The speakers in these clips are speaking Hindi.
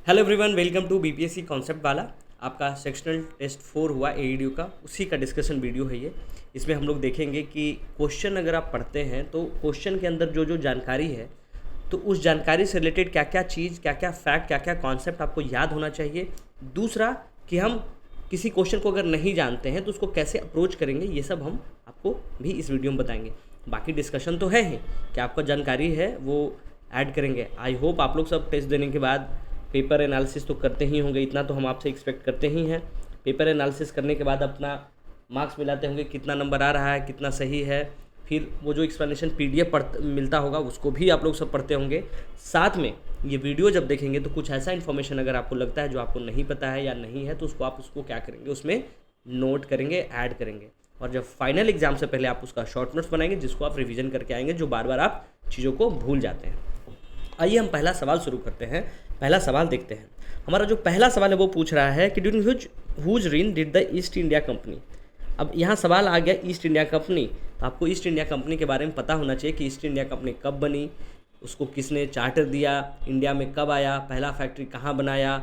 Hello everyone, welcome to BPSC concept वाला। आपका सेक्शनल टेस्ट 4 हुआ एईडीयू का, उसी का डिस्कशन वीडियो है ये। इसमें हम लोग देखेंगे कि क्वेश्चन अगर आप पढ़ते हैं तो क्वेश्चन के अंदर जो जो जानकारी है तो उस जानकारी से रिलेटेड क्या क्या चीज़, क्या क्या फैक्ट, क्या क्या कॉन्सेप्ट आपको याद होना चाहिए। दूसरा कि हम किसी क्वेश्चन को अगर नहीं जानते हैं तो उसको कैसे अप्रोच करेंगे, ये सब हम आपको भी इस वीडियो में बताएंगे। बाकी डिस्कशन तो है ही कि आपका जानकारी है वो ऐड करेंगे। आई होप आप लोग सब टेस्ट देने के बाद पेपर एनालिसिस तो करते ही होंगे, इतना तो हम आपसे एक्सपेक्ट करते ही हैं। पेपर एनालिसिस करने के बाद अपना मार्क्स मिलाते होंगे, कितना नंबर आ रहा है, कितना सही है। फिर वो जो एक्सप्लेनेशन पीडीएफ मिलता होगा उसको भी आप लोग सब पढ़ते होंगे। साथ में ये वीडियो जब देखेंगे तो कुछ ऐसा इन्फॉर्मेशन अगर आपको लगता है जो आपको नहीं पता है या नहीं है तो उसको क्या करेंगे, उसमें नोट करेंगे, ऐड करेंगे। और जब फाइनल एग्जाम से पहले आप उसका शॉर्ट नोट्स बनाएंगे जिसको आप रिवीजन करके आएंगे, जो बार बार आप चीज़ों को भूल जाते हैं। आइए हम पहला सवाल शुरू करते हैं। पहला सवाल देखते हैं। हमारा जो पहला सवाल है वो पूछ रहा है कि during whose reign did the East India Company. अब यहाँ सवाल आ गया ईस्ट इंडिया कंपनी, तो आपको ईस्ट इंडिया कंपनी के बारे में पता होना चाहिए कि ईस्ट इंडिया कंपनी कब बनी, उसको किसने चार्टर दिया, इंडिया में कब आया, पहला फैक्ट्री कहाँ बनाया।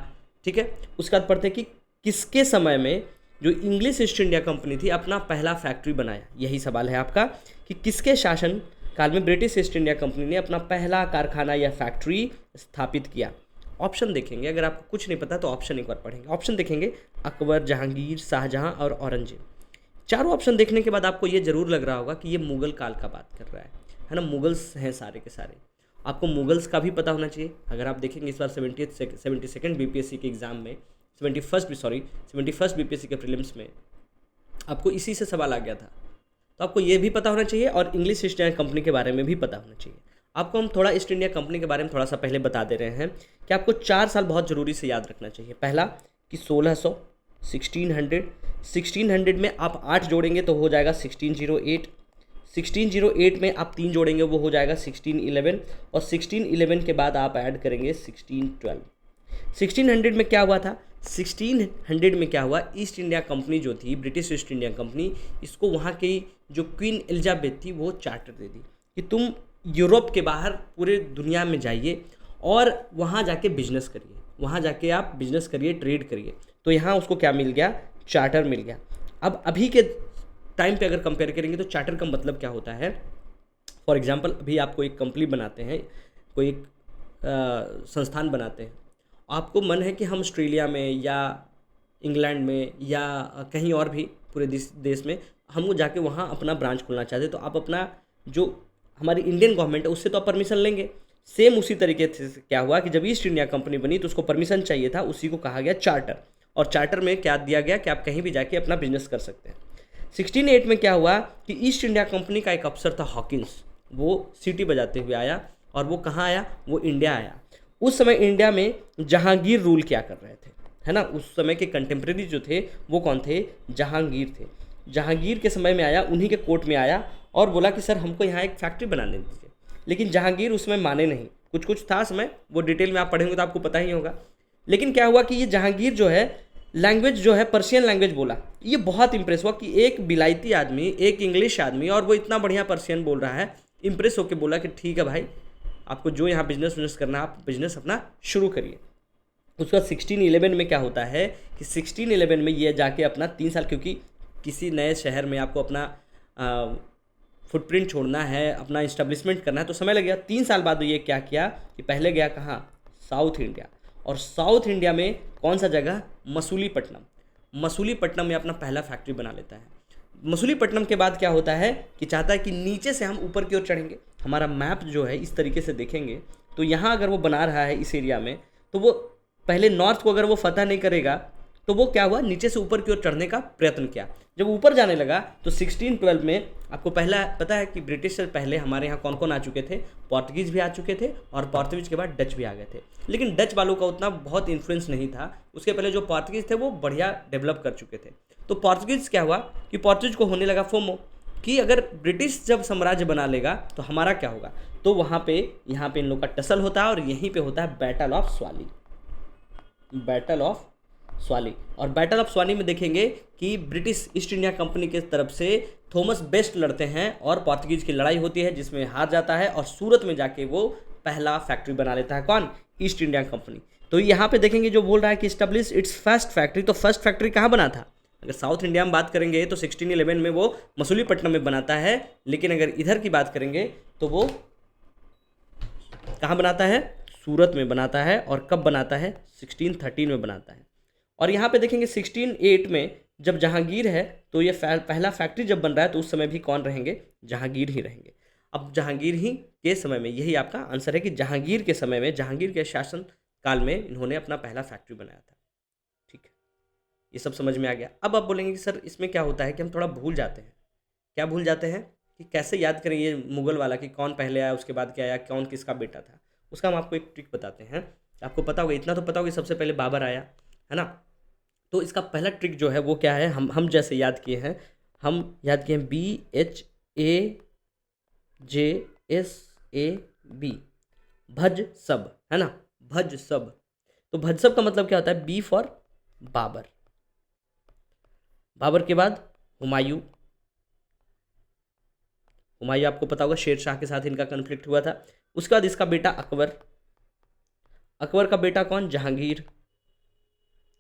ठीक है, उसके बाद पढ़ते कि किसके समय में जो इंग्लिश ईस्ट इंडिया कंपनी थी अपना पहला फैक्ट्री बनाया। यही सवाल है आपका कि किसके शासन काल में ब्रिटिश ईस्ट इंडिया कंपनी ने अपना पहला कारखाना या फैक्ट्री स्थापित किया। ऑप्शन देखेंगे, अगर आपको कुछ नहीं पता तो ऑप्शन एक बार पढ़ेंगे। ऑप्शन देखेंगे अकबर, जहांगीर, शाहजहां और औरंगजेब। चारों ऑप्शन देखने के बाद आपको ये जरूर लग रहा होगा कि ये मुगल काल का बात कर रहा है ना। मुगल्स हैं सारे के सारे। आपको मुगल्स का भी पता होना चाहिए। अगर आप देखेंगे इस बार 72nd बीपीएससी के एग्जाम में 71st बीपीएससी के प्रीलिम्स में आपको इसी से सवाल आ गया था, तो आपको ये भी पता होना चाहिए और इंग्लिश ईस्ट इंडिया कंपनी के बारे में भी पता होना चाहिए। आपको हम थोड़ा ईस्ट इंडिया कंपनी के बारे में थोड़ा सा पहले बता दे रहे हैं कि आपको 4 साल बहुत ज़रूरी से याद रखना चाहिए। पहला कि 1600, 1600 में आप 8 जोड़ेंगे तो हो जाएगा 1608, 1608 में आप 3 जोड़ेंगे वो हो जाएगा 1611 और 1611 के बाद आप ऐड करेंगे 1612। 1600 में क्या हुआ था, 1600 में क्या हुआ, ईस्ट इंडिया कंपनी जो थी, ब्रिटिश ईस्ट इंडिया कंपनी, इसको वहाँ की जो क्वीन एलिजाबेथ थी वो चार्टर दे दी कि तुम यूरोप के बाहर पूरे दुनिया में जाइए और वहाँ जाके बिजनेस करिए, वहाँ जाके आप बिजनेस करिए, ट्रेड करिए। तो यहाँ उसको क्या मिल गया, चार्टर मिल गया। अब अभी के टाइम पे अगर कंपेयर करेंगे तो चार्टर का मतलब क्या होता है। फॉर एग्जांपल अभी आपको एक कंपनी बनाते हैं, कोई एक संस्थान बनाते हैं, आपको मन है कि हम ऑस्ट्रेलिया में या इंग्लैंड में या कहीं और भी पूरे देश में हम जाके वहाँ अपना ब्रांच खोलना चाहते हैं, तो आप अपना जो हमारी इंडियन गवर्नमेंट है उससे तो आप परमिशन लेंगे। सेम उसी तरीके से क्या हुआ कि जब ईस्ट इंडिया कंपनी बनी तो उसको परमिशन चाहिए था, उसी को कहा गया चार्टर। और चार्टर में क्या दिया गया कि आप कहीं भी जाके अपना बिजनेस कर सकते हैं। 1608 में क्या हुआ कि ईस्ट इंडिया कंपनी का एक अफसर था हॉकिंस, वो सीटी बजाते हुए आया और वो कहाँ आया, वो इंडिया आया। उस समय इंडिया में जहांगीर रूल क्या कर रहे थे, है ना। उस समय के कंटेम्प्रेरी जो थे वो कौन थे, जहांगीर थे। जहांगीर के समय में आया, उन्हीं के कोर्ट में आया और बोला कि सर हमको यहाँ एक फैक्ट्री बनाने दीजिए। लेकिन जहांगीर उसमें माने नहीं, कुछ कुछ था समय, वो डिटेल में आप पढ़ेंगे तो आपको पता ही होगा। लेकिन क्या हुआ कि ये जहांगीर जो है लैंग्वेज जो है पर्शियन लैंग्वेज बोला। ये बहुत इंप्रेस हुआ कि एक बिलायती आदमी, एक इंग्लिश आदमी, और वो इतना बढ़िया पर्शियन बोल रहा है। इंप्रेस होकर बोला कि ठीक है भाई, आपको जो यहाँ बिजनेस करना है आप बिजनेस अपना शुरू करिए। उसके बाद 1611 में क्या होता है कि 1611 में ये जाके अपना 3 साल, क्योंकि किसी नए शहर में आपको अपना फुटप्रिंट छोड़ना है, अपना इस्टेब्लिशमेंट करना है, तो समय लग गया। 3 साल बाद ये क्या किया कि पहले गया कहाँ, साउथ इंडिया। और साउथ इंडिया में कौन सा जगह, मसूलीपट्टनम। मसूलीपट्टनम में अपना पहला फैक्ट्री बना लेता है। मसूलीपट्टनम के बाद क्या होता है कि चाहता है कि नीचे से हम ऊपर की ओर चढ़ेंगे। हमारा मैप जो है इस तरीके से देखेंगे तो यहाँ अगर वो बना रहा है इस एरिया में, तो वो पहले नॉर्थ को अगर वो फतह नहीं करेगा तो वो क्या हुआ, नीचे से ऊपर की ओर चढ़ने का प्रयत्न किया। जब ऊपर जाने लगा तो 1612 में आपको पहला पता है कि ब्रिटिश से पहले हमारे यहाँ कौन कौन आ चुके थे, पोर्तुगीज भी आ चुके थे और पोर्तुगीज के बाद डच भी आ गए थे। लेकिन डच वालों का उतना बहुत इन्फ्लुएंस नहीं था, उसके पहले जो पोर्तुगीज थे वो बढ़िया डेवलप कर चुके थे। तो पोर्तुगीज क्या हुआ कि पोर्तुगीज को होने लगा फोमो कि अगर ब्रिटिश जब साम्राज्य बना लेगा तो हमारा क्या होगा। तो वहाँ पे यहाँ पे इन लोग का टसल होता है और यहीं पे होता है battle of Swally. Battle of Swally, और बैटल ऑफ स्वाली में देखेंगे कि ब्रिटिश ईस्ट इंडिया कंपनी के तरफ से थॉमस बेस्ट लड़ते हैं और पोर्तुगीज की लड़ाई होती है जिसमें हार जाता है और सूरत में जाके वो पहला फैक्ट्री बना लेता है। कौन, ईस्ट इंडिया कंपनी। तो यहाँ पे देखेंगे जो बोल रहा है कि स्टैब्लिश इट्स फर्स्ट फैक्ट्री, तो फर्स्ट फैक्ट्री कहाँ बना था? अगर साउथ इंडिया में बात करेंगे तो 1611 में वो मसूलीपट्टनम में बनाता है, लेकिन अगर इधर की बात करेंगे तो वो कहाँ बनाता है? सूरत में बनाता है। और कब बनाता है? 1613 में बनाता है। और यहाँ पे देखेंगे 1608 में जब जहांगीर है तो ये पहला फैक्ट्री जब बन रहा है तो उस समय भी कौन रहेंगे? जहांगीर ही रहेंगे। अब जहांगीर ही के समय में, यही आपका आंसर है कि जहांगीर के समय में, जहांगीर के शासन काल में इन्होंने अपना पहला फैक्ट्री बनाया था। ठीक है, ये सब समझ में आ गया। अब आप बोलेंगे कि सर इसमें क्या होता है कि हम थोड़ा भूल जाते हैं। क्या भूल जाते हैं? कि कैसे याद करें ये मुगल वाला, कि कौन पहले आया, उसके बाद क्या आया, कौन किसका बेटा था। उसका हम आपको एक ट्रिक बताते हैं। आपको पता होगा, इतना तो पता होगा कि सबसे पहले बाबर आया, है ना। तो इसका पहला ट्रिक जो है वो क्या है, हम जैसे याद किए हैं, हम याद किए हैं BHAJSAB, भज सब, है ना, भज सब। तो भज सब का मतलब क्या होता है? B for Babar. बाबर के बाद हुमायूं। हुमायूं आपको पता होगा शेर शाह के साथ इनका कन्फ्लिक्ट हुआ था। उसके बाद इसका बेटा अकबर। अकबर का बेटा कौन? जहांगीर,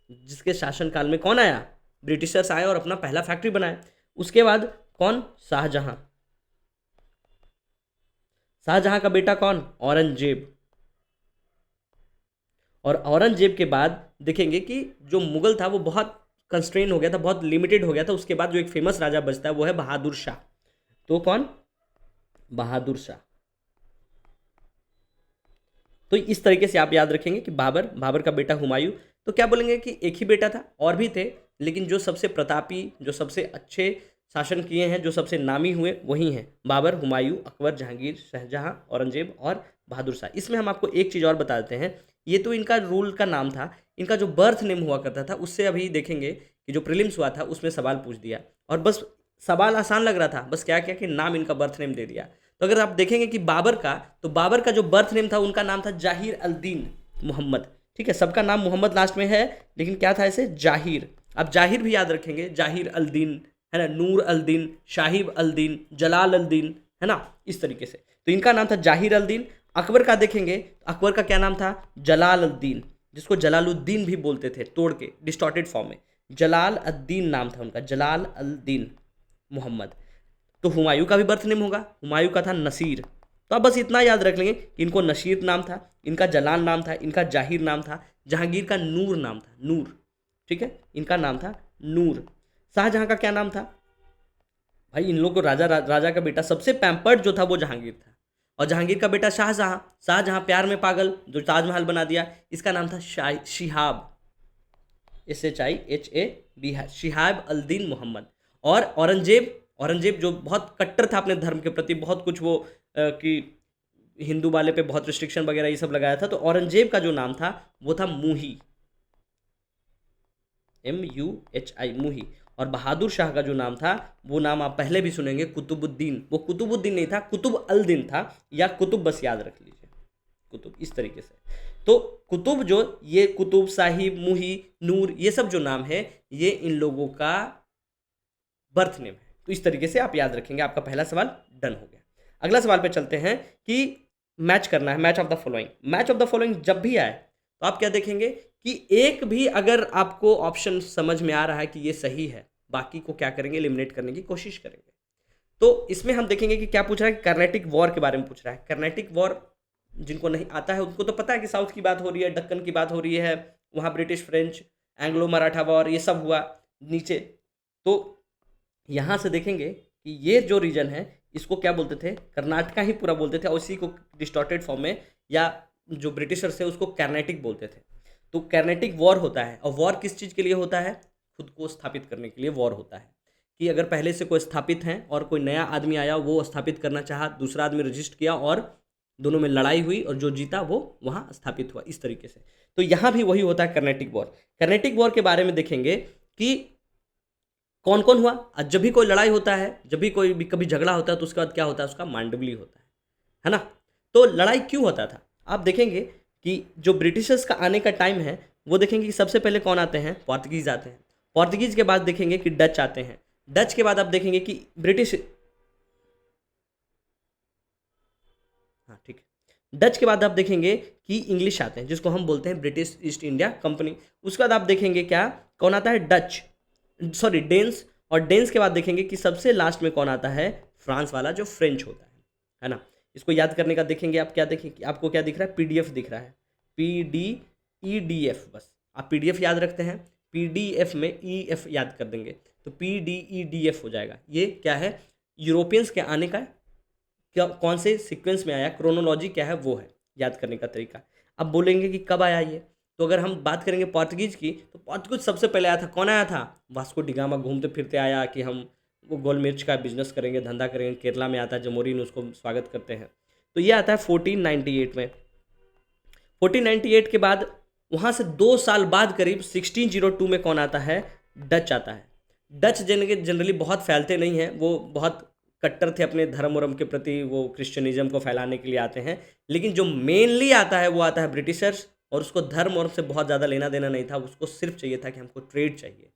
जिसके शासनकाल में कौन आया? ब्रिटिशर्स आए और अपना पहला फैक्ट्री बनाया। उसके बाद कौन? शाहजहां। शाहजहां का बेटा कौन? औरंगजेब। और औरंगजेब के बाद देखेंगे कि जो मुगल था वो बहुत कंस्ट्रेन हो गया था, बहुत लिमिटेड हो गया था। उसके बाद जो एक फेमस राजा बचता है वो है बहादुर शाह। तो कौन? बहादुर शाह। तो इस तरीके से आप याद रखेंगे कि बाबर का बेटा हुमायूं। तो क्या बोलेंगे कि एक ही बेटा था? और भी थे, लेकिन जो सबसे प्रतापी, जो सबसे अच्छे शासन किए हैं, जो सबसे नामी हुए, वही हैं बाबर, हुमायूं, अकबर, जहांगीर, शाहजहां, औरंगजेब और बहादुर शाह। इसमें हम आपको एक चीज़ और बता देते हैं, ये तो इनका रूल का नाम था। इनका जो बर्थ नेम हुआ करता था उससे अभी देखेंगे कि जो प्रीलिम्स हुआ था उसमें सवाल पूछ दिया, और बस सवाल आसान लग रहा था, बस क्या क्या कि नाम इनका बर्थ नेम दे दिया। तो अगर आप देखेंगे कि बाबर का, तो बाबर का जो बर्थ नेम था उनका नाम था जाहिर अल-दीन मोहम्मद। ठीक है, सबका नाम मोहम्मद लास्ट में है, लेकिन क्या था ऐसे? जाहिर। अब जाहिर भी याद रखेंगे, जाहिर अल-दीन, है ना, नूर अल-दीन, शाहिब अल-दीन, जलाल अल-दीन, है ना, इस तरीके से। तो इनका नाम था जाहिर अल-दीन। अकबर का देखेंगे, अकबर का क्या नाम था? जलाल अल-दीन, जिसको जलालुद्दीन भी बोलते थे, तोड़ के डिस्टॉर्टेड फॉर्म में। जलाल अद-दीन नाम था उनका, जलाल अल-दीन मोहम्मद। तो हुमायूं का भी बर्थ नेम होगा, हुमायूं का था नसीर। तो आप बस इतना याद रख लेंगे कि इनको नसीर नाम था, इनका जलाल नाम था, इनका जाहिर नाम था, जहांगीर का नूर नाम था, नूर। ठीक है, इनका नाम था नूर। शाहजहां का क्या नाम था? भाई इन लोगों को राजा का बेटा, सबसे पैम्पर्ड जो था वो जहांगीर था। और जहांगीर का बेटा शाहजहां, शाहजहां प्यार में पागल, जो ताजमहल बना दिया, इसका नाम था शिहाब, SHIHAB, शिहाब अल-दीन मोहम्मद। और औरंगजेब, औरंगजेब जो बहुत कट्टर था अपने धर्म के प्रति, बहुत कुछ वो कि हिंदू वाले पे बहुत रिस्ट्रिक्शन वगैरह ये सब लगाया था। तो औरंगजेब का जो नाम था वो था मूही, MUHI, मूही। और बहादुर शाह का जो नाम था वो नाम आप पहले भी सुनेंगे, कुतुबुद्दीन। वो कुतुबुद्दीन नहीं था, कुतुब अल दिन था, या कुतुब बस याद रख लीजिए, कुतुब, इस तरीके से। तो कुतुब जो, ये कुतुब, साहिब, मुही, नूर, ये सब जो नाम है ये इन लोगों का बर्थ नेम है। तो इस तरीके से आप याद रखेंगे। आपका पहला सवाल डन हो गया। अगला सवाल पे चलते हैं कि मैच करना है, match of the following. Match of the following जब भी आए तो आप क्या देखेंगे कि एक भी अगर आपको ऑप्शन समझ में आ रहा है कि ये सही है, बाकी को क्या करेंगे? एलिमिनेट करने की कोशिश करेंगे। तो इसमें हम देखेंगे कि क्या पूछ रहा है, कर्नाटिक वॉर के बारे में पूछ रहा है। कर्नाटिक वॉर जिनको नहीं आता है उनको तो पता है कि साउथ की बात हो रही है, दक्कन की बात हो रही है, वहाँ British, French, Anglo Maratha war ये सब हुआ नीचे। तो यहाँ से देखेंगे कि ये जो रीजन है इसको क्या बोलते थे? कर्नाटका ही पूरा बोलते थे, और इसी को डिस्टॉर्टेड फॉर्म में, या जो ब्रिटिशर्स थे उसको कर्नाटिक बोलते थे। तो कर्नाटिक वॉर होता है, और वॉर किस चीज़ के लिए होता है? खुद को स्थापित करने के लिए वॉर होता है। कि अगर पहले से कोई स्थापित हैं और कोई नया आदमी आया, वो स्थापित करना चाहा, दूसरा आदमी रजिस्ट किया और दोनों में लड़ाई हुई और जो जीता वो वहाँ स्थापित हुआ, इस तरीके से। तो यहाँ भी वही होता है, कर्नाटिक वॉर। कर्नाटिक वॉर के बारे में देखेंगे कि कौन कौन हुआ। जब भी कोई लड़ाई होता है, जब भी कोई भी कभी झगड़ा होता है, तो उसके बाद क्या होता है? उसका मांडवली होता है ना। तो लड़ाई क्यों होता था? आप देखेंगे कि जो ब्रिटिशर्स का आने का टाइम है वो देखेंगे कि सबसे पहले कौन आते हैं? पोर्तुगीज आते हैं। पोर्तुगीज के बाद देखेंगे कि डच आते हैं। डच के बाद आप देखेंगे कि ब्रिटिश, हाँ ठीक है, डच के बाद आप देखेंगे कि इंग्लिश आते हैं, जिसको हम बोलते हैं ब्रिटिश ईस्ट इंडिया कंपनी। उसके बाद आप देखेंगे क्या कौन आता है, डेन्स, और डेन्स के बाद देखेंगे कि सबसे लास्ट में कौन आता है, फ्रांस वाला जो फ्रेंच होता है ना। इसको याद करने का देखेंगे आप, क्या देखेंगे, आपको क्या दिख रहा है, PDF दिख रहा है, PDEDF, बस आप PDF याद रखते हैं, PDF में EF याद कर देंगे तो PDEDF हो जाएगा। ये क्या है, यूरोपियंस के आने का क्या, कौन से सीक्वेंस में आया, क्रोनोलॉजी क्या है, वो है याद करने का तरीका। अब बोलेंगे कि कब आया ये, तो अगर हम बात करेंगे पोर्तुगीज की, तो पोर्तुगीज सबसे पहले आया था, कौन आया था, वास्को डिगामा घूमते फिरते आया कि हम वो गोल मिर्च का बिजनेस करेंगे, धंधा करेंगे, केरला में आता है, जमोरी ने उसको स्वागत करते हैं। तो ये आता है 1498 में। 1498 के बाद वहाँ से 2 साल बाद करीब 1602 में कौन आता है, डच आता है। डच जनरली बहुत फैलते नहीं हैं, वो बहुत कट्टर थे अपने धर्म वर्म के प्रति, वो क्रिश्चियनिज्म को फैलाने के लिए आते हैं, लेकिन जो मेनली आता है वो आता है ब्रिटिशर्स, और उसको धर्म वर्म से बहुत ज़्यादा लेना देना नहीं था, उसको सिर्फ चाहिए था कि हमको ट्रेड चाहिए,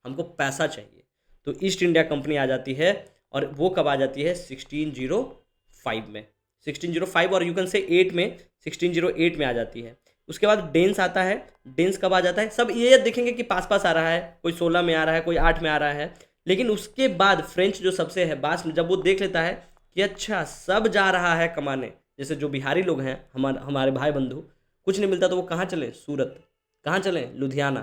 हमको पैसा चाहिए। तो ईस्ट इंडिया कंपनी आ जाती है, और वो कब आ जाती है, 1605 में, 1605 और यू कैन से 8 में, 1608 में आ जाती है। उसके बाद डेन्स आता है, डेन्स कब आ जाता है, सब ये देखेंगे कि पास पास आ रहा है, कोई 16 में आ रहा है, कोई 8 में आ रहा है, लेकिन उसके बाद फ्रेंच जो सबसे है बास में, जब वो देख लेता है कि अच्छा सब जा रहा है कमाने, जैसे जो बिहारी लोग हैं हमारे भाई बंधु, कुछ नहीं मिलता तो वो कहाँ चले, सूरत, कहाँ चले, लुधियाना।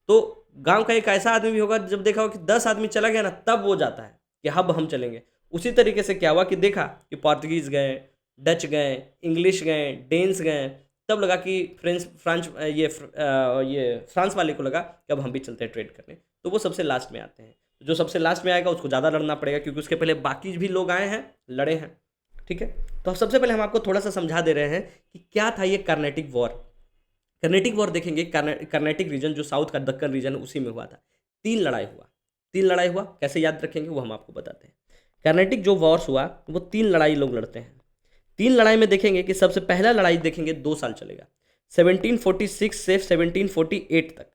तो गांव का एक ऐसा आदमी भी होगा जब देखा हो कि 10 आदमी चला गया ना, तब वो जाता है कि अब हम चलेंगे। उसी तरीके से क्या हुआ कि देखा कि पोर्तुगीज़ गए, डच गए, इंग्लिश गए, डेन्स गए, तब लगा कि ये फ्रांस वाले को लगा कि अब हम भी चलते हैं ट्रेड करने, तो वो सबसे लास्ट में आते हैं। जो सबसे लास्ट में आएगा उसको ज़्यादा लड़ना पड़ेगा, क्योंकि उसके पहले बाकी भी लोग आए हैं, लड़े हैं, ठीक है। तो अब सबसे पहले हम आपको थोड़ा सा समझा दे रहे हैं कि क्या था ये कार्नेटिक वॉर। कार्नेटिक वॉर देखेंगे, कार्नेटिक रीजन जो साउथ का दक्कन रीजन है उसी में हुआ था। 3 लड़ाई हुआ, कैसे याद रखेंगे वो हम आपको बताते हैं। कार्नेटिक जो वॉर्स हुआ वो 3 लड़ाई लोग लड़ते हैं। 3 लड़ाई में देखेंगे कि सबसे पहला लड़ाई देखेंगे 2 साल चलेगा, 1746 से 1748 तक,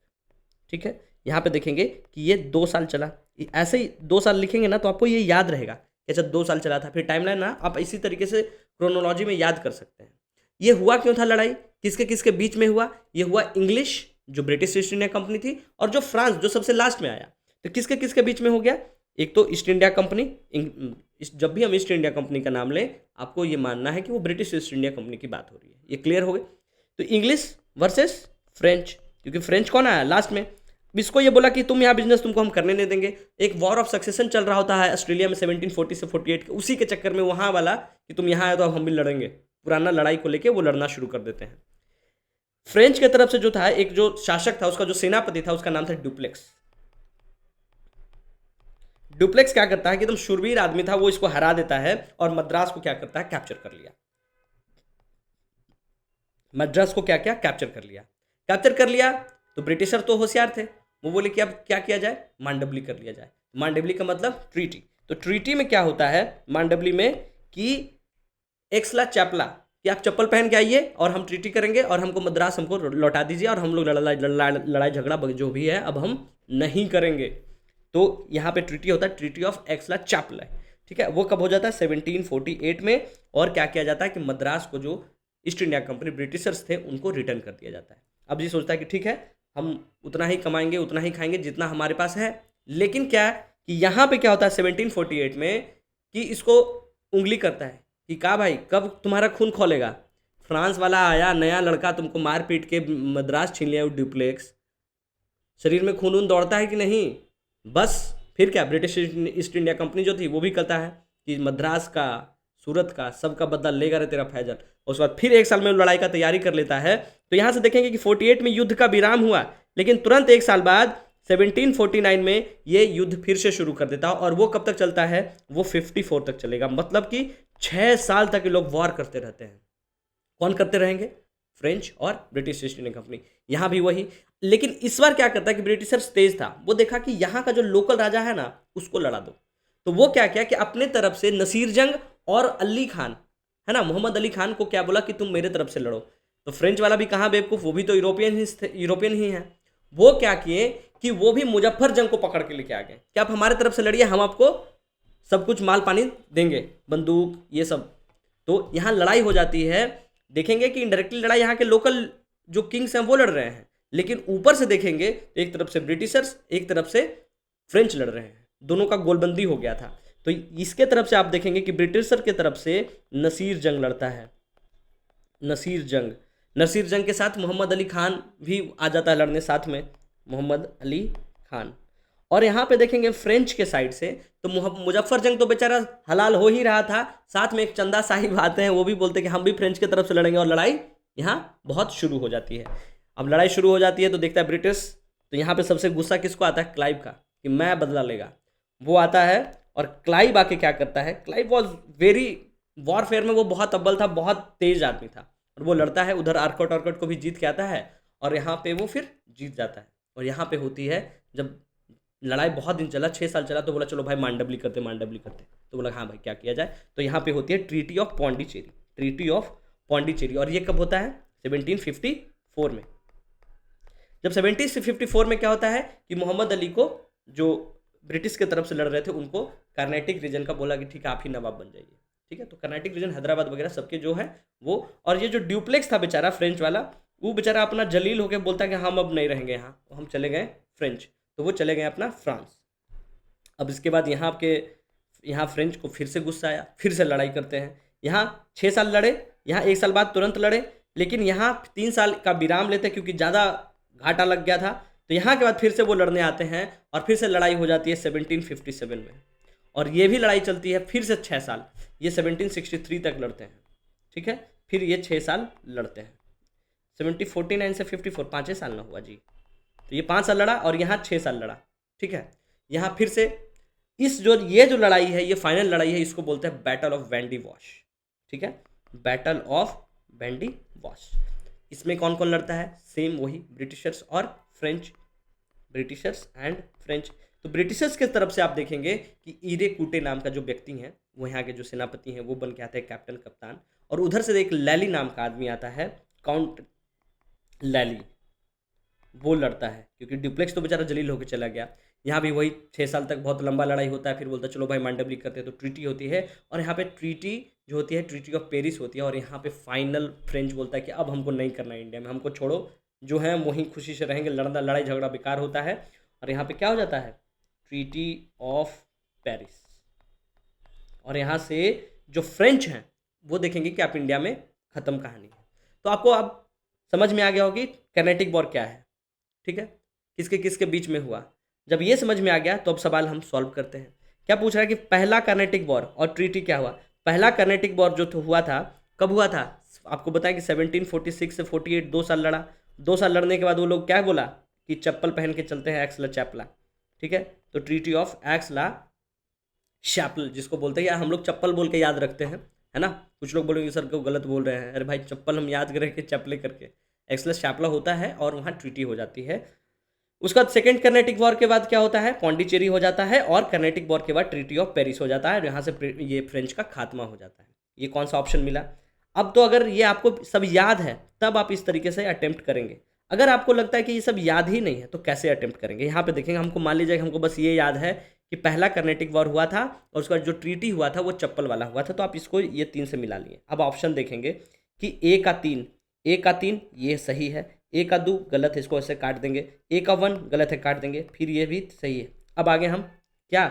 ठीक है। यहाँ पे देखेंगे कि ये 2 साल चला, ऐसे ही 2 साल लिखेंगे ना तो आपको ये याद रहेगा कि अच्छा 2 साल चला था। फिर टाइमलाइन ना आप इसी तरीके से क्रोनोलॉजी में याद कर सकते हैं। ये हुआ क्यों था लड़ाई, किसके किसके बीच में हुआ, ये हुआ इंग्लिश जो ब्रिटिश ईस्ट इंडिया कंपनी थी, और जो फ्रांस जो सबसे लास्ट में आया। तो किसके किसके बीच में हो गया, एक तो ईस्ट इंडिया कंपनी, जब भी हम ईस्ट इंडिया कंपनी का नाम लें आपको ये मानना है कि वो ब्रिटिश ईस्ट इंडिया कंपनी की बात हो रही है, ये क्लियर हो गई। तो इंग्लिश वर्सेस फ्रेंच, क्योंकि फ्रेंच कौन आया लास्ट में, इसको ये बोला कि तुम यहाँ बिजनेस तुमको हम करने नहीं देंगे। एक वॉर ऑफ सक्सेशन चल रहा होता है ऑस्ट्रेलिया में 1740 से 48 के, उसी के चक्कर में वहाँ वाला कि तुम यहाँ आए तो अब हम भी लड़ेंगे, पुराना लड़ाई को लेके वो लड़ना शुरू कर देते हैं। फ्रेंच की तरफ से जो था एक जो शासक था, उसका जो सेनापति था उसका नाम था डुप्लेक्स। डुप्लेक्स क्या करता है कि एकदम शूरवीर आदमी था, वो इसको हरा देता है और मद्रास को क्या करता है, कैप्चर कर लिया। मद्रास को क्या क्या कैप्चर कर लिया। तो ब्रिटिशर तो होशियार थे, वो बोले कि अब क्या किया जाए, मांडबली कर लिया जाए। मांडबली का मतलब ट्रीटी। तो ट्रीटी में क्या होता है मांडबली में कि एक्सला चैपला, कि आप चप्पल पहन के आइए और हम ट्रीटी करेंगे और हमको मद्रास हमको लौटा दीजिए, और हम लोग लड़ाई झगड़ा जो भी है अब हम नहीं करेंगे। तो यहाँ पे ट्रीटी होता है, ट्रीटी ऑफ एक्सला चैपला, ठीक है। वो कब हो जाता है, 1748 में। और क्या किया जाता है कि मद्रास को जो ईस्ट इंडिया कंपनी ब्रिटिशर्स थे उनको रिटर्न कर दिया जाता है। अब ये सोचता है कि ठीक है हम उतना ही कमाएंगे, उतना ही खाएंगे जितना हमारे पास है। लेकिन क्या कि यहाँ पे क्या होता है 1748 में कि इसको उंगली करता है कि कहा भाई कब तुम्हारा खून खोलेगा। फ्रांस वाला आया नया लड़का, तुमको मार पीट के मद्रास छीन लिया, डुप्लेक्स, शरीर में खून दौड़ता है कि नहीं, बस फिर क्या ब्रिटिश ईस्ट इंडिया कंपनी जो थी वो भी कहता है कि मद्रास का, सूरत का, सबका बदला लेगा रे तेरा फैजल। उसके बाद फिर 1 साल में लड़ाई का तैयारी कर लेता है। तो यहाँ से देखेंगे कि 48 में युद्ध का विराम हुआ, लेकिन तुरंत 1 साल बाद 1749 में ये युद्ध फिर से शुरू कर देता है। और वो कब तक चलता है, वो 54 तक चलेगा। मतलब कि 6 साल तक ये लोग वॉर करते रहते हैं। कौन करते रहेंगे, फ्रेंच और ब्रिटिश ईस्ट इंडिया कंपनी। यहाँ भी वही, लेकिन इस बार क्या करता है कि ब्रिटिशर्स तेज था, वो देखा कि यहाँ का जो लोकल राजा है ना उसको लड़ा दो। तो वो क्या किया कि अपने तरफ से नसीर जंग और अली खान है ना, मोहम्मद अली खान को क्या बोला कि तुम मेरे तरफ से लड़ो। तो फ्रेंच वाला भी कहाँ बेवकूफ़, वो भी तो यूरोपियन ही है। वो क्या किए कि वो भी मुजफ्फर जंग को पकड़ के लेके आ गए कि आप हमारे तरफ से लड़िए, हम आपको सब कुछ माल पानी देंगे, बंदूक ये सब। तो यहाँ लड़ाई हो जाती है देखेंगे कि इनडायरेक्टली लड़ाई यहाँ के लोकल जो किंग्स हैं वो लड़ रहे हैं, लेकिन ऊपर से देखेंगे तो एक तरफ से ब्रिटिशर्स, एक तरफ से फ्रेंच लड़ रहे हैं, दोनों का गोलबंदी हो गया था। तो इसके तरफ से आप देखेंगे कि ब्रिटिशर के तरफ से नसीर जंग लड़ता है, नसीर जंग के साथ मोहम्मद अली खान भी आ जाता है लड़ने साथ में, मोहम्मद अली खान। और यहाँ पे देखेंगे फ्रेंच के साइड से तो मुजफ्फर जंग तो बेचारा हलाल हो ही रहा था, साथ में एक चंदा साहिब आते हैं, वो भी बोलते हैं कि हम भी फ्रेंच की तरफ से लड़ेंगे, और लड़ाई यहाँ बहुत शुरू हो जाती है। अब लड़ाई शुरू हो जाती है तो देखता है ब्रिटिश, तो यहाँ पे सबसे गुस्सा किसको आता है? क्लाइव का, कि मैं बदला लेगा। वो आता है और क्लाइव आके क्या करता है, क्लाइव वॉज वेरी वॉरफेयर में वो बहुत अव्वल था, बहुत तेज आदमी था, और वो लड़ता है उधर आर्कट को भी जीत के आता है, और यहाँ पे वो फिर जीत जाता है। और यहाँ पे होती है जब लड़ाई बहुत दिन चला, 6 साल चला, तो बोला चलो भाई मांडवली करते, तो बोला हाँ भाई क्या किया जाए, तो यहाँ पे होती है ट्रीटी ऑफ पौंडीचेरी। और ये कब होता है? 1754 में। जब 1754 में क्या होता है कि मोहम्मद अली को, जो ब्रिटिश के तरफ से लड़ रहे थे, उनको कर्नाटिक रीजन का बोला कि ठीक है आप ही नवाब बन जाइए, ठीक है। तो कर्नाटिक रीजन हैदराबाद वगैरह सबके जो है वो, और ये जो ड्यूप्लेक्स था बेचारा फ्रेंच वाला, वो बेचारा अपना जलील होकर बोलता है कि हम अब नहीं रहेंगे यहाँ, हम चले गए फ्रेंच, तो वो चले गए अपना फ्रांस। अब इसके बाद यहाँ फ्रेंच को फिर से गुस्सा आया, फिर से लड़ाई करते हैं। यहाँ 6 साल लड़े, यहाँ 1 साल बाद तुरंत लड़े, लेकिन यहाँ 3 साल का विराम लेते क्योंकि ज़्यादा घाटा लग गया था। तो यहाँ के बाद फिर से वो लड़ने आते हैं और फिर से लड़ाई हो जाती है 1757 में, और ये भी लड़ाई चलती है फिर से 6 साल, ये 1763 तक लड़ते हैं, ठीक है। फिर ये 6 साल लड़ते हैं, 1749 से 54, 5 साल ना हुआ जी, तो ये 5 साल लड़ा और यहाँ 6 साल लड़ा, ठीक है। यहाँ फिर से ये जो लड़ाई है, ये फाइनल लड़ाई है, इसको बोलते हैं बैटल ऑफ वेंडी वॉश, ठीक है, बैटल ऑफ वेंडी वॉश। इसमें कौन कौन लड़ता है? सेम वही ब्रिटिशर्स और फ्रेंच, ब्रिटिशर्स एंड फ्रेंच। तो ब्रिटिशर्स के तरफ से आप देखेंगे कि ईरे कूटे नाम का जो व्यक्ति हैं, वो यहाँ के जो सेनापति हैं, वो बन के आते हैं कैप्टन, कप्तान, और उधर से एक लैली नाम का आदमी आता है, काउंट लैली, वो लड़ता है, क्योंकि ड्यूप्लेक्स तो बेचारा जलील होकर चला गया। यहाँ भी वही 6 साल तक बहुत लंबा लड़ाई होता है, फिर बोलता है चलो भाई मांडवली करते हैं, तो ट्रीटी होती है, और यहाँ पे ट्रीटी जो होती है ट्रीटी ऑफ पेरिस होती है, और यहाँ पे फाइनल फ्रेंच बोलता है कि अब हमको नहीं करना है इंडिया में, हमको छोड़ो, जो है वहीं खुशी से रहेंगे, लड़ाई झगड़ा बेकार होता है। और यहाँ पे क्या हो जाता है? Treaty of Paris. और यहाँ से जो फ्रेंच हैं वो देखेंगे कि आप इंडिया में ख़त्म कहानी है। तो आपको अब समझ में आ गया होगी कर्नाटिक वॉर क्या है, ठीक है, किसके किसके बीच में हुआ। जब ये समझ में आ गया तो अब सवाल हम सॉल्व करते हैं। क्या पूछ रहा है कि पहला कर्नाटिक वॉर और ट्रीटी क्या हुआ? पहला कर्नाटिक वॉर जो हुआ था, कब हुआ था? आपको बताएं कि 1746 से 48 2 साल लड़ा। 2 साल लड़ने के बाद वो लोग क्या बोला कि चप्पल पहन के चलते हैं, एक्स ला चैपला, ठीक है। तो ट्रीटी ऑफ एक्स ला शैपल जिसको बोलते हैं, या हम लोग चप्पल बोल के याद रखते हैं, है ना। कुछ लोग बोलेंगे सर को गलत बोल रहे हैं, अरे भाई चप्पल हम याद करें कि चप्पले करके, एक्सलेस शैपला होता है और वहाँ ट्रीटी हो जाती है। उसका सेकेंड कर्नाटिक वॉर के बाद क्या होता है? पौंडीचेरी हो जाता है, और कर्नाटिक वॉर के बाद ट्रीटी ऑफ पेरिस हो जाता है, और यहाँ से ये फ्रेंच का खात्मा हो जाता है। ये कौन सा ऑप्शन मिला? अब तो अगर ये आपको सब याद है तब आप इस तरीके से अटेम्प्ट करेंगे। अगर आपको लगता है कि ये सब याद ही नहीं है तो कैसे अटेम्प्ट करेंगे? यहाँ पे देखेंगे, हमको मान लीजिए हमको बस ये याद है कि पहला कर्नाटिक वॉर हुआ था और उसका जो ट्रीटी हुआ था वो चप्पल वाला हुआ था, तो आप इसको ये 3 से मिला लिए। अब ऑप्शन देखेंगे कि ए का 3 ये सही है, ए का 2 गलत है, इसको ऐसे काट देंगे, ए का 1 गलत है, काट देंगे, फिर ये भी सही है। अब आगे हम क्या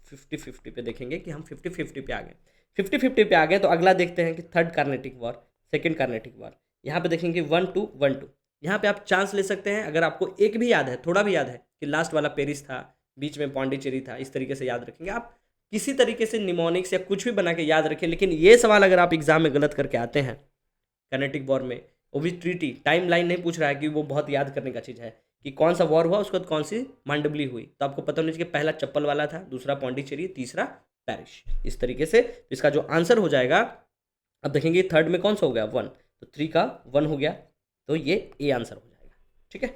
50-50 पे देखेंगे कि हम 50-50 पे आ गए। 50-50 पे आ गए तो अगला देखते हैं कि third Carnatic war, second Carnatic war. यहाँ पे देखेंगे 1-2-1-2। यहाँ पे आप चांस ले सकते हैं, अगर आपको एक भी याद है, थोड़ा भी याद है कि लास्ट वाला पेरिस था, बीच में पौंडीचेरी था, इस तरीके से याद रखेंगे आप। किसी तरीके से निमोनिक्स या कुछ भी बना के याद रखें, लेकिन ये सवाल अगर आप एग्जाम में गलत करके आते हैं कर्नाटिक वॉर में, वो भी ट्रीटी, टाइम लाइन नहीं पूछ रहा है कि वो बहुत याद करने का चीज़ है कि कौन सा वॉर हुआ, उसके बाद कौन सी मांडवली हुई, तो आपको पता होना चाहिए कि पहला चप्पल वाला था, दूसरा पौंडीचेरी, तीसरा पेरिस, इस तरीके से। तो इसका जो आंसर हो जाएगा, अब देखेंगे थर्ड में कौन सा हो गया 1, तो 3 का 1 हो गया, तो ये ए आंसर हो जाएगा, ठीक है।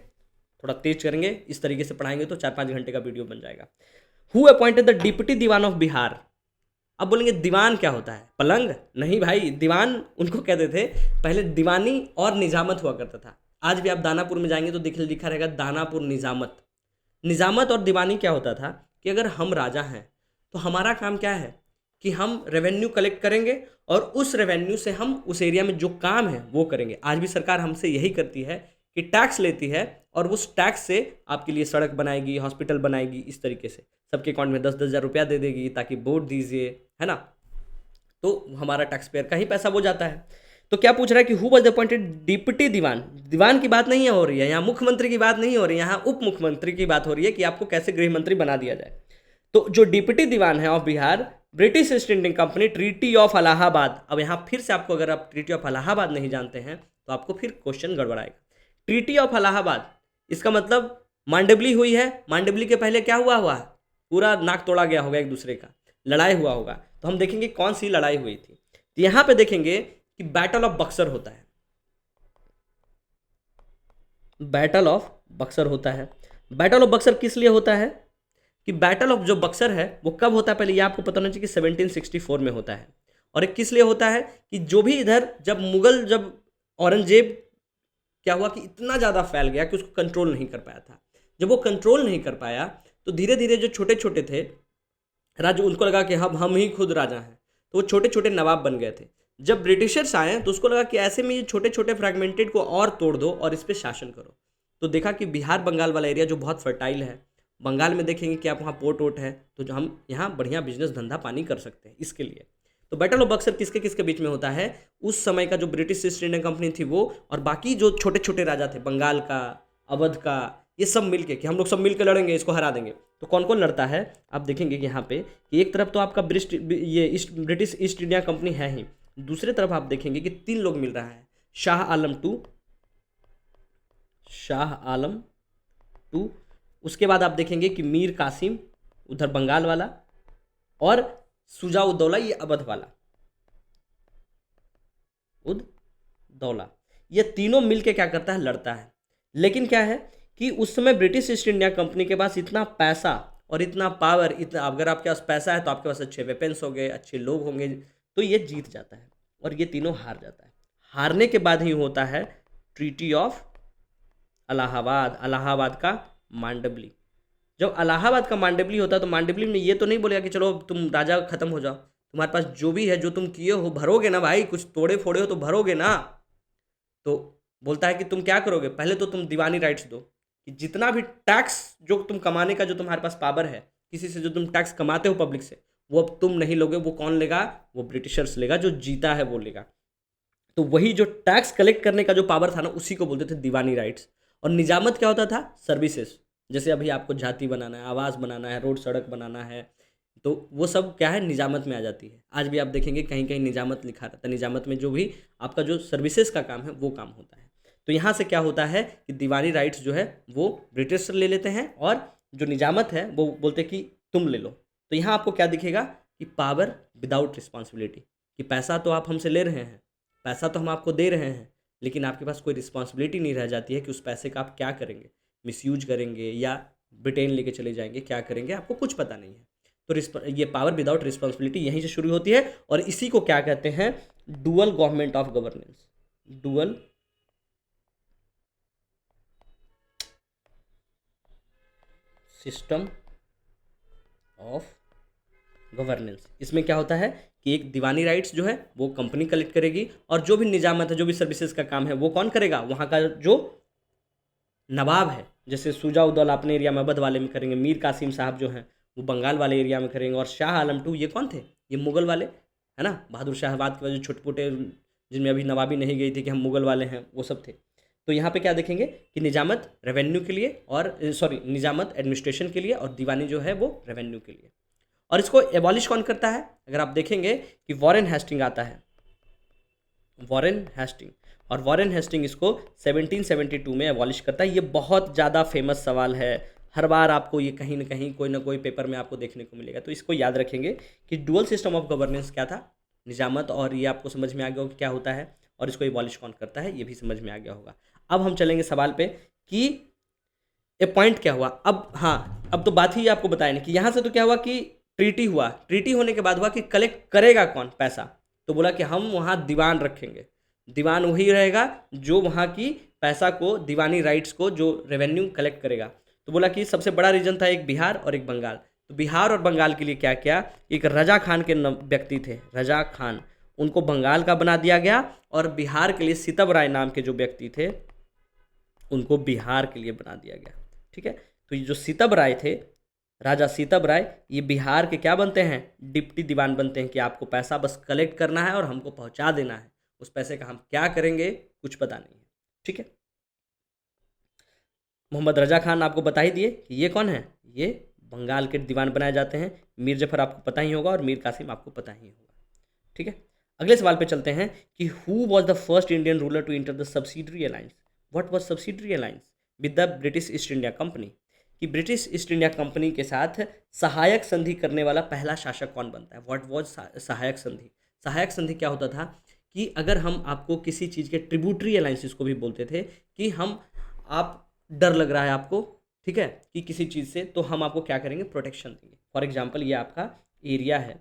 थोड़ा तेज करेंगे, इस तरीके से पढ़ाएंगे तो 4-5 घंटे का वीडियो बन जाएगा। हु अपॉइंटेड द डिप्टी दीवान ऑफ बिहार? अब बोलेंगे दीवान क्या होता है? पलंग? नहीं भाई, दीवान उनको कहते थे, पहले दीवानी और निजामत हुआ करता था। आज भी आप दानापुर में जाएंगे तो लिखा रहेगा दानापुर निजामत। निजामत और दीवानी क्या होता था कि अगर हम राजा हैं तो हमारा काम क्या है कि हम रेवेन्यू कलेक्ट करेंगे और उस रेवेन्यू से हम उस एरिया में जो काम है वो करेंगे। आज भी सरकार हमसे यही करती है कि टैक्स लेती है और उस टैक्स से आपके लिए सड़क बनाएगी, हॉस्पिटल बनाएगी, इस तरीके से सबके अकाउंट में 10-10 हज़ार रुपया दे देगी ताकि वोट दीजिए, है ना। तो हमारा टैक्स पेयर का ही पैसा वो जाता है। तो क्या पूछ रहा है कि हु वॉज अपॉइंटेड डिप्टी दीवान। दीवान की बात नहीं हो रही है यहाँ, मुख्यमंत्री की बात नहीं हो रही है यहाँ, उप मुख्यमंत्री की बात हो रही है कि आपको कैसे गृह मंत्री बना दिया जाए। तो जो डिप्टी दीवान है of Bihar, British east Indian company, treaty of Allahabad. अब यहाँ फिर से आपको, अगर आप ट्रीटी ऑफ इलाहाबाद नहीं जानते हैं तो आपको फिर क्वेश्चन गड़बड़ाएगा। ट्रीटी ऑफ इलाहाबाद, इसका मतलब मांडवली हुई है। मांडवली के पहले क्या हुआ पूरा नाक तोड़ा गया होगा, एक दूसरे का लड़ाई हुआ होगा। तो हम देखेंगे कौन सी लड़ाई हुई थी। तो यहाँ पे देखेंगे कि बैटल ऑफ बक्सर होता है। बैटल ऑफ बक्सर होता है। बैटल ऑफ बक्सर किस लिए होता है कि बैटल ऑफ जो बक्सर है वो कब होता है, पहले ये आपको पता होना चाहिए कि 1764 में होता है। और एक किस लिए होता है कि जो भी इधर जब औरंगजेब क्या हुआ कि इतना ज़्यादा फैल गया कि उसको कंट्रोल नहीं कर पाया था। जब वो कंट्रोल नहीं कर पाया तो धीरे धीरे जो छोटे छोटे थे राज्य, उनको लगा कि हम ही खुद राजा हैं, तो वो छोटे छोटे नवाब बन गए थे। जब ब्रिटिशर्स आए तो उसको लगा कि ऐसे में ये छोटे छोटे फ्रैगमेंटेड को और तोड़ दो और इस पर शासन करो। तो देखा कि बिहार बंगाल वाला एरिया जो बहुत फर्टाइल है, बंगाल में देखेंगे कि आप वहाँ पोर्ट वोट है तो जो हम यहाँ बढ़िया बिजनेस धंधा पानी कर सकते हैं, इसके लिए। तो बैटल ऑफ बक्सर किसके किसके बीच में होता है, उस समय का जो ब्रिटिश ईस्ट इंडियन कंपनी थी वो, और बाकी जो छोटे छोटे राजा थे, बंगाल का, अवध का, ये सब मिलके कि हम लोग सब मिलकर लड़ेंगे, इसको हरा देंगे। तो कौन कौन लड़ता है आप देखेंगे कि यहाँ पे कि एक तरफ तो आपका ब्रिटिश ईस्ट इंडिया कंपनी है ही, दूसरे तरफ आप देखेंगे कि 3 लोग मिल रहा है, शाह आलम टू, उसके बाद आप देखेंगे कि मीर कासिम उधर बंगाल वाला, और सुजाउद्दौला ये अवध वाला, उद्दौला, ये तीनों मिलके क्या करता है, लड़ता है। लेकिन क्या है कि उस समय ब्रिटिश ईस्ट इंडिया कंपनी के पास इतना पैसा और इतना पावर, इतना, अगर आपके पास पैसा है तो आपके पास अच्छे वेपन्स होंगे, अच्छे लोग होंगे, तो ये जीत जाता है और ये तीनों हार जाता है। हारने के बाद ही होता है ट्रीटी ऑफ इलाहाबाद का मांडवली। जब इलाहाबाद का मांडवली होता है तो मांडवली में ये तो नहीं बोलेगा कि चलो तुम राजा खत्म हो जाओ, तुम्हारे पास जो भी है, जो तुम किए हो भरोगे ना भाई, कुछ तोड़े फोड़े हो तो भरोगे ना। तो बोलता है कि तुम क्या करोगे, पहले तो तुम दीवानी राइट्स दो, कि जितना भी टैक्स जो तुम कमाने का, जो तुम्हारे पास पावर है, किसी से जो तुम टैक्स कमाते हो पब्लिक से, वो अब तुम नहीं लोगे, वो कौन लेगा, वो ब्रिटिशर्स लेगा, जो जीता है वो लेगा। तो वही जो टैक्स कलेक्ट करने का जो पावर था ना, उसी को बोलते थे दीवानी राइट्स। और निजामत क्या होता था, सर्विसेज, जैसे अभी आपको जाति बनाना है, आवास बनाना है, रोड सड़क बनाना है, तो वो सब क्या है, निजामत में आ जाती है। आज भी आप देखेंगे कहीं कहीं निजामत लिखा रहता है, निजामत में जो भी आपका जो सर्विसेज का काम है वो काम होता है। तो यहाँ से क्या होता है कि दीवानी राइट्स जो है वो ब्रिटिश से ले लेते हैं और जो निजामत है वो बोलते हैं कि तुम ले लो। तो यहाँ आपको क्या दिखेगा कि पावर विदाउट रिस्पॉन्सिबिलिटी, कि पैसा तो आप हमसे ले रहे हैं, पैसा तो हम आपको दे रहे हैं, लेकिन आपके पास कोई रिस्पॉन्सिबिलिटी नहीं रह जाती है कि उस पैसे का आप क्या करेंगे, मिसयूज करेंगे या ब्रिटेन लेके चले जाएंगे, क्या करेंगे आपको कुछ पता नहीं है। तो ये पावर विदाउट रिस्पॉन्सिबिलिटी यहीं से शुरू होती है और इसी को क्या कहते हैं, dual government of governance, dual system of governance. इसमें क्या होता है कि एक दीवानी राइट्स जो है वो कंपनी कलेक्ट करेगी और जो भी निजामत है, जो भी सर्विसेज का काम है वो कौन करेगा, वहाँ का जो नवाब है, जैसे सुजाउद्दौला अपने एरिया में अवध वाले में करेंगे, मीर कासिम साहब जो हैं वो बंगाल वाले एरिया में करेंगे, और शाह आलम टू ये कौन थे, ये मुगल वाले, है ना, बहादुर शाहबाद के वजह छोटे मोटे जिनमें अभी नवाबी नहीं गई थी कि हम मुगल वाले हैं, वो सब थे। तो यहाँ पे क्या देखेंगे कि निजामत रेवेन्यू के लिए और निजामत एडमिनिस्ट्रेशन के लिए और दीवानी जो है वो रेवेन्यू के लिए। और इसको एबॉलिश कौन करता है, अगर आप देखेंगे कि वॉरेन हेस्टिंग आता है, वॉरेन हेस्टिंग, और वॉरेन हेस्टिंग इसको 1772 में एबॉलिश करता है। ये बहुत ज़्यादा फेमस सवाल है, हर बार आपको ये कहीं ना कहीं कोई ना कोई पेपर में आपको देखने को मिलेगा। तो इसको याद रखेंगे कि डुअल सिस्टम ऑफ गवर्नेंस क्या था, निजामत, और ये आपको समझ में आ गया होगा क्या होता है, और इसको एबॉलिश कौन करता है ये भी समझ में आ गया होगा। अब हम चलेंगे सवाल पे कि ए पॉइंट क्या हुआ। अब हाँ, अब तो बात ही आपको बताया नहीं कि यहाँ से तो क्या हुआ कि ट्रीटी हुआ, ट्रीटी होने के बाद हुआ कि कलेक्ट करेगा कौन पैसा, तो बोला कि हम वहाँ दीवान रखेंगे, दीवान वही रहेगा जो वहाँ की पैसा को, दीवानी राइट्स को जो रेवेन्यू कलेक्ट करेगा। तो बोला कि सबसे बड़ा रीजन था एक बिहार और एक बंगाल, तो बिहार और बंगाल के लिए क्या किया, एक रजा खान के व्यक्ति थे, रजा खान, उनको बंगाल का बना दिया गया, और बिहार के लिए सितब राय नाम के जो व्यक्ति थे उनको बिहार के लिए बना दिया गया। ठीक है, तो ये जो सितब राय थे, राजा सितब राय, ये बिहार के क्या बनते हैं, डिप्टी दीवान बनते हैं, कि आपको पैसा बस कलेक्ट करना है और हमको पहुंचा देना है, उस पैसे का हम क्या करेंगे कुछ पता नहीं है। ठीक है, मोहम्मद रजा खान आपको बता ही दिए कि ये कौन है, ये बंगाल के दीवान बनाए जाते हैं। मीर जफर आपको पता ही होगा और मीर कासिम आपको पता ही होगा। ठीक है, अगले सवाल पे चलते हैं कि who was the first Indian ruler to enter the subsidiary alliance. What was subsidiary alliance with the British East India Company, कि ब्रिटिश ईस्ट इंडिया कंपनी के साथ सहायक संधि करने वाला पहला शासक कौन बनता है। व्हाट वाज सहायक संधि। सहायक संधि क्या होता था कि अगर हम आपको किसी चीज़ के ट्रिब्यूटरी अलायंसेस को भी बोलते थे, कि हम आप डर लग रहा है आपको, ठीक है, कि किसी चीज़ से, तो हम आपको क्या करेंगे, प्रोटेक्शन देंगे। फॉर एग्जांपल ये आपका एरिया है,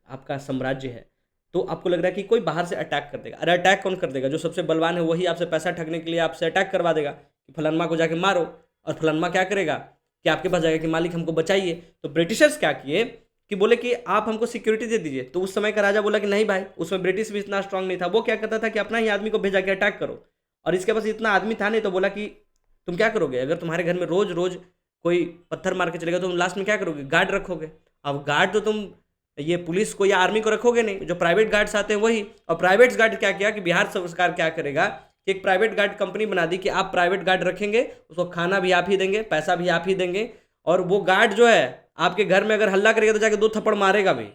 आपका साम्राज्य है, तो आपको लग रहा है कि कोई बाहर से अटैक कर देगा। अरे अटैक कौन कर देगा, जो सबसे बलवान है वही आपसे पैसा ठगने के लिए आपसे अटैक करवा देगा कि फलानमा को जाके मारो, और फलानमा क्या करेगा कि आपके पास जाएगा कि मालिक हमको बताइए। तो ब्रिटिशर्स क्या किए कि बोले कि आप हमको सिक्योरिटी दे दीजिए। तो उस समय का राजा बोला कि नहीं भाई, उसमें ब्रिटिश भी इतना स्ट्रांग नहीं था, वो क्या करता था कि अपना ही आदमी को भेजा के अटैक करो, और इसके पास इतना आदमी था नहीं, तो बोला कि तुम क्या करोगे, अगर तुम्हारे घर में रोज रोज कोई पत्थर मार के चलेगा तो तुम लास्ट में क्या करोगे, गार्ड रखोगे। अब गार्ड तो तुम ये पुलिस को या आर्मी को रखोगे नहीं, जो प्राइवेट गार्ड्स आते हैं वही। और प्राइवेट गार्ड क्या किया कि बिहार सरकार क्या करेगा कि एक प्राइवेट गार्ड कंपनी बना दी कि आप प्राइवेट गार्ड रखेंगे, उसको खाना भी आप ही देंगे, पैसा भी आप ही देंगे, और वो गार्ड जो है आपके घर में अगर हल्ला करेगा तो जाके 2 थप्पड़ मारेगा भी।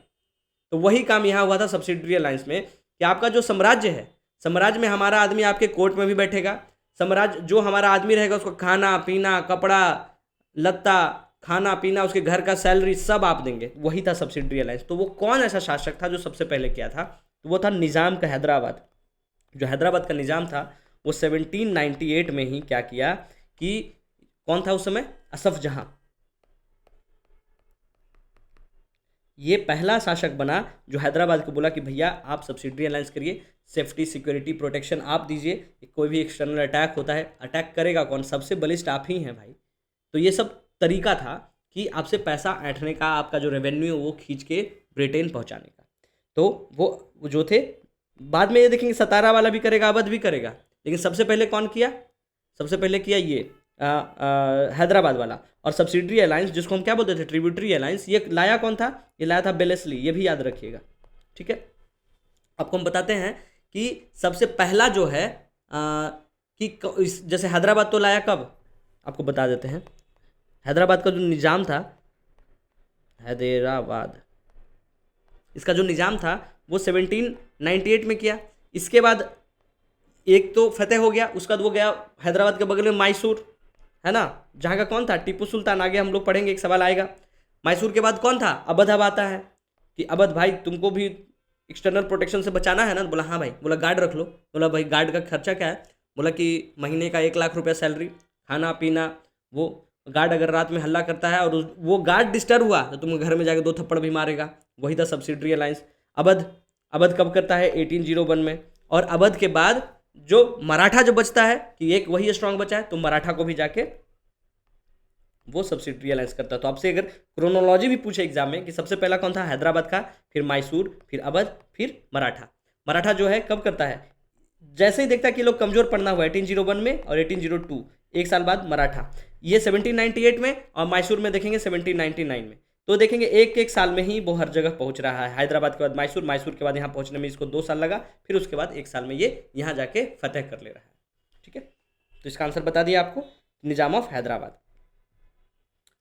तो वही काम यहाँ हुआ था सब्सिडरी अलायंस में, कि आपका जो साम्राज्य है, साम्राज्य में हमारा आदमी आपके कोर्ट में भी बैठेगा, साम्राज्य जो हमारा आदमी रहेगा उसको खाना पीना, कपड़ा लत्ता, खाना पीना, उसके घर का सैलरी सब आप देंगे। वही था सब्सिडरी अलायंस। तो वो कौन ऐसा शासक था जो सबसे पहले किया था, तो वो था निज़ाम का हैदराबाद। जो हैदराबाद का निज़ाम था वो 1798 में ही क्या किया कि कौन था उस समय, असफ जहां, ये पहला शासक बना जो हैदराबाद को बोला कि भैया आप सब्सिडरी अलायंस करिए, सेफ्टी सिक्योरिटी प्रोटेक्शन आप दीजिए, कोई भी एक्सटर्नल अटैक होता है, अटैक करेगा कौन, सबसे बलिष्ठ आप ही हैं भाई। तो ये सब तरीका था कि आपसे पैसा ऐंठने का, आपका जो रेवेन्यू है वो खींच के ब्रिटेन पहुंचाने का। तो वो जो थे, बाद में ये देखेंगे सतारा वाला भी करेगा, अवध भी करेगा, लेकिन सबसे पहले कौन किया, सबसे पहले किया ये हैदराबाद वाला। और सब्सिडरी अलायंस जिसको हम क्या बोलते थे, ट्रिब्यूटरी अलायंस, ये लाया कौन था, ये लाया था बेलेस्ली, ये भी याद रखिएगा। ठीक है, आपको हम बताते हैं कि सबसे पहला जो है कि जैसे हैदराबाद तो लाया कब, आपको बता देते हैं। हैदराबाद का जो निज़ाम था, हैदराबाद, इसका जो निज़ाम था वो 1798 में किया। इसके बाद एक तो फतेह हो गया, उसका बाद वो गया हैदराबाद के बगल में मैसूर, है ना, जहाँ का कौन था, टीपू सुल्तान। आगे हम लोग पढ़ेंगे, एक सवाल आएगा। मैसूर के बाद कौन था, अवध। अब आता है कि अवध भाई तुमको भी एक्सटर्नल प्रोटेक्शन से बचाना है ना, बोला हाँ भाई, बोला गार्ड रख लो। बोला भाई गार्ड का खर्चा क्या है, बोला कि महीने का 1 लाख रुपया सैलरी, खाना पीना। वो गार्ड अगर रात में हल्ला करता है और वो गार्ड डिस्टर्ब हुआ तो तुम घर में जाके 2 थप्पड़ भी मारेगा। वही था सब्सिडरी अलायंस। अवध कब करता है, 1801 में। और अवध के बाद जो मराठा जो बचता है कि एक वही स्ट्रांग बचा है, तो मराठा को भी जाके वो सब्सिडरी अलायंस करता है। तो आपसे अगर क्रोनोलॉजी भी पूछे एग्जाम में कि सबसे पहला कौन था, हैदराबाद का, फिर मैसूर, फिर अवध, फिर मराठा। मराठा जो है कब करता है, जैसे ही देखता है कि लोग कमजोर पड़ना हुआ 1801 में और 1802, एक साल बाद मराठा। ये 1798 में, और मैसूर में देखेंगे 1799 में। तो देखेंगे एक एक साल में ही वो हर जगह पहुंच रहा है। हैदराबाद के बाद मैसूर, मैसूर के बाद यहाँ पहुंचने में इसको 2 साल लगा, फिर उसके बाद 1 साल में ये यहाँ जाके फतेह कर ले रहा है। ठीक है, तो इसका आंसर बता दिया आपको, निजाम ऑफ हैदराबाद।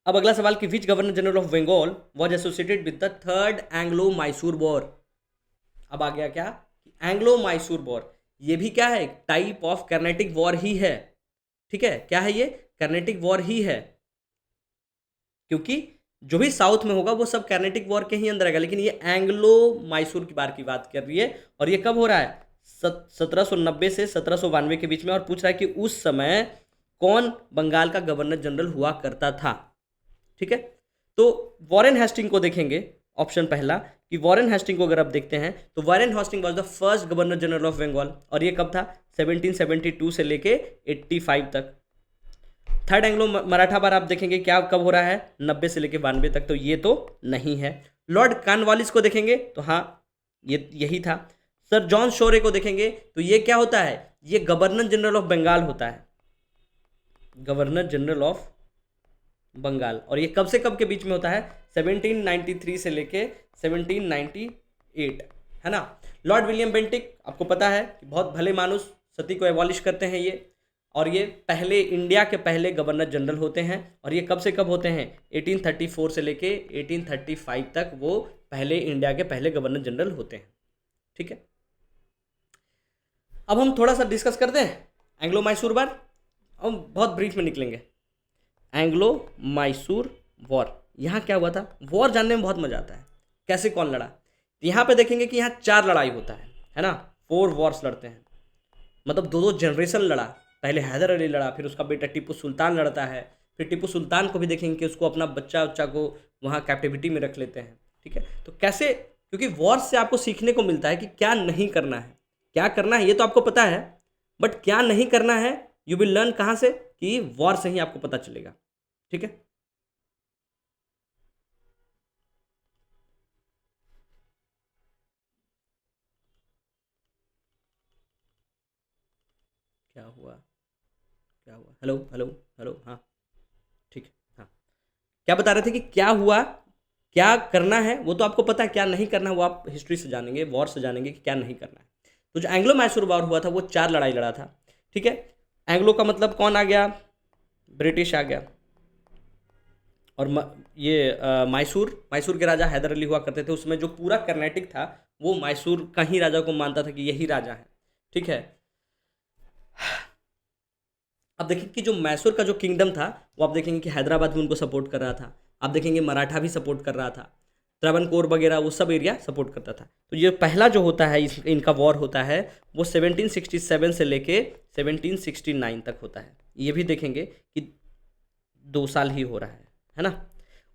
अब अगला सवाल कि which governor general of Bengal was associated with the 3rd Anglo Mysore war. अब आ गया क्या, एंग्लो मैसूर वॉर। ये भी क्या है, टाइप ऑफ कर्नेटिक वॉर ही है। ठीक है, क्या है ये, कर्नेटिक वॉर ही है, क्योंकि जो भी साउथ में होगा वो सब कर्नेटिक वॉर के ही अंदर आएगा। लेकिन ये एंग्लो मैसूर की बार की बात कर रही है, और ये कब हो रहा है, 1790 से 1792 के बीच में। और पूछ रहा है कि उस समय कौन बंगाल का गवर्नर जनरल हुआ करता था। ठीक है, तो वॉरेन हेस्टिंग को देखेंगे, ऑप्शन पहला कि वॉरेन हेस्टिंग को अगर आप देखते हैं तो Warren Hastings was the first governor general of Bengal, और ये कब था, 1772 से लेके 85 तक। थर्ड एंग्लो मराठा वार आप देखेंगे क्या कब हो रहा है, 90 से लेकर 92 तक, तो ये तो नहीं है। लॉर्ड कॉर्नवालिस को देखेंगे तो हाँ ये यही था। सर जॉन शोरे को देखेंगे तो ये क्या होता है, ये गवर्नर जनरल ऑफ बंगाल होता है, गवर्नर जनरल ऑफ बंगाल। और ये कब से कब के बीच में होता है, 1793 से लेके 1798, है ना। लॉर्ड विलियम बेंटिक आपको पता है कि बहुत भले मानुस, सती को एबॉलिश करते हैं ये, और ये पहले इंडिया के पहले गवर्नर जनरल होते हैं। और ये कब से कब होते हैं, 1834 से लेके 1835 तक वो पहले इंडिया के पहले गवर्नर जनरल होते हैं। ठीक है, अब हम थोड़ा सा डिस्कस करते हैं एंग्लो मैसूर वार, हम बहुत ब्रीफ में निकलेंगे। एंग्लो मैसूर वॉर, यहाँ क्या हुआ था, वॉर जानने में बहुत मजा आता है, कैसे कौन लड़ा। यहाँ पे देखेंगे कि यहाँ 4 लड़ाई होता है ना, 4 वॉर्स लड़ते हैं, मतलब 2 जनरेशन लड़ा। पहले हैदर अली लड़ा, फिर उसका बेटा टीपू सुल्तान लड़ता है, फिर टीपू सुल्तान को भी देखेंगे कि उसको अपना बच्चा को वहाँ कैप्टिविटी में रख लेते हैं। ठीक है, तो कैसे, क्योंकि वॉर से आपको सीखने को मिलता है कि क्या नहीं करना है, क्या करना है ये तो आपको पता है, बट क्या नहीं करना है यू विल लर्न कहाँ से, कि वॉर से ही आपको पता चलेगा। ठीक है, क्या हुआ, क्या हुआ, हेलो हेलो हेलो, हाँ ठीक है, हाँ क्या बता रहे थे कि क्या हुआ, क्या करना है वो तो आपको पता है, क्या नहीं करना है वो आप हिस्ट्री से जानेंगे, वॉर से जानेंगे कि क्या नहीं करना है। तो जो एंग्लो मैसूर वॉर हुआ था वो 4 लड़ाई लड़ा था। ठीक है, एंग्लो का मतलब कौन आ गया, ब्रिटिश आ गया। और ये मैसूर के राजा हैदर अली हुआ करते थे, उसमें जो पूरा कर्नाटक था वो मैसूर का ही राजा को मानता था कि यही राजा है। ठीक है, अब देखिए कि जो मैसूर का जो किंगडम था वो आप देखेंगे कि हैदराबाद भी उनको सपोर्ट कर रहा था, आप देखेंगे मराठा भी सपोर्ट कर रहा था, त्रावणकोर वगैरह वो सब एरिया सपोर्ट करता था। तो ये पहला जो होता है इनका वॉर होता है वो 1767 से लेके 1769 तक होता है। ये भी देखेंगे कि 2 साल ही हो रहा है ना।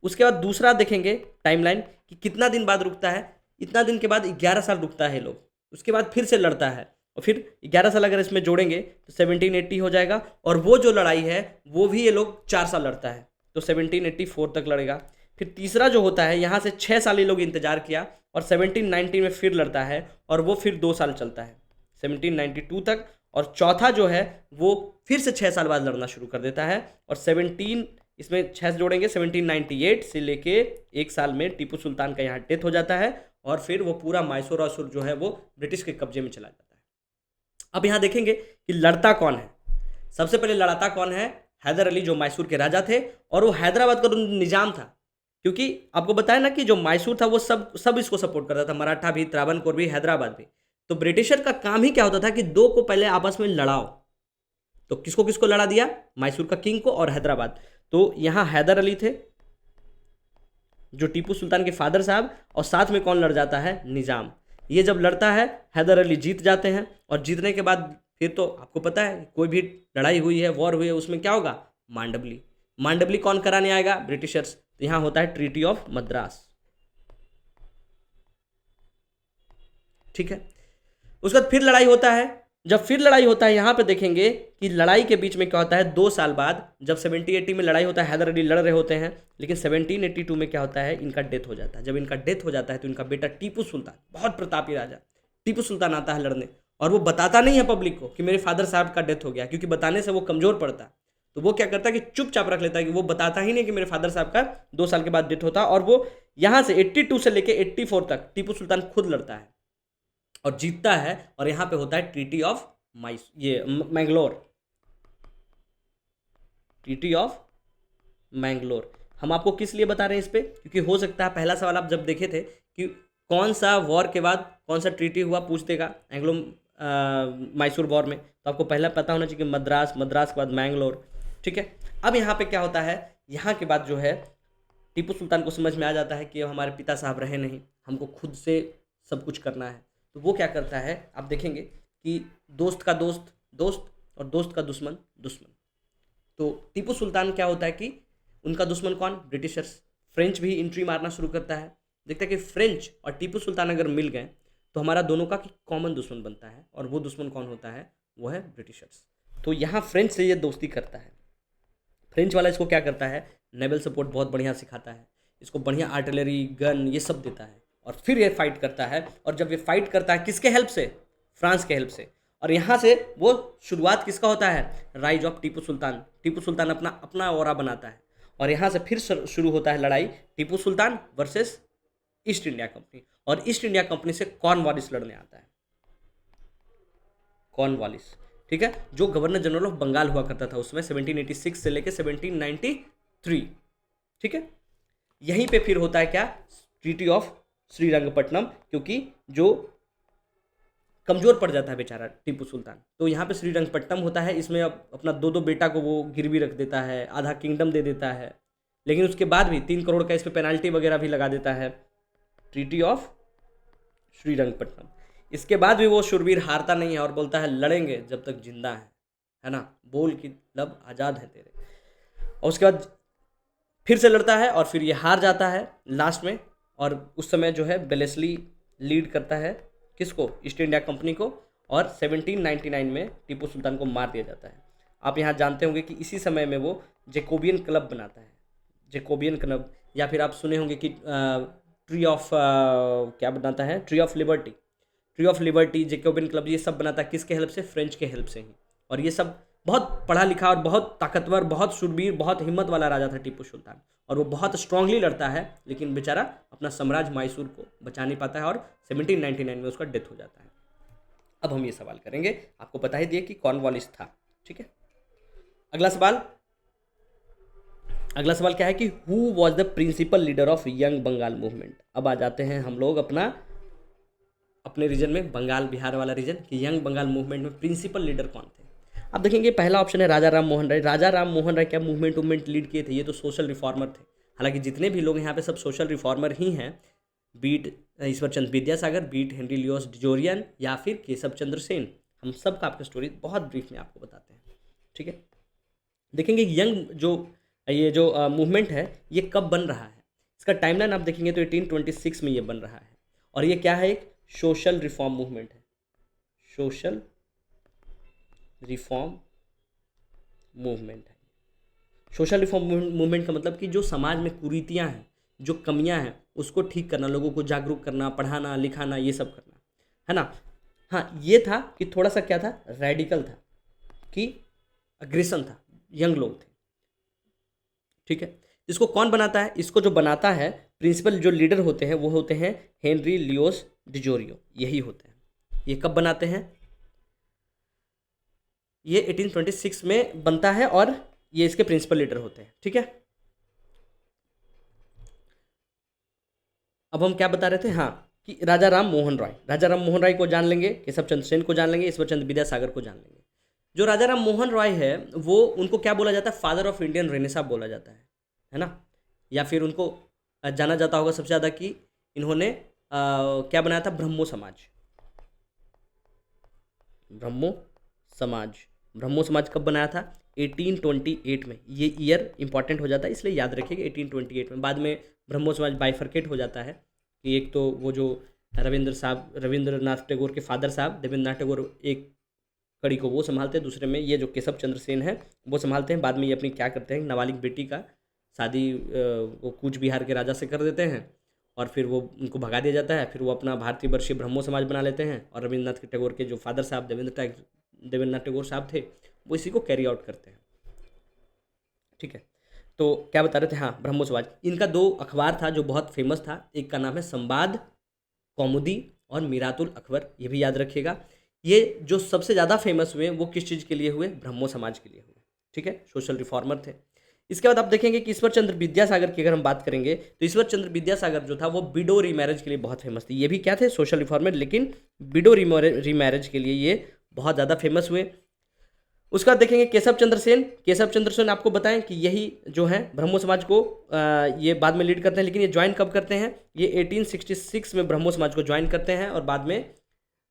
उसके बाद दूसरा देखेंगे टाइमलाइन कि कितना दिन बाद रुकता है, इतना दिन के बाद 11 साल रुकता है लोग, उसके बाद फिर से लड़ता है, और फिर 11 साल अगर इसमें जोड़ेंगे तो 1780 हो जाएगा। और वो जो लड़ाई है वो भी ये लोग 4 साल लड़ता है, तो 1784 तक लड़ेगा। फिर तीसरा जो होता है यहाँ से 6 साल ये लोग इंतजार किया, और 1790 में फिर लड़ता है, और वो फिर 2 साल चलता है 1792 तक। और चौथा जो है वो फिर से 6 साल बाद लड़ना शुरू कर देता है, और 17 इसमें 6 जोड़ेंगे 1798 से लेके 1 साल में टीपू सुल्तान का यहाँ डेथ हो जाता है, और फिर वो पूरा मैसूर और जो है वो ब्रिटिश के कब्जे में चला जाता है। अब यहाँ देखेंगे कि लड़ता कौन है, सबसे पहले लड़ाता कौन है, हैदर अली जो मैसूर के राजा थे, और वो हैदराबाद का निजाम था, क्योंकि आपको बताया ना कि जो मैसूर था वो सब इसको सपोर्ट करता था, मराठा भी, त्रावणकोर भी, हैदराबाद भी। तो ब्रिटिशर का काम ही क्या होता था कि 2 को पहले आपस में लड़ाओ। तो किसको किसको लड़ा दिया, मैसूर का किंग को और हैदराबाद। तो यहाँ हैदर अली थे जो टीपू सुल्तान के फादर साहब, और साथ में कौन लड़ जाता है, निजाम। ये जब लड़ता है हैदर अली जीत जाते हैं, और जीतने के बाद फिर तो आपको पता है कोई भी लड़ाई हुई है, वॉर हुई है, उसमें क्या होगा, मांडबली। मांडबली कौन कराने आएगा, ब्रिटिशर्स। तो यहाँ होता है ट्रीटी ऑफ मद्रास। ठीक है, उसके बाद फिर लड़ाई होता है। जब फिर लड़ाई होता है यहाँ पे देखेंगे कि लड़ाई के बीच में क्या होता है, 2 साल बाद जब 1780 में लड़ाई होता है, हैदर अली लड़ रहे होते हैं, लेकिन 1782 में क्या होता है, इनका डेथ हो जाता है। जब इनका डेथ हो जाता है तो इनका बेटा टीपू सुल्तान, बहुत प्रतापी राजा टीपू सुल्तान आता है लड़ने, और वो बताता नहीं है पब्लिक को कि मेरे फादर साहब का डेथ हो गया, क्योंकि बताने से वो कमजोर पड़ता है। तो वो क्या करता है कि चुपचाप रख लेता है, कि वो बताता ही नहीं कि मेरे फादर साहब का 2 साल के बाद डेथ होता है। और वो यहाँ से 82 से लेके 84 तक टीपू सुल्तान खुद लड़ता है और जीतता है, और यहाँ पे होता है treaty of Mangalore, treaty of Mangalore. हम आपको किस लिए बता रहे हैं इस पे, क्योंकि हो सकता है पहला सवाल आप जब देखे थे कि कौन सा वॉर के बाद कौन सा ट्रीटी हुआ, पूछ देगा एंग्लो मैसूर वॉर में, तो आपको पहला पता होना चाहिए कि मद्रास, मद्रास के बाद मैंगलोर। ठीक है, अब यहाँ पे क्या होता है, यहाँ के बाद जो है टीपू सुल्तान को समझ में आ जाता है कि अब हमारे पिता साहब रहे नहीं, हमको खुद से सब कुछ करना है। तो वो क्या करता है, आप देखेंगे कि दोस्त का दोस्त दोस्त, और दोस्त का दुश्मन दुश्मन। तो टीपू सुल्तान क्या होता है कि उनका दुश्मन कौन, ब्रिटिशर्स। फ्रेंच भी एंट्री मारना शुरू करता है, देखता है कि फ्रेंच और टीपू सुल्तान अगर मिल गए तो हमारा दोनों का कॉमन दुश्मन बनता है, और वो दुश्मन कौन होता है, वो है ब्रिटिशर्स। तो यहाँ फ्रेंच से ये दोस्ती करता है, फ्रेंच वाला इसको क्या करता है, नेवल सपोर्ट बहुत बढ़िया सिखाता है, इसको बढ़िया आर्टिलरी गन ये सब देता है, और फिर ये फाइट करता है। और जब ये फाइट करता है किसके हेल्प से, फ्रांस के हेल्प से। और यहाँ से वो शुरुआत किसका होता है, राइज ऑफ टीपू सुल्तान। टीपू सुल्तान अपना अपना ओरा बनाता है, और यहाँ से फिर शुरू होता है लड़ाई, Tipu Sultan versus east India company. और ईस्ट इंडिया कंपनी से कॉर्नवालिस लड़ने आता है, कॉर्नवालिस, ठीक है, जो गवर्नर जनरल ऑफ बंगाल हुआ करता था उसमें 1786 से लेकर 1793, ठीक है। यहीं पे फिर होता है क्या, ट्रीटी ऑफ श्रीरंगपट्टनम, क्योंकि जो कमजोर पड़ जाता है बेचारा टीपू सुल्तान, तो यहाँ पे श्रीरंगपट्टनम होता है। इसमें अपना दो बेटा को वो गिरवी रख देता है, आधा किंगडम दे देता है, लेकिन उसके बाद भी 3 करोड़ का इस पर पेनाल्टी वगैरह भी लगा देता है, ट्रीटी ऑफ श्रीरंगपट्टनम। इसके बाद भी वो शूरवीर हारता नहीं है और बोलता है लड़ेंगे जब तक जिंदा है ना, बोल की लब आज़ाद है तेरे। और उसके बाद फिर से लड़ता है और फिर ये हार जाता है लास्ट में। और उस समय जो है बेलेस्ली लीड करता है किसको, ईस्ट इंडिया कंपनी को, और 1799 में टीपू सुल्तान को मार दिया जाता है। आप यहाँ जानते होंगे कि इसी समय में वो जैकोबियन क्लब बनाता है, जैकोबियन क्लब, या फिर आप सुने होंगे कि ट्री ऑफ क्या बनाता है, tree of liberty, tree of liberty, Jacobin club, ये सब बनाता है किसके हेल्प से, फ्रेंच के हेल्प से ही। और ये सब बहुत पढ़ा लिखा और बहुत ताकतवर, बहुत शूरवीर, बहुत हिम्मत वाला राजा था टीपू सुल्तान, और वो बहुत स्ट्रांगली लड़ता है, लेकिन बेचारा अपना साम्राज्य मैसूर को बचा नहीं पाता है और 1799 में उसका डेथ हो जाता है। अब हम ये सवाल करेंगे, आपको बता ही दिए कि कॉर्नवालिस था, ठीक है। अगला सवाल क्या है कि who was the principal leader of young Bengal movement. अब आ जाते हैं हम लोग अपने रीजन में, बंगाल बिहार वाला रीजन, कि यंग बंगाल मूवमेंट में प्रिंसिपल लीडर कौन थे। आप देखेंगे पहला ऑप्शन है राजा राम मोहन राय। राजा राम मोहन राय क्या मूवमेंट लीड किए थे, ये तो सोशल रिफॉर्मर थे। हालांकि जितने भी लोग यहाँ पे सब सोशल रिफॉर्मर ही हैं, beat Ishwar Chandra Vidyasagar, beat Henry Leos डिजोरियन, या फिर केशव चंद्र सेन, हम सब का आपका स्टोरी बहुत ब्रीफ में आपको बताते हैं, ठीक है। देखेंगे यंग ये जो मूवमेंट है ये कब बन रहा है, इसका टाइमलाइन आप देखेंगे तो 1826 में ये बन रहा है। और ये क्या है, एक सोशल रिफॉर्म मूवमेंट है, सोशल रिफॉर्म मूवमेंट है। सोशल रिफॉर्म मूवमेंट का मतलब कि जो समाज में कुरीतियां हैं, जो कमियां हैं, उसको ठीक करना, लोगों को जागरूक करना, पढ़ाना लिखाना, ये सब करना, है ना। हाँ, ये था कि थोड़ा सा क्या था, रेडिकल था, कि अग्रेशन था, यंग लोग थे, ठीक है। इसको कौन बनाता है, इसको जो बनाता है, प्रिंसिपल जो लीडर होते हैं वो होते हैं हेनरी लियोस डिजोरियो, यही होते हैं। ये कब बनाते हैं, ये 1826 में बनता है और ये इसके प्रिंसिपल लीडर होते हैं, ठीक है। अब हम क्या बता रहे थे, हाँ, कि राजा राम मोहन राय को जान लेंगे, केशव चंद्र सेन को जान लेंगे, ईश्वर चंद्र विद्यासागर को जान लेंगे। जो राजा राम मोहन रॉय है वो, उनको क्या बोला जाता है, फादर ऑफ इंडियन रेनेसां बोला जाता है ना। या फिर उनको जाना जाता होगा सबसे ज़्यादा कि इन्होंने क्या बनाया था, ब्रह्मो समाज कब बनाया था, 1828 में। ये ईयर इंपॉर्टेंट हो जाता है, इसलिए याद रखिएगा 1828 में। बाद में ब्रह्मो समाज बाइफरकेट हो जाता है कि एक तो वो जो रविंद्रनाथ टैगोर के फादर साहब देवेंद्रनाथ टैगोर एक कड़ी को वो संभालते हैं, दूसरे में ये जो केशव चंद्र सेन है वो संभालते हैं। बाद में ये अपनी क्या करते हैं, नाबालिग बेटी का शादी वो कूच बिहार के राजा से कर देते हैं और फिर वो उनको भगा दिया जाता है। फिर वो अपना भारतीय वर्षीय ब्रह्मो समाज बना लेते हैं और रविंद्रनाथ टैगोर के जो फादर साहब देवेंद्रनाथ टैगोर साहब थे वो इसी को कैरी आउट करते हैं, ठीक है। तो क्या बता रहे थे, हाँ, ब्रह्मो समाज। इनका 2 अखबार था जो बहुत फेमस था, एक का नाम है संवाद कौमुदी और मीरातुल अकबर, ये भी याद रखिएगा। ये जो सबसे ज़्यादा फेमस हुए वो किस चीज़ के लिए हुए, ब्रह्मो समाज के लिए हुए, ठीक है, सोशल रिफॉर्मर थे। इसके बाद आप देखेंगे कि ईश्वर चंद्र विद्यासागर की अगर हम बात करेंगे तो ईश्वर चंद्र विद्यासागर जो था वो विडो रीमैरेज के लिए बहुत फेमस थे। ये भी क्या थे, सोशल रिफॉर्मर, लेकिन विडो रीमैरेज के लिए ये बहुत ज़्यादा फेमस हुए। उसके बाद देखेंगे केशव चंद्र सेन आपको बताएं कि यही जो है ब्रह्मो समाज को ये बाद में लीड करते हैं, लेकिन ये ज्वाइन कब करते हैं, ये 1866 में ब्रह्मो समाज को ज्वाइन करते हैं और बाद में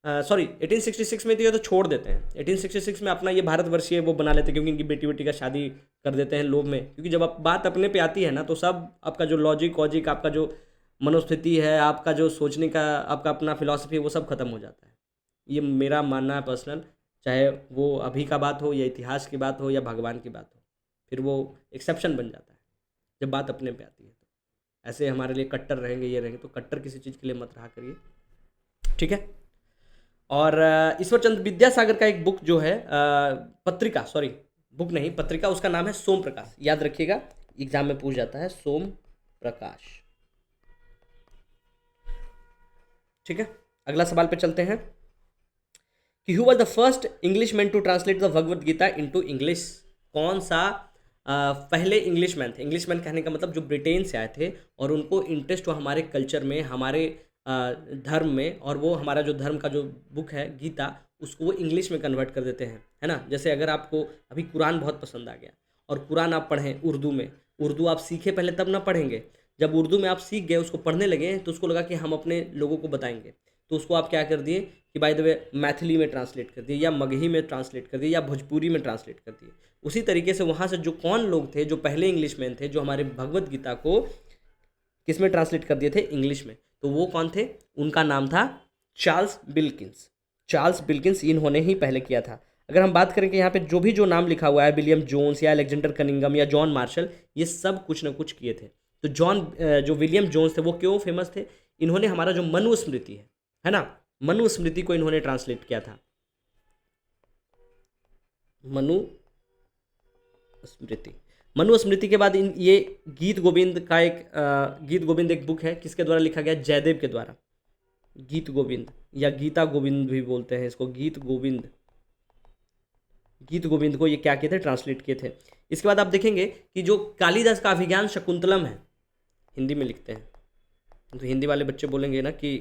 1866 में तो ये तो छोड़ देते हैं। 1866 में अपना ये भारतवर्षीय वो बना लेते हैं, क्योंकि इनकी बेटी का शादी कर देते हैं लोभ में। क्योंकि जब आप बात अपने पे आती है ना तो सब आपका जो लॉजिक आपका जो मनोस्थिति है, आपका जो सोचने का आपका अपना फिलॉसफी है, वो सब खत्म हो जाता है। ये मेरा मानना है पर्सनल, चाहे वो अभी का बात हो या इतिहास की बात हो या भगवान की बात हो, फिर वो एक्सेप्शन बन जाता है जब बात अपने पे आती है। तो ऐसे हमारे लिए कट्टर रहेंगे, ये रहेंगे, तो कट्टर किसी चीज़ के लिए मत रहा करिए, ठीक है। और ईश्वर चंद्र विद्यासागर का एक बुक जो है, पत्रिका, सॉरी बुक नहीं पत्रिका, उसका नाम है सोम प्रकाश, याद रखिएगा एग्जाम में पूछ जाता है, सोम प्रकाश, ठीक है। अगला सवाल पे चलते हैं कि who was the first Englishman to translate the Bhagavad Gita into English. कौन सा पहले इंग्लिश मैन थे। इंग्लिश मैन कहने का मतलब जो ब्रिटेन से आए थे और उनको इंटरेस्ट हुआ हमारे कल्चर में, हमारे धर्म में, और वो हमारा जो धर्म का जो बुक है गीता, उसको वो इंग्लिश में कन्वर्ट कर देते हैं, है ना। जैसे अगर आपको अभी कुरान बहुत पसंद आ गया और कुरान आप पढ़ें उर्दू में, उर्दू आप सीखे पहले तब ना पढ़ेंगे, जब उर्दू में आप सीख गए उसको पढ़ने लगे तो उसको लगा कि हम अपने लोगों को बताएंगे, तो उसको आप क्या कर दिए कि बाय द वे मैथिली में ट्रांसलेट कर दिए, या मगही में ट्रांसलेट कर दिए, या भोजपुरी में ट्रांसलेट कर दिए। उसी तरीके से वहाँ से जो कौन लोग थे जो पहले इंग्लिश मैन थे, जो हमारे भगवत गीता को किस में ट्रांसलेट कर दिए थे, इंग्लिश में, तो वो कौन थे, उनका नाम था चार्ल्स विल्किंस। चार्ल्स विल्किंस इन्होंने ही पहले किया था। अगर हम बात करें कि यहाँ पे जो नाम लिखा हुआ है, विलियम जोन्स या अलेक्जेंडर कनिंगम या जॉन मार्शल, ये सब कुछ ना कुछ किए थे। तो जो विलियम जोन्स थे वो क्यों फेमस थे, इन्होंने हमारा जो मनुस्मृति है ना, मनुस्मृति को इन्होंने ट्रांसलेट किया था, मनुस्मृति के बाद ये गीत गोविंद का गीत गोविंद एक बुक है, किसके द्वारा लिखा गया, जयदेव के द्वारा। गीत गोविंद या गीता गोविंद भी बोलते हैं इसको, गीत गोविंद को ये क्या किए थे, ट्रांसलेट किए थे। इसके बाद आप देखेंगे कि जो कालिदास का अभिज्ञान शकुंतलम है, हिंदी में लिखते हैं, तो हिंदी वाले बच्चे बोलेंगे ना कि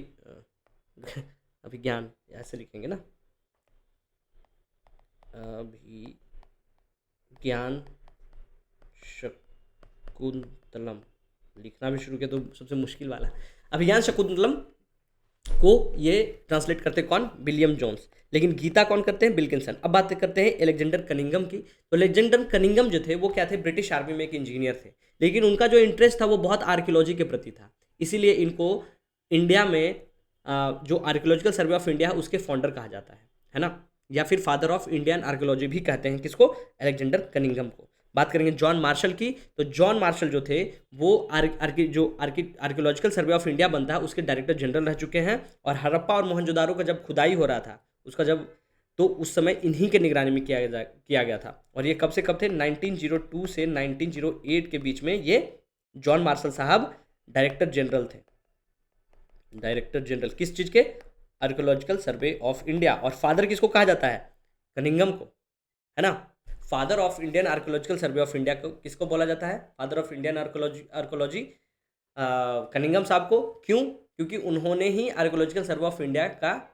अभिज्ञान ऐसे लिखेंगे ना, अभिज्ञान शकुंतलम, लिखना भी शुरू किया तो सबसे मुश्किल वाला है। अभिज्ञान शकुंतलम को ये ट्रांसलेट करते हैं कौन, विलियम जोन्स। लेकिन गीता कौन करते हैं, विल्किंसन। अब बात करते हैं एलेक्जेंडर कनिंगम की। तो एलेक्जेंडर कनिंगम जो थे वो क्या थे, ब्रिटिश आर्मी में एक इंजीनियर थे, लेकिन उनका जो इंटरेस्ट था वो बहुत आर्कियोलॉजी के प्रति था, इसीलिए इनको इंडिया में जो आर्कियोलॉजिकल सर्वे ऑफ इंडिया है उसके फाउंडर कहा जाता है ना, या फिर फादर ऑफ इंडियन आर्कियोलॉजी भी कहते हैं किसको, एलेक्जेंडर कनिंगम को। बात करेंगे जॉन मार्शल की, तो जॉन मार्शल जो थे वो आर्कियोलॉजिकल सर्वे ऑफ इंडिया बनता है उसके डायरेक्टर जनरल रह चुके हैं। और हड़प्पा और मोहनजोदारो का जब खुदाई हो रहा था उसका तो उस समय इन्हीं के निगरानी में किया गया था। और ये कब से कब थे, 1902 से 1908 के बीच में ये जॉन मार्शल साहब डायरेक्टर जनरल थे। डायरेक्टर जनरल किस चीज़ के, आर्कियोलॉजिकल सर्वे ऑफ इंडिया। और फादर किसको कहा जाता है, कनिंगम को, है ना। Father of Indian archaeological survey of India को किसको बोला जाता है, father of Indian archaeology Cunningham साहब को। क्यों, क्योंकि उन्होंने ही आर्कियोलॉजिकल सर्वे ऑफ इंडिया का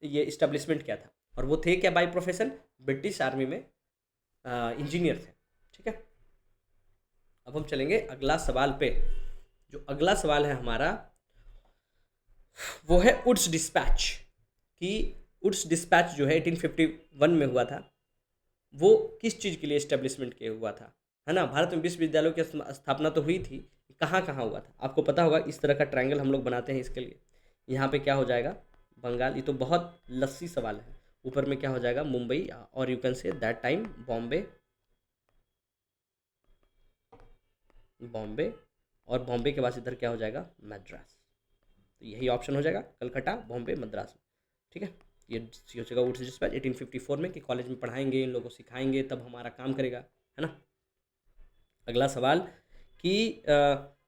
ये इस्टेब्लिशमेंट किया था, और वो थे क्या बाय प्रोफेशन, ब्रिटिश आर्मी में इंजीनियर थे, ठीक है। अब हम चलेंगे अगला सवाल पे। जो अगला सवाल है हमारा वो है वुड्स डिस्पैच, कि वुड्स डिस्पैच जो है 1851 में हुआ था, वो किस चीज़ के लिए इस्टेब्लिशमेंट किया हुआ था, है ना। भारत में विश्वविद्यालयों की स्थापना तो हुई थी, कहाँ कहाँ हुआ था आपको पता होगा। इस तरह का ट्रायंगल हम लोग बनाते हैं इसके लिए। यहाँ पे क्या हो जाएगा, बंगाल। ये तो बहुत लस्सी सवाल है। ऊपर में क्या हो जाएगा, मुंबई, और you can say that time Bombay, और बॉम्बे के बाद इधर क्या हो जाएगा, मद्रास। तो यही ऑप्शन हो जाएगा, कलकत्ता, बॉम्बे, मद्रास, ठीक है। ये हो जाएगा वुड्स डिस्पैच 1854 में, कि कॉलेज में पढ़ाएंगे, इन लोगों को सिखाएंगे, तब हमारा काम करेगा, है ना। अगला सवाल कि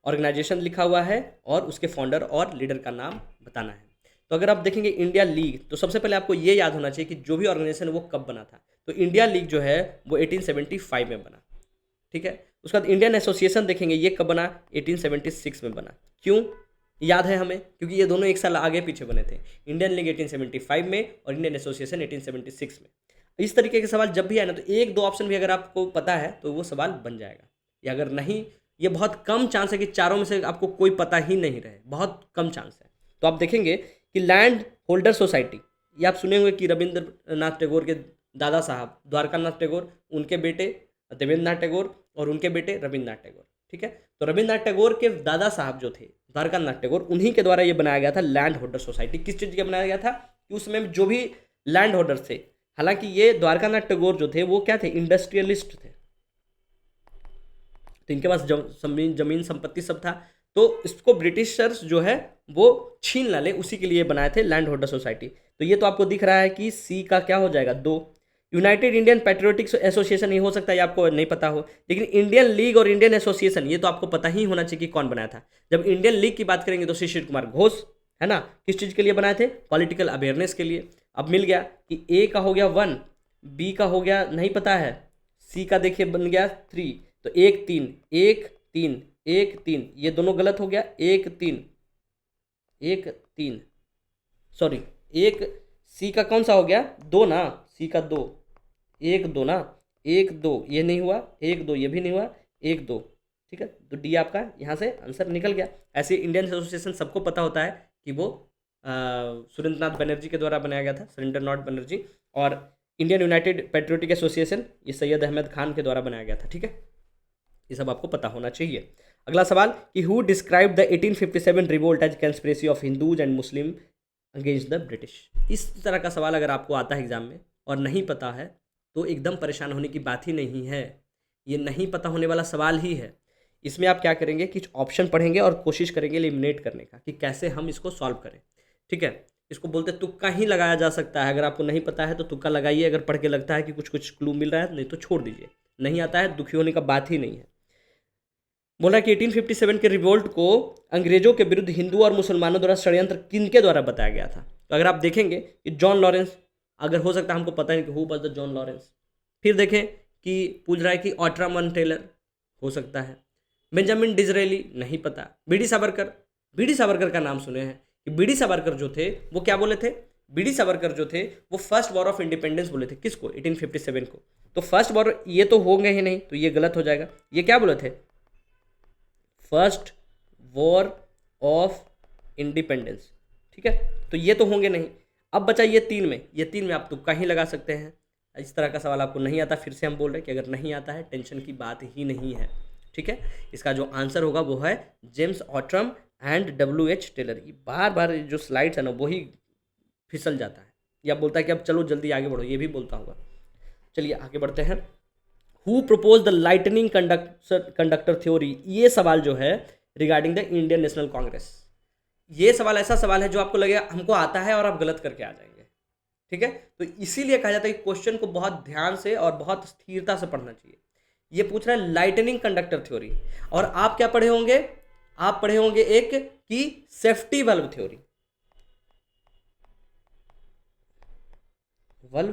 ऑर्गेनाइजेशन लिखा हुआ है और उसके फाउंडर और लीडर का नाम बताना है। तो अगर आप देखेंगे इंडिया लीग, तो सबसे पहले आपको ये याद होना चाहिए कि जो भी ऑर्गेनाइजेशन वो कब बना था। तो इंडिया लीग जो है वो 1875 में बना, ठीक है। उसके बाद इंडियन एसोसिएशन देखेंगे, ये कब बना, 1876 में बना। क्यों याद है हमें, क्योंकि ये दोनों एक साल आगे पीछे बने थे। इंडियन लीग 1875 में और इंडियन एसोसिएशन 1876 में। इस तरीके के सवाल जब भी आए ना, तो एक दो ऑप्शन भी अगर आपको पता है तो वो सवाल बन जाएगा, या अगर नहीं, ये बहुत कम चांस है कि चारों में से आपको कोई पता ही नहीं रहे, बहुत कम चांस है। तो आप देखेंगे कि लैंड होल्डर सोसाइटी, ये आप सुने होंगे कि रविंद्रनाथ टैगोर के दादा साहब द्वारकानाथ टैगोर, उनके बेटे देवेंद्रनाथ टैगोर और उनके बेटे रविंद्रनाथ टैगोर, ठीक है। तो रविंद्रनाथ टैगोर के दादा साहब जो थे द्वारकानाथ टैगोर, उन्हीं के द्वारा ये बनाया गया था लैंड होल्डर सोसाइटी। किस चीज़ का बनाया गया था, कि उसमें जो भी लैंड होल्डर थे, हालांकि ये द्वारकानाथ टैगोर जो थे वो क्या थे, इंडस्ट्रियलिस्ट थे, तो इनके पास जमीन संपत्ति सब था, तो इसको ब्रिटिशर्स जो है वो छीन ना ले, उसी के लिए बनाए थे लैंड होल्डर सोसाइटी। तो ये तो आपको दिख रहा है कि सी का क्या हो जाएगा 2। यूनाइटेड इंडियन पेट्रियोटिक एसोसिएशन, ये हो सकता है आपको नहीं पता हो, लेकिन इंडियन लीग और इंडियन एसोसिएशन ये तो आपको पता ही होना चाहिए कि कौन बनाया था। जब इंडियन लीग की बात करेंगे तो शिशिर कुमार घोष, है ना, किस चीज़ के लिए बनाए थे, पॉलिटिकल अवेयरनेस के लिए। अब मिल गया कि ए का हो गया 1, बी का हो गया नहीं पता है, सी का देखिए बन गया 3, तो 1 3 1 3 1 3, ये दोनों गलत हो गया, 1 3 1 3, सॉरी 1, सी का कौन सा हो गया 2 ना, सी का 2, 1 2 ना, 1 2 ये नहीं हुआ, 1 2 ये भी नहीं हुआ, 1 2, ठीक है। तो डी आपका यहाँ से आंसर निकल गया। ऐसे इंडियन एसोसिएशन सबको पता होता है कि वो सुरेंद्रनाथ बनर्जी के द्वारा बनाया गया था, सुरेंद्रनाथ बनर्जी। और इंडियन यूनाइटेड पेट्रियोटिक एसोसिएशन ये सैयद अहमद खान के द्वारा बनाया गया था, ठीक है। ये सब आपको पता होना चाहिए। अगला सवाल कि who describe the 1857 revolt as conspiracy of Hindus and Muslim against the British. इस तरह का सवाल अगर आपको आता है एग्जाम में और नहीं पता है तो एकदम परेशान होने की बात ही नहीं है, ये नहीं पता होने वाला सवाल ही है। इसमें आप क्या करेंगे कि ऑप्शन पढ़ेंगे और कोशिश करेंगे एलिमिनेट करने का कि कैसे हम इसको सॉल्व करें, ठीक है। इसको बोलते तुक्का ही लगाया जा सकता है। अगर आपको नहीं पता है तो तुक्का लगाइए, अगर पढ़ के लगता है कि कुछ कुछ क्लू मिल रहा है नहीं तो छोड़ दीजिए, नहीं आता है दुखी होने का बात ही नहीं है। बोला कि 1857 के रिवोल्ट को अंग्रेजों के विरुद्ध हिंदू और मुसलमानों द्वारा षड्यंत्र किनके द्वारा बताया गया था। तो अगर आप देखेंगे कि जॉन लॉरेंस, अगर हो सकता है हमको पता नहीं कि who was the John Lawrence. फिर देखें कि पूछ रहा है कि ऑट्रामन टेलर, हो सकता है। बेंजामिन डिजरेली, नहीं पता। बीडी सावरकर, बीडी सावरकर का नाम सुने हैं कि बीडी सावरकर जो थे वो क्या बोले थे, बीडी सावरकर जो थे वो फर्स्ट वॉर ऑफ इंडिपेंडेंस बोले थे। किसको, 1857 को। तो फर्स्ट वॉर ये तो होंगे ही नहीं, तो ये गलत हो जाएगा। ये क्या बोले थे, फर्स्ट वॉर ऑफ इंडिपेंडेंस, ठीक है। तो ये तो होंगे नहीं। अब बचा ये 3 में, ये 3 में आप तुक्का ही लगा सकते हैं। इस तरह का सवाल आपको नहीं आता, फिर से हम बोल रहे हैं कि अगर नहीं आता है टेंशन की बात ही नहीं है, ठीक है। इसका जो आंसर होगा वो है जेम्स ऑट्रम एंड WH टेलर। ये बार बार जो स्लाइड्स है ना वही फिसल जाता है, या बोलता है कि अब चलो जल्दी आगे बढ़ो, ये भी बोलता होगा। चलिए आगे बढ़ते हैं। Who propose the lightning conductor theory, ये सवाल जो है regarding the Indian national Congress. ये सवाल ऐसा सवाल है जो आपको लगेगा हमको आता है और आप गलत करके आ जाएंगे, ठीक है। तो इसीलिए कहा जाता है कि क्वेश्चन को बहुत ध्यान से और बहुत स्थिरता से पढ़ना चाहिए। ये पूछ रहा है लाइटनिंग कंडक्टर थ्योरी, और आप क्या पढ़े होंगे, आप पढ़े होंगे एक की safety valve theory, valve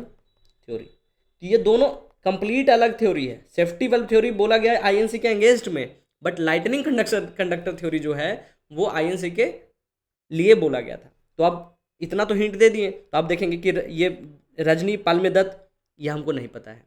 theory. तो ये दोनों कंप्लीट अलग थ्योरी है। सेफ्टी वाल्व थ्योरी बोला गया है आईएनसी के अगेंस्ट में, बट लाइटनिंग कंडक्टर थ्योरी जो है वो आईएनसी के लिए बोला गया था। तो अब इतना तो हिंट दे दिए, तो आप देखेंगे कि ये रजनी पालमे दत्त, ये हमको नहीं पता है।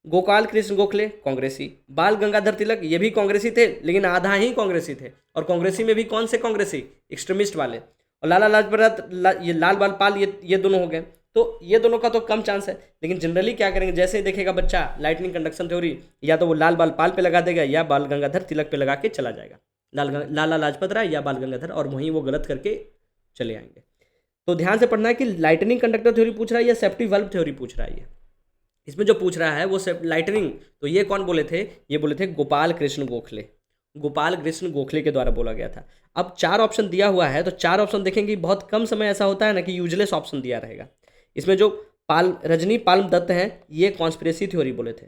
गोपाल कृष्ण गोखले कांग्रेसी, बाल गंगाधर तिलक ये भी कांग्रेसी थे, लेकिन आधा ही कांग्रेसी थे। और कांग्रेसी में भी कौन से कांग्रेसी, एक्सट्रीमिस्ट वाले। और लाला लाजपत ये लाल बाल पाल, ये दोनों हो गए। तो ये दोनों का तो कम चांस है, लेकिन जनरली क्या करेंगे, जैसे ही देखेगा बच्चा लाइटनिंग कंडक्शन थ्योरी, या तो वो लाल बाल पाल पे लगा देगा या बाल गंगाधर तिलक पे लगा के चला जाएगा, लाला लाजपत राय या बाल गंगाधर, और वहीं वो गलत करके चले आएंगे। तो ध्यान से पढ़ना है कि लाइटनिंग कंडक्टर थ्योरी पूछ रहा है या सेफ्टी वाल्व थ्योरी पूछ रहा है। इसमें जो पूछ रहा है वो लाइटनिंग, तो ये कौन बोले थे, ये बोले थे गोपाल कृष्ण गोखले, गोपाल कृष्ण गोखले के द्वारा बोला गया था। अब 4 ऑप्शन दिया हुआ है, तो 4 ऑप्शन देखेंगे बहुत कम समय ऐसा होता है ना कि यूजलेस ऑप्शन दिया रहेगा। इसमें जो रजनी पाल्म दत्त हैं ये कॉन्स्पिरेसी थ्योरी बोले थे,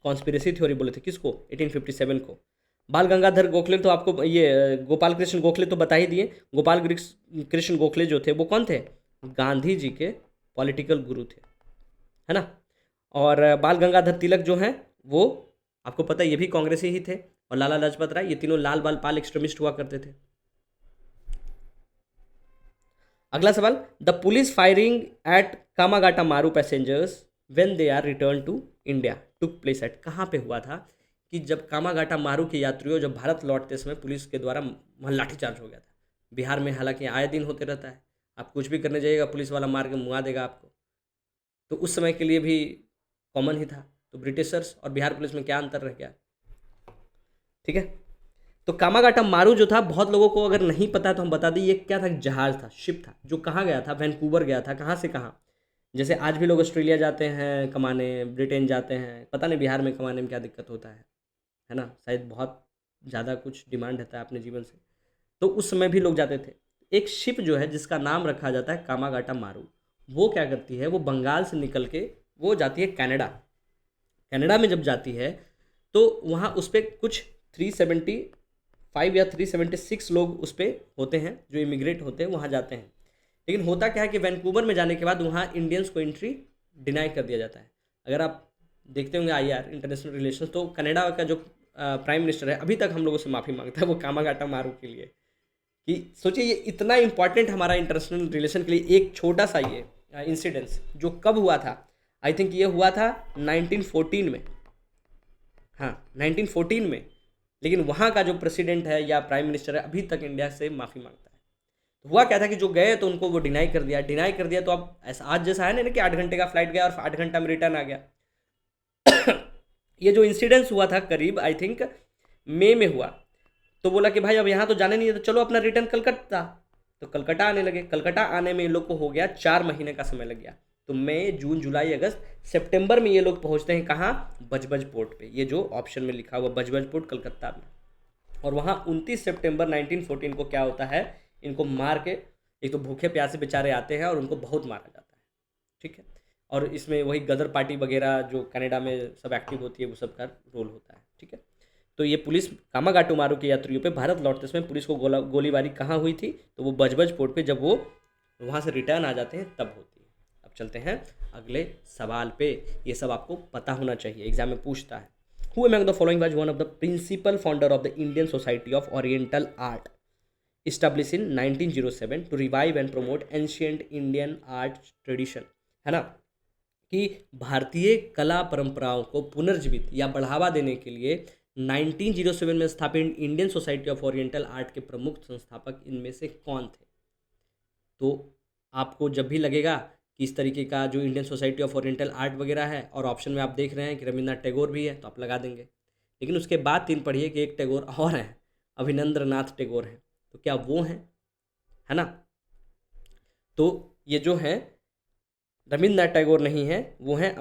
कॉन्स्पिरेसी थ्योरी बोले थे किसको, 1857 को। बाल गंगाधर गोखले तो आपको, ये गोपाल कृष्ण गोखले तो बता ही दिए। गोपाल कृष्ण गोखले जो थे वो कौन थे, गांधी जी के पॉलिटिकल गुरु थे, है ना। और बाल गंगाधर तिलक जो हैं वो आपको पता है ये भी कांग्रेसी ही थे। और लाला लाजपत राय, ये तीनों लाल बाल पाल एक्सट्रीमिस्ट हुआ करते थे। अगला सवाल, the police firing at Komagata Maru passengers when they are return to India took place at, कहाँ पे हुआ था कि जब कामागाटा मारू के यात्रियों जब भारत लौटते समय पुलिस के द्वारा लाठीचार्ज हो गया था। बिहार में हालांकि आए दिन होते रहता है, आप कुछ भी करने जाइएगा पुलिस वाला मार के मुआ देगा आपको, तो उस समय के लिए भी कॉमन ही था। तो ब्रिटिशर्स और बिहार पुलिस में क्या अंतर रह गया, ठीक है। तो कामागाटा मारू जो था, बहुत लोगों को अगर नहीं पता है तो हम बता दें, ये क्या था, जहाज था, शिप था, जो कहाँ गया था, वैंकूवर गया था। कहाँ से कहाँ, जैसे आज भी लोग ऑस्ट्रेलिया जाते हैं कमाने, ब्रिटेन जाते हैं, पता नहीं बिहार में कमाने में क्या दिक्कत होता है ना? शायद बहुत ज़्यादा कुछ डिमांड रहता है अपने जीवन से। तो उस समय भी लोग जाते थे। एक शिप जो है जिसका नाम रखा जाता है कामागाटा मारू, वो क्या करती है, वो बंगाल से निकल के वो जाती है कनाडा। कनाडा में जब जाती है तो वहाँ उस पे कुछ 375 या 376 लोग उस पे होते हैं जो इमिग्रेट होते हैं, वहाँ जाते हैं। लेकिन होता क्या है कि वैंकूवर में जाने के बाद वहाँ इंडियंस को एंट्री डिनाई कर दिया जाता है। अगर आप देखते होंगे आईआर इंटरनेशनल रिलेशन, तो कनाडा का जो प्राइम मिनिस्टर है अभी तक हम लोगों से माफ़ी मांगता है वो कामागाटा मारू के लिए। कि सोचिए ये इतना इंपॉर्टेंट हमारा इंटरनेशनल रिलेशन के लिए एक छोटा सा ये इंसिडेंस जो कब हुआ था, आई थिंक ये हुआ था 1914 में। हाँ 1914 में। लेकिन वहाँ का जो प्रेसिडेंट है या प्राइम मिनिस्टर है अभी तक इंडिया से माफ़ी मांगता है। तो हुआ क्या था कि जो गए तो उनको वो डिनाई कर दिया। तो अब ऐसा आज जैसा है ना कि 8 घंटे का फ्लाइट गया और 8 घंटा में रिटर्न आ गया। ये जो इंसिडेंस हुआ था करीब आई थिंक मई में हुआ। तो बोला कि भाई अब यहाँ तो जाने नहीं है तो चलो अपना रिटर्न कलकत्ता। तो कलकत्ता आने लगे। कलकत्ता आने में इन लोग को हो गया 4 महीने का समय लग गया। तो मई, जून, जुलाई, अगस्त, सितंबर में ये लोग पहुँचते हैं कहाँ, बजबज पोर्ट पे। ये जो ऑप्शन में लिखा हुआ बजबज पोर्ट कलकत्ता में। और वहाँ 29 सितंबर 1914 को क्या होता है, इनको मार के, एक तो भूखे प्यासे बेचारे आते हैं और उनको बहुत मारा जाता है। ठीक है। और इसमें वही गदर पार्टी वगैरह जो कनाडा में सब एक्टिव होती है वो सब का रोल होता है। ठीक है। तो ये पुलिस कामागाटू मारू के यात्रियों पे भारत लौटते समय पुलिस को गोलीबारी कहाँ हुई थी, तो वो बजबज पोर्ट पे जब वो वहाँ से रिटर्न आ जाते हैं तब होती है। अब चलते हैं अगले सवाल पे। ये सब आपको पता होना चाहिए, एग्जाम में पूछता है। Who among the following was one of the principal founder of the Indian society of oriental art established in 1907 to revive and promote ancient Indian art tradition, है ना? कि भारतीय कला परंपराओं को पुनर्जीवित या बढ़ावा देने के लिए 1907 में स्थापित Indian society of oriental art के प्रमुख संस्थापक इनमें से कौन थे? तो आपको जब भी लगेगा कि इस तरीके का जो Indian society of oriental art वगैरह है और ऑप्शन में आप देख रहे हैं कि रविन्द्रनाथ टैगोर भी है तो आप लगा देंगे। लेकिन उसके बाद 3 पढ़िए कि एक टैगोर और हैं, अभिनंद्रनाथ टैगोर हैं। तो क्या वो हैं, है ना? तो ये जो हैं रविन्द्रनाथ टैगोर नहीं है, वो हैं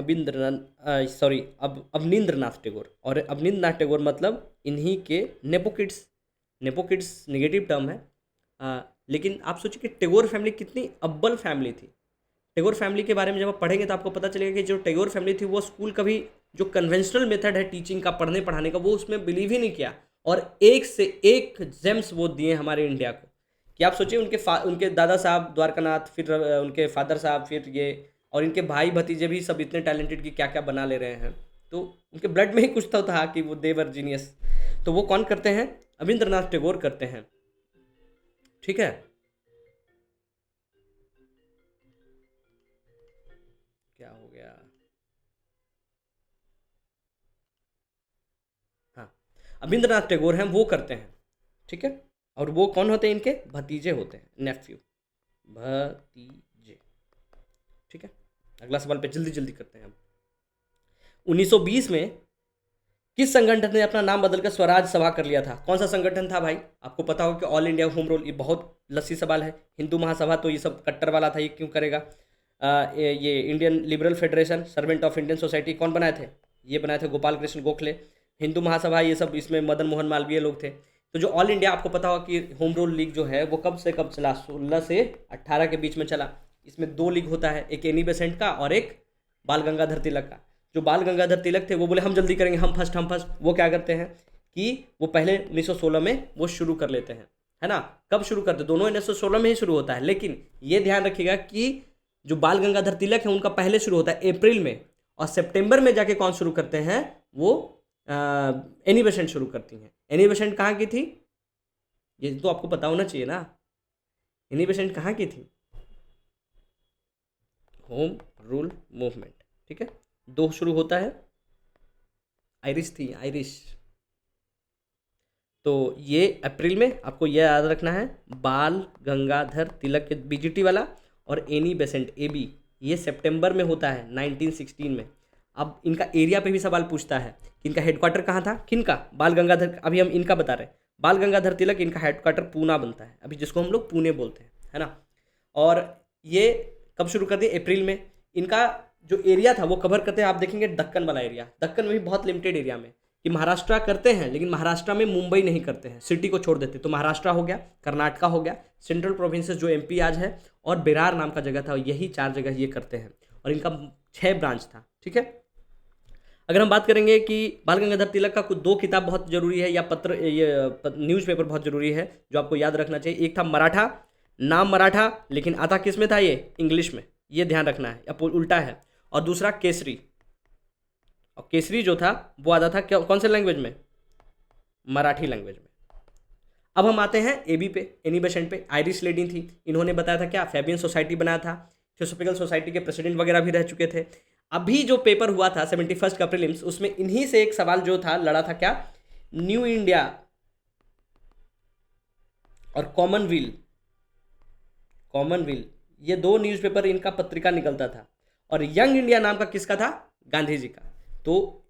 अवनींद्रनाथ टैगोर। और अवनींद्रनाथ टैगोर मतलब इन्हीं के नेपोकिड्स नेगेटिव टर्म है। लेकिन आप सोचिए कि टैगोर फैमिली कितनी अव्वल फैमिली थी। टैगोर फैमिली के बारे में जब आप पढ़ेंगे तो आपको पता चलेगा कि जो टैगोर फैमिली थी वो स्कूल का भी जो कन्वेंशनल मेथड है टीचिंग का, पढ़ने पढ़ाने का, वो उसमें बिलीव ही नहीं किया। और एक से एक जेम्स वो दिए हमारे इंडिया को। कि आप सोचिए उनके दादा साहब द्वारकानाथ, फिर उनके फादर साहब, फिर ये, और इनके भाई भतीजे भी सब इतने टैलेंटेड कि क्या क्या बना ले रहे हैं। तो उनके ब्लड में ही कुछ तो था कि वो देवर जीनियस। तो वो कौन करते हैं? अविंद्रनाथ टैगोर करते हैं। ठीक है। क्या हो गया? हाँ, अविंद्रनाथ टैगोर हैं, वो करते हैं। ठीक है। और वो कौन होते हैं? इनके भतीजे होते हैं, नेफ्यू, भतीजे। ठीक है। अगला सवाल पे जल्दी जल्दी करते हैं हम। 1920 में किस संगठन ने अपना नाम बदलकर स्वराज सभा कर लिया था? कौन सा संगठन था भाई? आपको पता होगा कि ऑल इंडिया होम रूल, ये बहुत लस्सी सवाल है। हिंदू महासभा तो ये सब कट्टर वाला था, ये क्यों करेगा? ये Indian liberal federation, servant of Indian society कौन बनाए थे? ये बनाए थे गोपाल कृष्ण गोखले। हिंदू महासभा ये सब, इसमें मदन मोहन मालवीय लोग थे। तो जो ऑल इंडिया, आपको पता होगा कि होम रूल लीग जो है वो कब से कब चला? 16 से 18 के बीच में चला। इसमें 2 लीग होता है, एक एनी बेसेंट का और एक बाल गंगाधर तिलक का। जो बाल गंगाधर तिलक थे वो बोले हम जल्दी करेंगे, हम फर्स्ट। वो क्या करते हैं कि वो पहले 1916 में वो शुरू कर लेते हैं, है ना? कब शुरू करते? दोनों 1916 में ही शुरू होता है। लेकिन ये ध्यान रखिएगा कि जो बाल गंगाधर तिलक है उनका पहले शुरू होता है अप्रैल में, और सितंबर में जाके कौन शुरू करते हैं? वो एनी बेसेंट शुरू करती हैं। एनी बेसेंट कहाँ की थी? ये तो आपको पता होना चाहिए ना। एनी बेसेंट कहाँ की थी? Home rule movement. ठीक है। 2 शुरू होता है, आयरिश थी, आयरिश। तो ये अप्रैल में, आपको यह याद रखना है। बाल गंगाधर तिलक के बीजीटी वाला, और एनी बेसेंट एबी ये सितंबर में होता है 1916 में। अब इनका एरिया पे भी सवाल पूछता है कि इनका हेडक्वार्टर कहाँ था, किनका? बाल गंगाधर, अभी हम इनका बता रहे हैं। बाल गंगाधर तिलक, इनका हेडक्वार्टर पूना बनता है अभी, जिसको हम लोग पुणे बोलते हैं, है ना? और ये कब शुरू कर दिए? अप्रैल में। इनका जो एरिया था वो कवर करते हैं, आप देखेंगे दक्कन वाला एरिया, दक्कन में भी बहुत लिमिटेड एरिया में, कि महाराष्ट्र करते हैं लेकिन महाराष्ट्र में मुंबई नहीं करते हैं, सिटी को छोड़ देते। तो महाराष्ट्र हो गया, कर्नाटका हो गया, सेंट्रल प्रोविंसेस जो एमपी आज है, और बिरार नाम का जगह था, यही 4 जगह ये करते हैं, और इनका 6 ब्रांच था। ठीक है, अगर हम बात करेंगे कि बाल गंगाधर तिलक का कुछ 2 किताब बहुत जरूरी है, या पत्र, ये न्यूज़पेपर बहुत जरूरी है जो आपको याद रखना चाहिए। एक था मराठा, नाम मराठा लेकिन आता किस में था, ये इंग्लिश में, ये ध्यान रखना है, या उल्टा है। और दूसरा केसरी, और केसरी जो था वो आता था कौन से लैंग्वेज में, मराठी लैंग्वेज में। अब हम आते हैं एबी पे, एनी बेसेंट पे। आयरिश लेडी थी, इन्होंने बताया था क्या, फैबियन सोसाइटी बनाया था, थियोसॉफिकल सोसाइटी के प्रेसिडेंट वगैरह भी रह चुके थे। अभी जो पेपर हुआ था 71st का प्रीलिम्स, उसमें इन्हीं से एक सवाल जो था लड़ा था, क्या, न्यू इंडिया और कॉमनवेल्थ, ये 2 न्यूज़पेपर इनका पत्रिका निकलता था, और यंग इंडिया नाम का किसका था, गांधी जी का। तो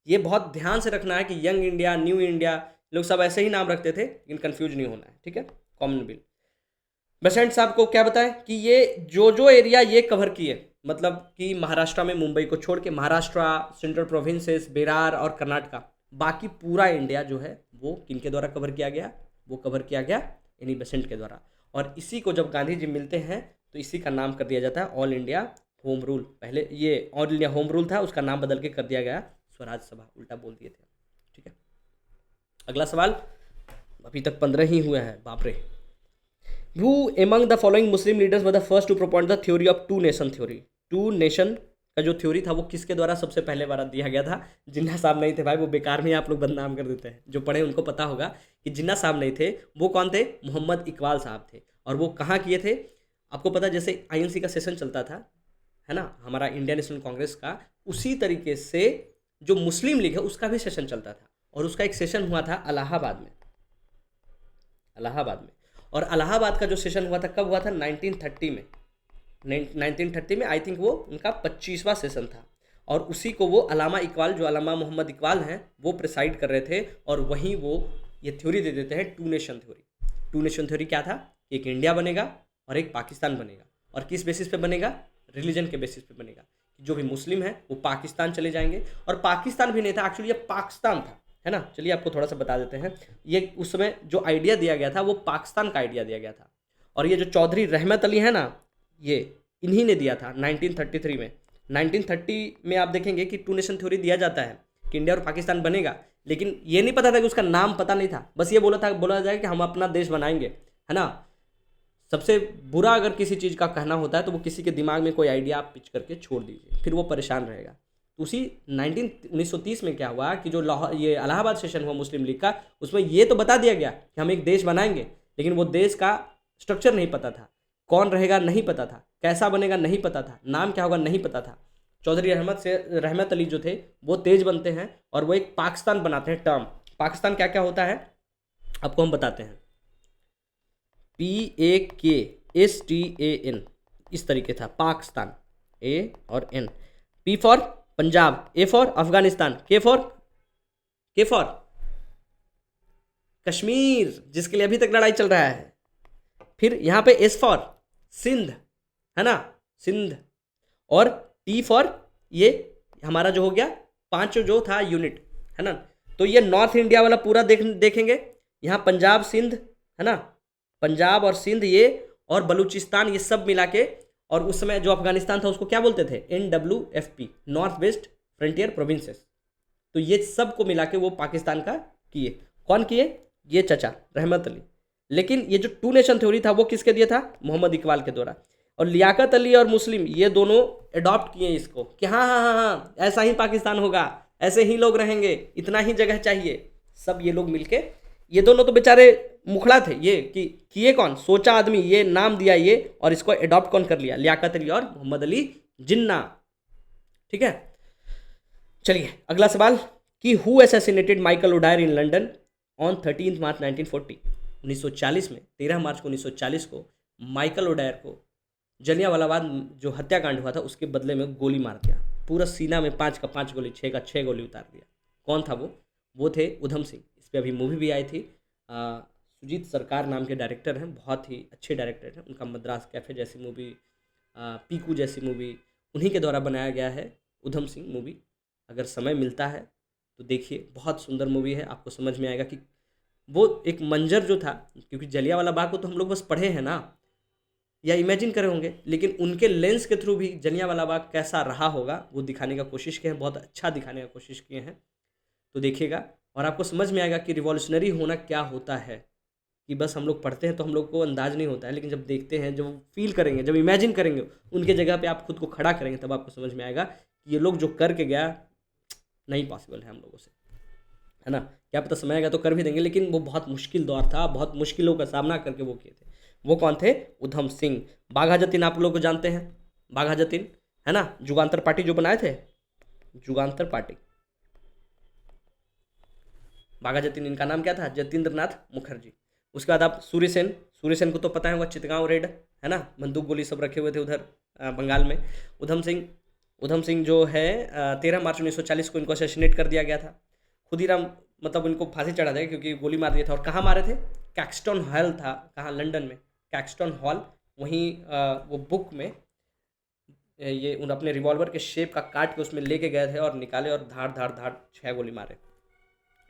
ये बहुत ध्यान से रखना है कि यंग इंडिया, न्यू इंडिया, लोग सब ऐसे ही नाम रखते थे, लेकिन कंफ्यूज नहीं होना है। ठीक है, कॉमनवेल्थ। बेसेंट साहब को क्या बताएं कि ये जो एरिया ये कवर किए, मतलब कि महाराष्ट्र में मुंबई को छोड़ के, महाराष्ट्र, सेंट्रल प्रोविंसेस, बिरार और कर्नाटका, बाकी पूरा इंडिया जो है वो किनके द्वारा कवर किया गया, वो कवर किया गया एनी बेसेंट के द्वारा। और इसी को जब गांधी जी मिलते हैं तो इसी का नाम कर दिया जाता है ऑल इंडिया होम रूल। पहले ये ऑल इंडिया होम रूल था, उसका नाम बदल के कर दिया गया स्वराज सभा, उल्टा बोल दिए थे। ठीक है, अगला सवाल, अभी तक 15 ही हुए हैं, बाप रे। Who among the following Muslim leaders were the first to propose the theory of two nation theory? Two nation का जो थ्योरी था वो किसके द्वारा सबसे पहले बार दिया गया था? जिन्ना साहब नहीं थे भाई, वो बेकार में आप लोग बदनाम कर देते हैं, जो पढ़े उनको पता होगा कि जिन्ना साहब नहीं थे, वो कौन थे, मोहम्मद इकबाल साहब थे। और वो कहाँ किए थे, आपको पता, जैसे आईएनसी का सेशन चलता था, है ना, हमारा इंडियन नेशनल कांग्रेस का, उसी तरीके से जो मुस्लिम लीग है उसका भी सेशन चलता था, और उसका एक सेशन हुआ था इलाहाबाद में, और इलाहाबाद का जो सेशन हुआ था कब हुआ था, 1930 में, 1930 में, आई थिंक वो उनका 25वां सेशन था, और उसी को वो अलामा इकबाल, जो अलामा मोहम्मद इकबाल हैं, वो प्रिसाइड कर रहे थे, और वहीं वो ये थ्योरी दे देते हैं, two nation theory. Two nation theory क्या था, एक इंडिया बनेगा और एक पाकिस्तान बनेगा, और किस बेसिस पे बनेगा, रिलीजन के बेसिस पे बनेगा। जो भी मुस्लिम है वो पाकिस्तान चले जाएंगे, और पाकिस्तान भी नहीं था एक्चुअली, ये पाकिस्तान था, है ना। चलिए आपको थोड़ा सा बता देते हैं, ये उस समय जो आइडिया दिया गया था वो पाकिस्तान का आइडिया दिया गया था, और ये जो चौधरी रहमत अली है ना, ये इन्हीं ने दिया था 1933 में। 1930 में आप देखेंगे कि टू नेशन थ्योरी दिया जाता है कि इंडिया और पाकिस्तान बनेगा, लेकिन ये नहीं पता था कि उसका नाम पता नहीं था, बस ये बोला जाए कि हम अपना देश बनाएंगे, है ना। सबसे बुरा अगर किसी चीज़ का कहना होता है तो वो किसी के दिमाग में कोई आइडिया आप पिच करके छोड़ दीजिए, फिर वो परेशान रहेगा। तो उसी 1930 में क्या हुआ कि जो लाहौर, ये इलाहाबाद सेशन हुआ मुस्लिम लीग का, उसमें ये तो बता दिया गया कि हम एक देश बनाएंगे, लेकिन वो देश का स्ट्रक्चर नहीं पता था, कौन रहेगा नहीं पता था, कैसा बनेगा नहीं पता था, नाम क्या होगा नहीं पता था। चौधरी रहमत अली जो थे वो तेज बनते हैं, और वो एक पाकिस्तान बनाते हैं टर्म। पाकिस्तान क्या क्या होता है आपको हम बताते हैं, PAKSTAN, इस तरीके था पाकिस्तान, A और N। P for Punjab, A for Afghanistan, K for Kashmir, जिसके लिए अभी तक लड़ाई चल रहा है। फिर यहाँ पे S फॉर सिंध, है ना, सिंध, और T फॉर ये हमारा जो हो गया 5 जो था यूनिट, है ना। तो ये नॉर्थ इंडिया वाला पूरा देखेंगे, यहाँ पंजाब सिंध, है ना, पंजाब और सिंध ये, और बलूचिस्तान, ये सब मिला के, और उस समय जो अफगानिस्तान था उसको क्या बोलते थे, NWFP, north west frontier provinces. तो ये सब को मिला के वो पाकिस्तान का किए। कौन किए, ये चचा रहमत अली। लेकिन ये जो टू नेशन थ्योरी था वो किसके दिया था, मोहम्मद इकबाल के द्वारा। और लियाकत अली और मुस्लिम ये दोनों अडॉप्ट किए इसको कि हाँ हाँ हाँ हाँ ऐसा ही पाकिस्तान होगा, ऐसे ही लोग रहेंगे, इतना ही जगह चाहिए। सब ये लोग मिलके, ये दोनों तो बेचारे मुखड़ा थे, ये कि किए कौन, सोचा आदमी, ये नाम दिया ये, और इसको अडॉप्ट कौन कर लिया, लियाकत अली और मोहम्मद अली जिन्ना। ठीक है, चलिए अगला सवाल कि who assassinated Michael O'Dwyer in London on 13 मार्च 1940। 1940 में 13 मार्च को 1940 को माइकल ओडायर को जलियांवाला बाग जो हत्याकांड हुआ था उसके बदले में गोली मार दिया, पूरा सीना में 5 का 5 गोली, 6 का 6 गोली उतार दिया। कौन था वो थे उधम सिंह। इस पर अभी मूवी भी आई थी, सुजीत सरकार नाम के डायरेक्टर हैं, बहुत ही अच्छे डायरेक्टर हैं। उनका मद्रास कैफ़े जैसी मूवी, पीकू जैसी मूवी, उन्हीं के द्वारा बनाया गया है ऊधम सिंह मूवी। अगर समय मिलता है तो देखिए, बहुत सुंदर मूवी है, आपको समझ में आएगा कि वो एक मंजर जो था, क्योंकि जलियांवाला बाग को तो हम लोग बस पढ़े हैं ना या इमेजिन करे होंगे, लेकिन उनके लेंस के थ्रू भी जलियांवाला बाग कैसा रहा होगा वो दिखाने का कोशिश किए हैं, बहुत अच्छा दिखाने का कोशिश किए हैं। तो देखिएगा और आपको समझ में आएगा कि रिवॉल्यूशनरी होना क्या होता है, कि बस हम लोग पढ़ते हैं तो हम लोग को अंदाज नहीं होता है, लेकिन जब देखते हैं, जब फील करेंगे, जब इमेजिन करेंगे, उनके जगह पे आप खुद को खड़ा करेंगे, तब आपको समझ में आएगा कि ये लोग जो करके गया नहीं पॉसिबल है हम लोगों से, है ना। क्या पता समय आएगा तो कर भी देंगे, लेकिन वो बहुत मुश्किल दौर था, बहुत मुश्किलों का सामना करके वो किए थे। वो कौन थे? ऊधम सिंह। बाघा जतीन आप लोग को जानते हैं, बाघा जतीन, है ना, जुगांतर पार्टी जो बनाए थे, जुगांतर पार्टी, बाघा जतीन, इनका नाम क्या था? जतीन्द्र नाथ मुखर्जी। उसके बाद आप सूर्यसेन, सूर्यसेन को तो पता होगा, चितगांव रेड, है ना, बंदूक गोली सब रखे हुए थे उधर बंगाल में। ऊधम सिंह, ऊधम सिंह जो है 13 मार्च 1940 को इनको असैसिनेट कर दिया गया था। खुदीराम, मतलब इनको फांसी चढ़ा दिया क्योंकि गोली मार दिया था। और कहाँ मारे थे? कैक्सटन हॉल था, कहाँ? लंदन में कैक्सटन हॉल। वहीं वो बुक में ये उन अपने रिवॉल्वर के शेप का काट के उसमें लेके गए थे और निकाले और धाड़ धाड़ धाड़ 6 गोली मारे।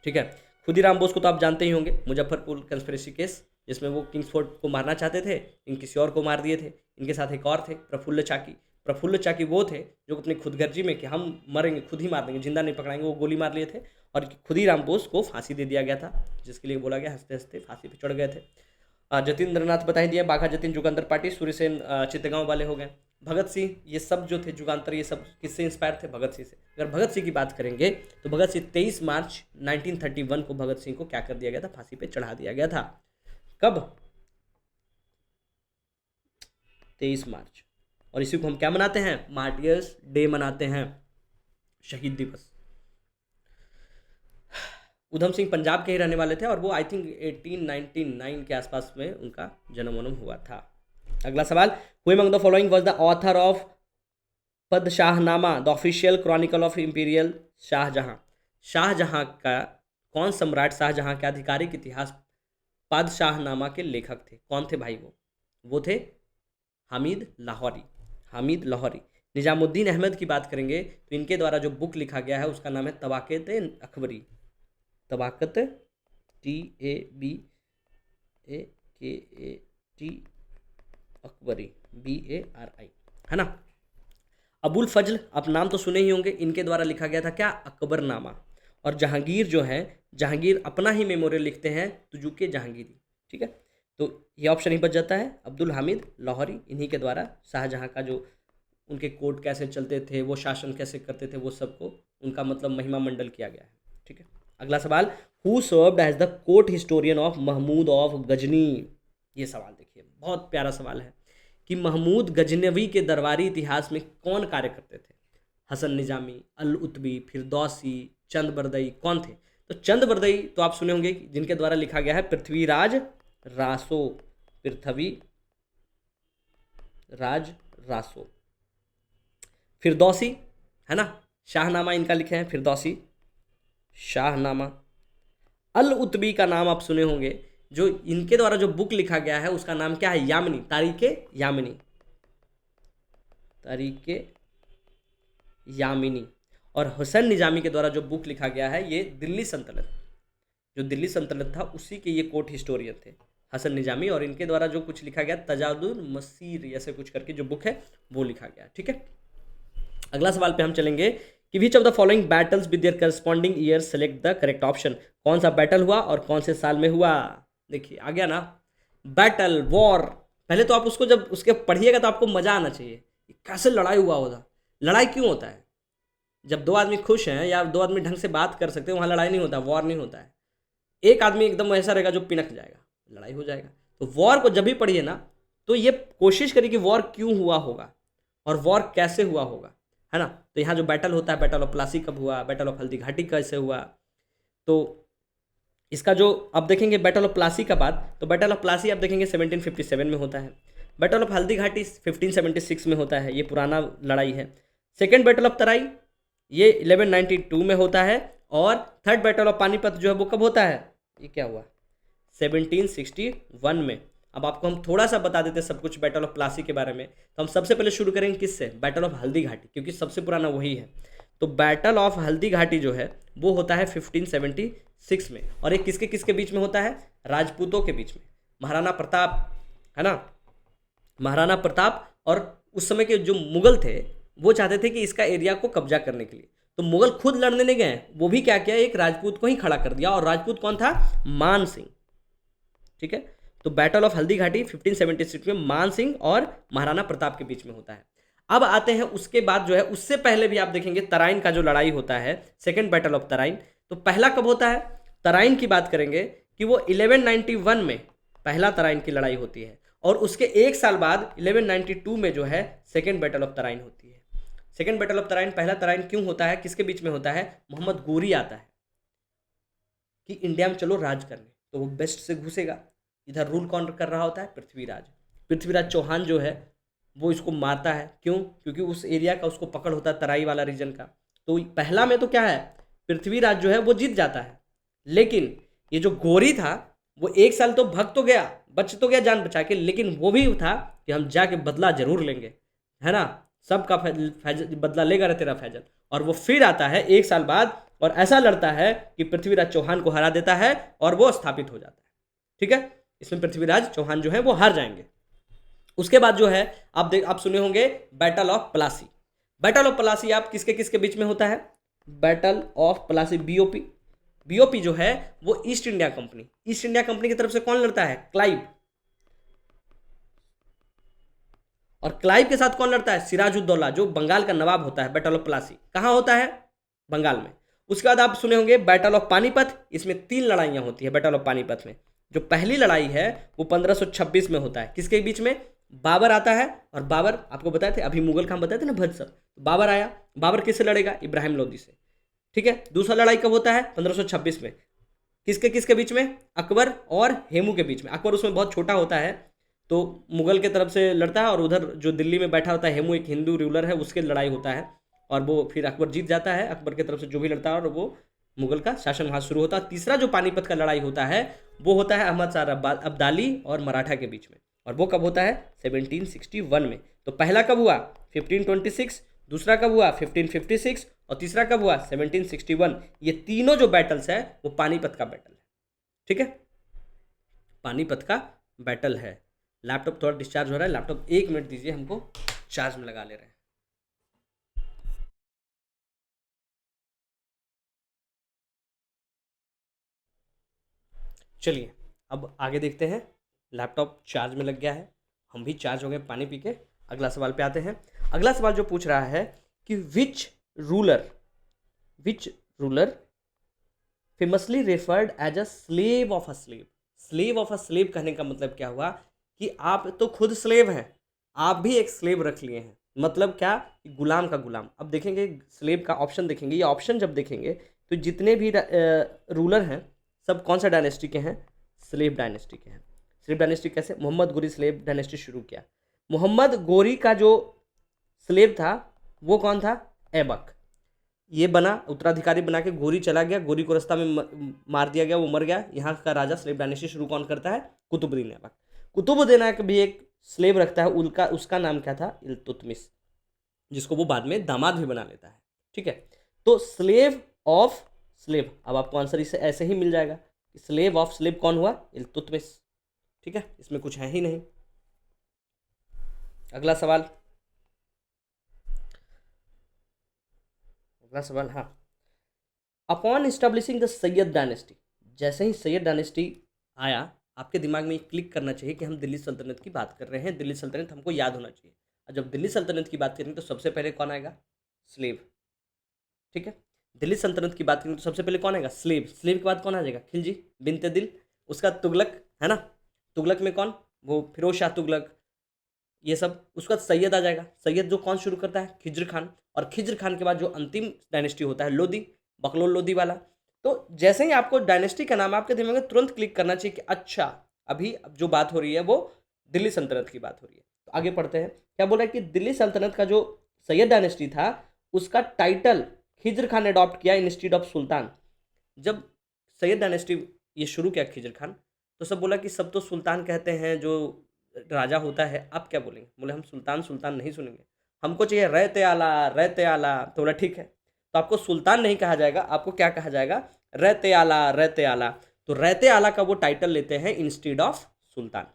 ठीक है। खुदीराम बोस को तो आप जानते ही होंगे, मुजफ्फरपुर कंस्पिरेसी केस, जिसमें वो किंग्सफोर्ड को मारना चाहते थे, इन किसी और को मार दिए थे। इनके साथ एक और थे, प्रफुल्ल चाकी। प्रफुल्ल चाकी वो थे जो अपनी खुदगर्जी में कि हम मरेंगे, खुद ही मार देंगे, जिंदा नहीं पकड़ाएंगे, वो गोली मार लिए थे। और खुदीराम बोस को फांसी दे दिया गया था, जिसके लिए बोला गया हंसते हंसते फांसी पे चढ़ गए थे। जतीन्द्र नाथ बता ही दिया, बाघा जतीन जुगंदर पार्टी, सूर्यसेन चित्तगांव वाले हो गए। भगत सिंह, ये सब जो थे जुगांतर, ये सब किससे इंस्पायर थे? भगत सिंह से। अगर भगत सिंह की बात करेंगे तो भगत सिंह 23 मार्च 1931 को भगत सिंह को क्या कर दिया गया था? फांसी पे चढ़ा दिया गया था। कब? 23 मार्च। और इसी को हम क्या मनाते हैं? मार्टियर्स डे मनाते हैं, शहीद दिवस। ऊधम सिंह पंजाब के ही रहने वाले थे और वो आई थिंक 1899 के आसपास में उनका जन्म वनम हुआ था। अगला सवाल, who among the following was the author of Padshahnama, the official chronicle of imperial Shah Jahan? Shah Jahan का कौन सम्राट शाहजहां के आधिकारिक इतिहास पदशाहनामा के लेखक थे? कौन थे भाई? वो थे हामिद लाहौरी, हामिद लाहौरी। निजामुद्दीन अहमद की बात करेंगे तो इनके द्वारा जो बुक लिखा गया है उसका नाम है तबाक़त अकबरी, तबाक़त, TABAKAT अकबरी, BARI, है ना। अबुल फजल, आप नाम तो सुने ही होंगे, इनके द्वारा लिखा गया था क्या? अकबरनामा। और जहांगीर जो है, जहांगीर अपना ही मेमोरियल लिखते हैं, तुजुके जहांगीरी। ठीक है, तो ये ऑप्शन ही बच जाता है, अब्दुल हामिद लाहौरी। इन्हीं के द्वारा शाहजहां का जो उनके कोर्ट कैसे चलते थे, वो शासन कैसे करते थे, वो सबको उनका मतलब महिमा मंडल किया गया है। ठीक है। अगला सवाल, who served as the court historian of Mahmud of Ghazni? ये सवाल देखिए, बहुत प्यारा सवाल है कि महमूद गजनवी के दरबारी इतिहास में कौन कार्य करते थे? हसन निजामी, अल उतबी, फिरदौसी, चंद बरदई, कौन थे? तो चंद बरदई तो आप सुने होंगे, जिनके द्वारा लिखा गया है पृथ्वीराज रासो, पृथ्वी राज रासो। फिरदौसी, है ना, शाहनामा इनका लिखे हैं, फिरदौसी शाहनामा। अल उतबी का नाम आप सुने होंगे, जो इनके द्वारा जो बुक लिखा गया है उसका नाम क्या है? यामिनी, तारीखे यामिनी, तारीखे यामिनी। और हुसैन निजामी के द्वारा जो बुक लिखा गया है ये दिल्ली सल्तनत, जो दिल्ली सल्तनत था उसी के ये कोर्ट हिस्टोरियन थे, हसन निजामी। और इनके द्वारा जो कुछ लिखा गया तजादुल मसीर ऐसे कुछ करके जो बुक है वो लिखा गया। ठीक है। अगला सवाल पे हम चलेंगे कि which of the following battles with their corresponding year, select the correct option. कौन सा बैटल हुआ और कौन से साल में हुआ? देखिए आ गया ना, बैटल, वॉर। पहले तो आप उसको जब उसके पढ़िएगा तो आपको मजा आना चाहिए, कैसे लड़ाई हुआ होता। लड़ाई क्यों होता है? जब दो आदमी खुश हैं या दो आदमी ढंग से बात कर सकते हैं, वहाँ लड़ाई नहीं होता, वॉर नहीं होता है। एक आदमी एकदम ऐसा रहेगा जो पिनक जाएगा, लड़ाई हो जाएगा। तो वॉर को जब भी पढ़िए ना तो ये कोशिश करिए कि वॉर क्यों हुआ होगा और वॉर कैसे हुआ होगा, है ना। तो यहाँ जो बैटल होता है, बैटल ऑफ प्लासी कब हुआ, बैटल ऑफ हल्दी घाटी कैसे हुआ, तो इसका जो अब देखेंगे बैटल ऑफ प्लासी का बात, तो बैटल ऑफ प्लासी आप देखेंगे 1757 में होता है। बैटल ऑफ हल्दी घाटी 1576 में होता है, ये पुराना लड़ाई है। सेकेंड बैटल ऑफ तराई ये 1192 में होता है। और थर्ड बैटल ऑफ पानीपत जो है वो कब होता है? ये क्या हुआ? 1761 में। अब आपको हम थोड़ा सा बता देते हैं सब कुछ बैटल ऑफ प्लासी के बारे में। तो हम सबसे पहले शुरू करेंगे किससे, बैटल ऑफ हल्दी घाटी, क्योंकि सबसे पुराना वही है। तो बैटल ऑफ हल्दी घाटी जो है वो होता है 1576 में, और ये किसके किसके बीच में होता है, राजपूतों के बीच में। महाराणा प्रताप, है ना, महाराणा प्रताप और उस समय के जो मुगल थे वो चाहते थे कि इसका एरिया को कब्जा करने के लिए, तो मुगल खुद लड़ने नहीं गए, वो भी क्या किया, एक राजपूत को ही खड़ा कर दिया, और राजपूत कौन था, मान सिंह। ठीक है, तो बैटल ऑफ हल्दी घाटी 1576 में मान सिंह और महाराणा प्रताप के बीच में होता है। अब आते हैं उसके बाद जो है, उससे पहले भी आप देखेंगे तराइन का जो लड़ाई होता है, सेकेंड बैटल ऑफ तराइन। तो पहला कब होता है, तराइन की बात करेंगे कि वो 1191 में पहला तराइन की लड़ाई होती है, और उसके एक साल बाद 1192 में जो है सेकेंड बैटल ऑफ तराइन होती है। सेकेंड बैटल ऑफ तराइन, पहला तराइन क्यों होता है, किसके बीच में होता है, मोहम्मद गोरी आता है कि इंडिया में चलो राज करने, तो वो वेस्ट से घुसेगा। इधर रूल कौन कर रहा होता है, पृथ्वीराज। पृथ्वीराज चौहान जो है वो इसको मारता है, क्यों, क्योंकि उस एरिया का उसको पकड़ होता है, तराई वाला रीजन का। तो पहला में तो क्या है, पृथ्वीराज जो है वो जीत जाता है, लेकिन ये जो गोरी था वो एक साल तो भग तो गया, बच तो गया जान बचा के, लेकिन वो भी था कि हम जाके बदला जरूर लेंगे, है ना, सबका बदला लेगा रे तेरा फैजल। और वो फिर आता है एक साल बाद और ऐसा लड़ता है कि पृथ्वीराज चौहान को हरा देता है और वो स्थापित हो जाता है। ठीक है, इसमें पृथ्वीराज चौहान जो है वो हार जाएंगे। उसके बाद जो है आप सुने होंगे battle of Plassey. Battle of Plassey आप किसके किसके बीच में होता है, battle of Plassey BOP. BOP जो है वो east India company, east India company की तरफ से कौन लड़ता है, क्लाइव, और क्लाइव के साथ कौन लड़ता है, सिराजुद्दौला, जो बंगाल का नवाब होता है। बैटल ऑफ प्लासी कहां होता है, बंगाल में। उसके बाद आप सुने होंगे बैटल ऑफ पानीपत, इसमें 3 लड़ाइयां होती है बैटल ऑफ पानीपत में। जो पहली लड़ाई है वो 1526 में होता है, किसके बीच में, बाबर आता है, और बाबर आपको बताए थे अभी, मुगल का हम बताए थे ना भज सब, बाबर आया, बाबर किससे लड़ेगा, इब्राहिम लोदी से। ठीक है, दूसरा लड़ाई कब होता है, 1526 में, किसके किसके बीच में, अकबर और हेमू के बीच में। अकबर उसमें बहुत छोटा होता है, तो मुगल के तरफ से लड़ता है, और उधर जो दिल्ली में बैठा होता है हेमू, एक हिंदू रूलर है, उसके लड़ाई होता है, और वो फिर अकबर जीत जाता है। अकबर की तरफ से जो भी लड़ता है और वो मुगल का शासन वहाँ शुरू होता है। तीसरा जो पानीपत का लड़ाई होता है वो होता है अहमद शाह अब्दाली और मराठा के बीच में, और वो कब होता है, 1761 में। तो पहला कब हुआ, 1526, दूसरा कब हुआ, 1556, और तीसरा कब हुआ, 1761। ये तीनों जो बैटल्स है वो पानीपत का बैटल है। ठीक है, पानीपत का बैटल है। लैपटॉप थोड़ा डिस्चार्ज हो रहा है, लैपटॉप 1 मिनट दीजिए हमको, चार्ज में लगा ले रहे हैं। चलिए अब आगे देखते हैं। लैपटॉप चार्ज में लग गया है, हम भी चार्ज हो गए पानी पी के। अगला सवाल पे आते हैं। अगला सवाल जो पूछ रहा है कि which ruler famously referred as a slave of a slave. Slave of a slave कहने का मतलब क्या हुआ कि आप तो खुद स्लेव हैं, आप भी एक स्लेव रख लिए हैं, मतलब क्या, गुलाम का गुलाम। अब देखेंगे स्लेव का ऑप्शन देखेंगे, ये ऑप्शन जब देखेंगे तो जितने भी रूलर हैं सब कौन सा डायनेस्टी के हैं, स्लेव डायनेस्टी के हैं। स्लेव डायनेस्टी कैसे, मोहम्मद गोरी स्लेव डायनेस्टी शुरू किया। मोहम्मद गोरी का जो स्लेव था वो कौन था, ऐबक। ये बना उत्तराधिकारी बना के गोरी चला गया, गोरी को रास्ता में मार दिया गया, वो मर गया। यहाँ का राजा स्लेव डायनेस्टी शुरू कौन करता है, कुतुबुद्दीन ऐबक। कुतुबुद्दीन ऐबक भी एक स्लेव रखता है, उसका नाम क्या था, इल्तुतमिश, जिसको वो बाद में दामाद भी बना लेता है। ठीक है, तो स्लेव ऑफ स्लेव, अब आपको आंसर इसे ऐसे ही मिल जाएगा। स्लेव ऑफ स्लेव कौन हुआ, इल्तुतमिश। ठीक है, इसमें कुछ है ही नहीं। अगला सवाल, हाँ, upon establishing the Syed dynasty, जैसे ही सैयद डायनेस्टी आया आपके दिमाग में क्लिक करना चाहिए कि हम दिल्ली सल्तनत की बात कर रहे हैं, दिल्ली सल्तनत हमको याद होना चाहिए। और जब दिल्ली सल्तनत की बात करेंगे तो सबसे पहले कौन आएगा, स्लेव। ठीक है, दिल्ली सल्तनत की बात करेंगे तो सबसे पहले कौन आएगा, स्लेव। स्लेव के बाद कौन आ जाएगा, खिलजी बिनते दिल, उसका तुगलक, है ना, तुगलक में कौन, वो फिरोज शाह तुगलक, ये सब। उसका सैयद आ जाएगा, सैयद जो कौन शुरू करता है, खिज्र खान। और खिज्र खान के बाद जो अंतिम डायनेस्टी होता है लोदी, बकलोल लोदी वाला। तो जैसे ही आपको डायनेस्टी का नाम आपके दिमाग में तुरंत क्लिक करना चाहिए कि अच्छा अभी जो बात हो रही है वो दिल्ली सल्तनत की बात हो रही है। तो आगे पढ़ते हैं, क्या बोल रहा है कि दिल्ली सल्तनत का जो सैयद डायनेस्टी था उसका टाइटल खिज्र खान ने अडॉप्ट किया इंस्टीड ऑफ सुल्तान। जब सैयद डायनेस्टी ये शुरू किया खिज्र खान, तो सब बोला कि सब तो सुल्तान कहते हैं जो राजा होता है, आप क्या बोलेंगे? बोले हम सुल्तान सुल्तान नहीं सुनेंगे, हमको चाहिए रहते आला रहते आला। तो बोला ठीक है, तो आपको सुल्तान नहीं कहा जाएगा, आपको क्या कहा जाएगा? रहते आला रहते आला। तो रहते आला का वो टाइटल लेते हैं इंस्टीड ऑफ सुल्तान।